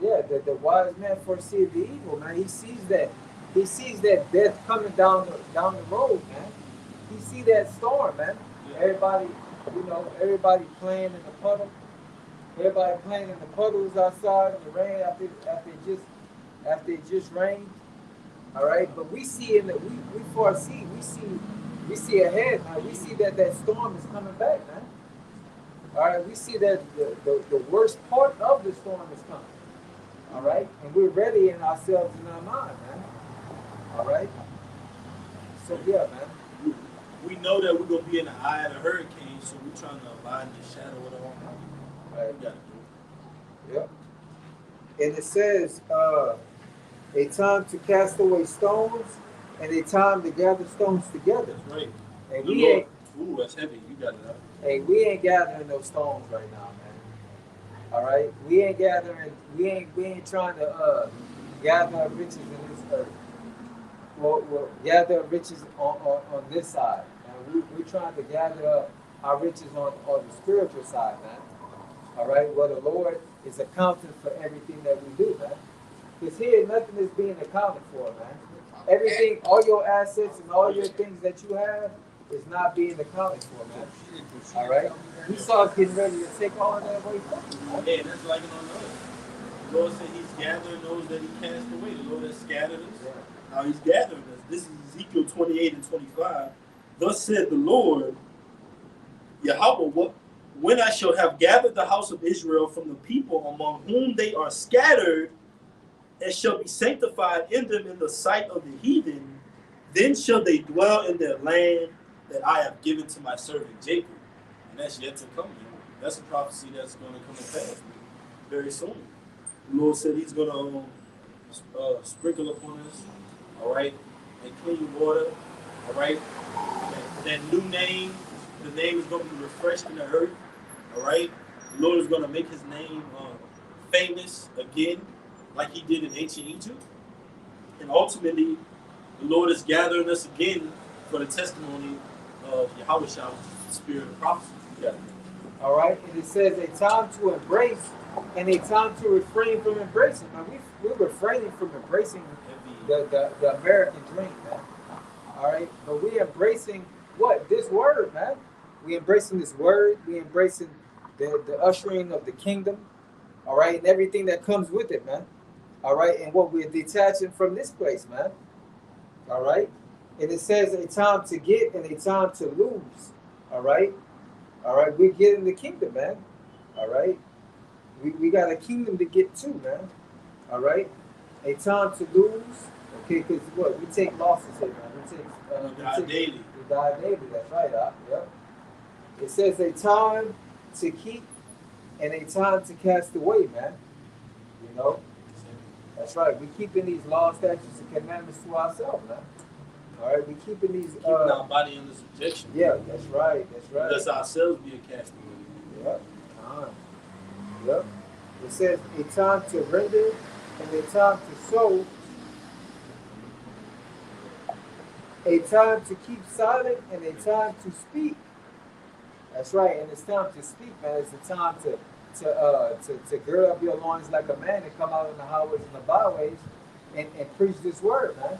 Yeah, the wise man foresees the evil, man. He sees that death coming down the road, man. He see that storm, man. Everybody playing in the puddle. Everybody playing in the puddles outside in the rain after it just rained. All right, but we see we foresee, we see ahead, man. We see that storm is coming back, man. All right, we see that the worst part of the storm is coming. All right, and we're ready in ourselves in our mind, man. All right. So yeah, man. We know that we're gonna be in the eye of the hurricane, so we're trying to abide in the shadow of the Almighty. Right. We gotta do it. Yep. And it says, a time to cast away stones and a time to gather stones together. That's right. And The we Lord. ain't, Ooh, that's heavy. You got it up. hey, we ain't gathering those stones right now, man. All right, we ain't trying to gather riches in this earth. We'll gather riches on this side, and we're trying to gather up our riches on the spiritual side, man. All right, where the Lord is accounting for everything that we do, man. Because here, nothing is being accounted for, man. Everything, all your assets and all your things that you have is not being accounted for, man. All right? Esau's getting ready to take all of that away from you, man. Yeah, that's like it on the other. The Lord said he's gathering those that he cast away. The Lord has scattered us. Yeah. Now he's gathering us. This is Ezekiel 28 and 25. Thus said the Lord, Yahweh, when I shall have gathered the house of Israel from the people among whom they are scattered, and shall be sanctified in them in the sight of the heathen, then shall they dwell in their land that I have given to my servant Jacob. And that's yet to come. That's a prophecy that's going to come to pass very soon. The Lord said he's going to sprinkle upon us, all right, and clean water, all right. That new name, the name is going to be refreshed in the earth, all right. The Lord is going to make his name famous again, like he did in ancient Egypt. And ultimately, the Lord is gathering us again for the testimony of Yahweh Shah, the spirit of prophecy. Yeah. All right? And it says a time to embrace and a time to refrain from embracing. Now, we're refraining from embracing the American dream, man. All right? But we're embracing what? This word, man. We're embracing this word. We're embracing the ushering of the kingdom. All right? And everything that comes with it, man. All right? And what we're detaching from this place, man. All right? And it says a time to get and a time to lose. All right? All right? We're getting the kingdom, man. All right? We got a kingdom to get to, man. All right? A time to lose. Okay, because what? We take losses here, man. Die daily. We die daily. That's right, yep. It says a time to keep and a time to cast away, man. You know? That's right. We're keeping these laws, statutes, and commandments to ourselves, man. All right, we're keeping these. Keeping our body under subjection. Yeah, that's right. That's right. Let's ourselves be a castaway. Yep. Yep. It says a time to render and a time to sow, a time to keep silent and a time to speak. That's right. And it's time to speak, man. It's a time to gird up your loins like a man and come out in the highways and the byways and preach this word, man.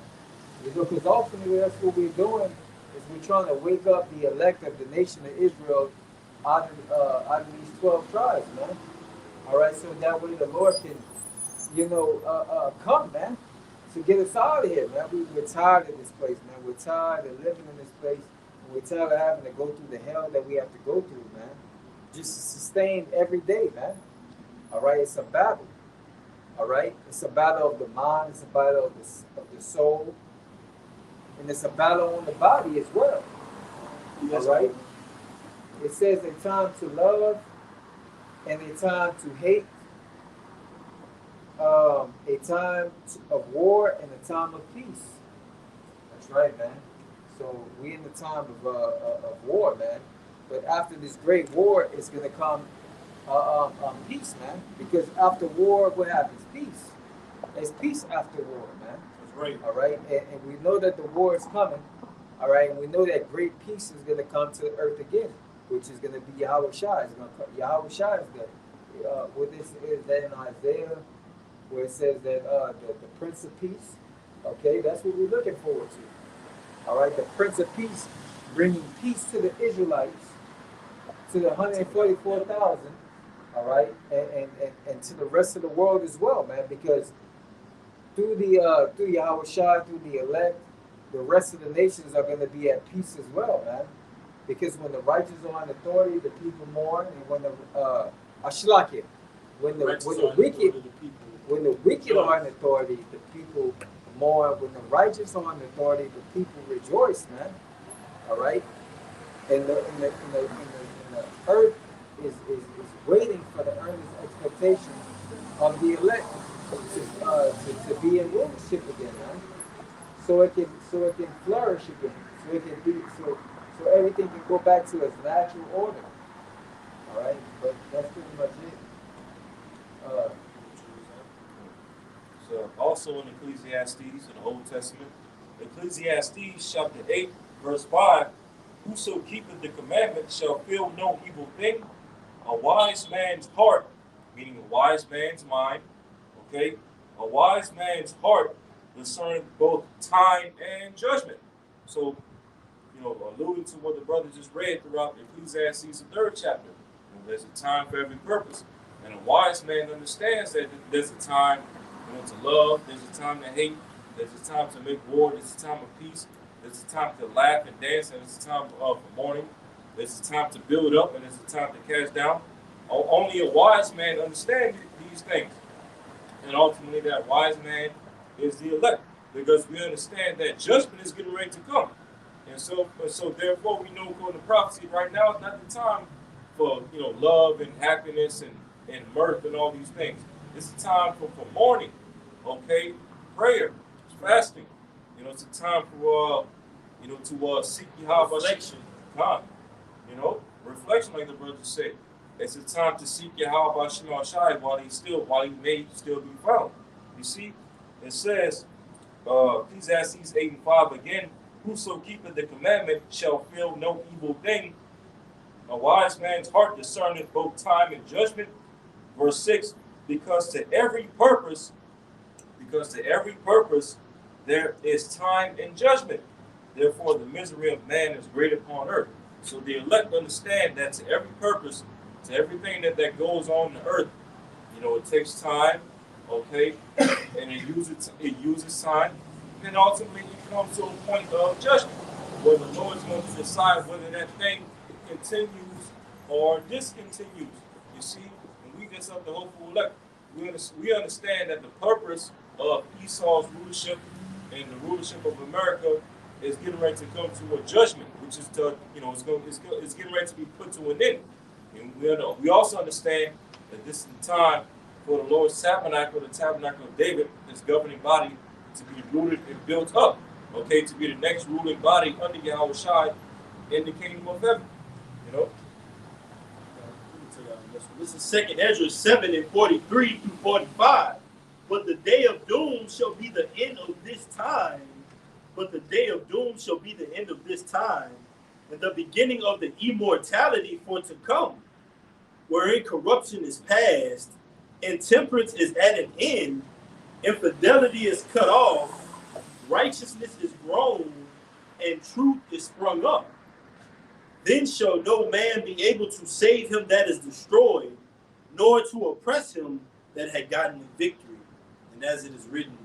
You know, because ultimately that's what we're doing is we're trying to wake up the elect of the nation of Israel out of these 12 tribes, man. All right, so that way the Lord can, come, man, to get us out of here, man. We're tired of this place, man. We're tired of living in this place. And we're tired of having to go through the hell that we have to go through, man. Just to sustain every day, man. All right, it's a battle. All right, it's a battle of the mind. It's a battle of the soul. And it's a battle on the body as well. All right? It says a time to love and a time to hate, a time of war and a time of peace. That's right, man. So we're in the time of war, man. But after this great war, it's going to come peace, man. Because after war, what happens? Peace. There's peace after war, man. Right. All right, and we know that the war is coming. All right, and we know that great peace is going to come to the earth again, which is going to be Yahweh Shah. It's going to come. Yahweh Shah is good. What this is that in Isaiah, where it says that the Prince of Peace. Okay, that's what we're looking forward to. All right, the Prince of Peace, bringing peace to the Israelites, to the 144,000. All right, and to the rest of the world as well, man, because through Yahweh Shah, through the elect, the rest of the nations are going to be at peace as well, man. Because when the righteous are on authority, the people mourn, and when the when the wicked are on authority, the people mourn. When the righteous are on authority, the people rejoice, man. All right, and the earth is waiting for the earnest expectation of the elect to be in rulership again, man. So it can flourish again. So it can be so everything can go back to its natural order. All right, but that's pretty much it. So also in Ecclesiastes in the Old Testament, Ecclesiastes chapter 8, verse 5, whoso keepeth the commandment shall feel no evil thing. A wise man's heart, meaning a wise man's mind, okay? A wise man's heart concerning both time and judgment. So, alluding to what the brother just read throughout Ecclesiastes, the 3rd chapter. There's a time for every purpose. And a wise man understands that there's a time to love, there's a time to hate, there's a time to make war, there's a time of peace, there's a time to laugh and dance, and there's a time for mourning, there's a time to build up, and there's a time to cast down. Only a wise man understands these things. And ultimately, that wise man is the elect, because we understand that judgment is getting ready to come. And so therefore, we know according to prophecy, right now is not the time for love and happiness and mirth and all these things. It's a time for mourning, okay, prayer, fasting. It's a time for to seek Yahweh, reflection, time. Reflection, like the brother said. It's a time to seek Yahweh Shema Shai while he may still be found. You see, it says, Ecclesiastes 8:5 again, whoso keepeth the commandment shall feel no evil thing. A wise man's heart discerneth both time and judgment. Verse 6, because to every purpose there is time and judgment. Therefore the misery of man is great upon earth. So the elect understand that to every purpose, to everything that goes on the earth, it takes time, okay, and it uses time, and ultimately it comes to a point of judgment, where the Lord is going to decide whether that thing continues or discontinues. You see, when we get up the hopeful elect, we understand that the purpose of Esau's rulership and the rulership of America is getting ready to come to a judgment, which is it's getting ready to be put to an end. And we also understand that this is the time for the Lord's tabernacle, the tabernacle of David, this governing body, to be rooted and built up, okay, to be the next ruling body under Yahweh Shai in the kingdom of heaven. This is 2nd Ezra 7:43 through 45. But the day of doom shall be the end of this time. But the day of doom shall be the end of this time, and the beginning of the immortality for to come, wherein corruption is past, and temperance is at an end, infidelity is cut off, righteousness is grown, and truth is sprung up. Then shall no man be able to save him that is destroyed, nor to oppress him that had gotten the victory. And as it is written,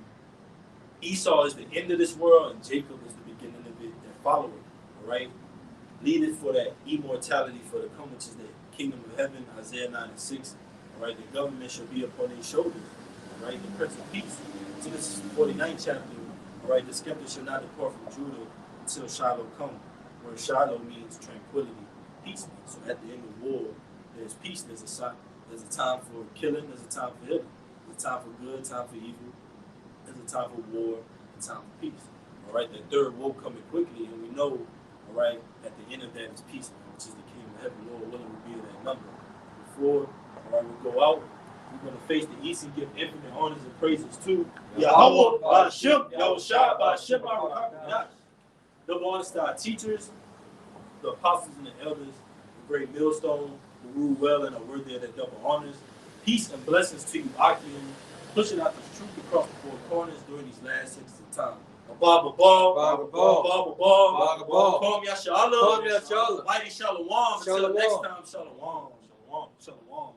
Esau is the end of this world, and Jacob is the beginning of it, that follow it. All right? Leadeth for that immortality for the come, which is the kingdom of heaven, Isaiah 9:6. All right? The government shall be upon their shoulders. All right? The Prince of Peace. So this is 49th chapter. All right? The scepter shall not depart from Judah until Shiloh come. Where Shiloh means tranquility, peace. So at the end of war, there's peace. There's a time for killing. There's a time for healing. There's a time for good, time for evil. There's a time for war, and time for peace. All right, the third woe coming quickly, and we know, all right, at the end of that is peace, which is the kingdom of heaven. Lord willing, will be that number. Before, all right, we go out, we're going to face the east and give infinite honors and praises to Yahweh, Ba'ashem, Yahushua, Ba'ashem, Baruch. Double honors to our teachers, the apostles and the elders, the great millstone, who rule well and are worthy of their double honors. Peace and blessings to you, Akim, pushing out this truth across the four corners during these last 60 times. Baba Baba, Kom Yashalom, Mighty Shalom. Until next time, Shalom.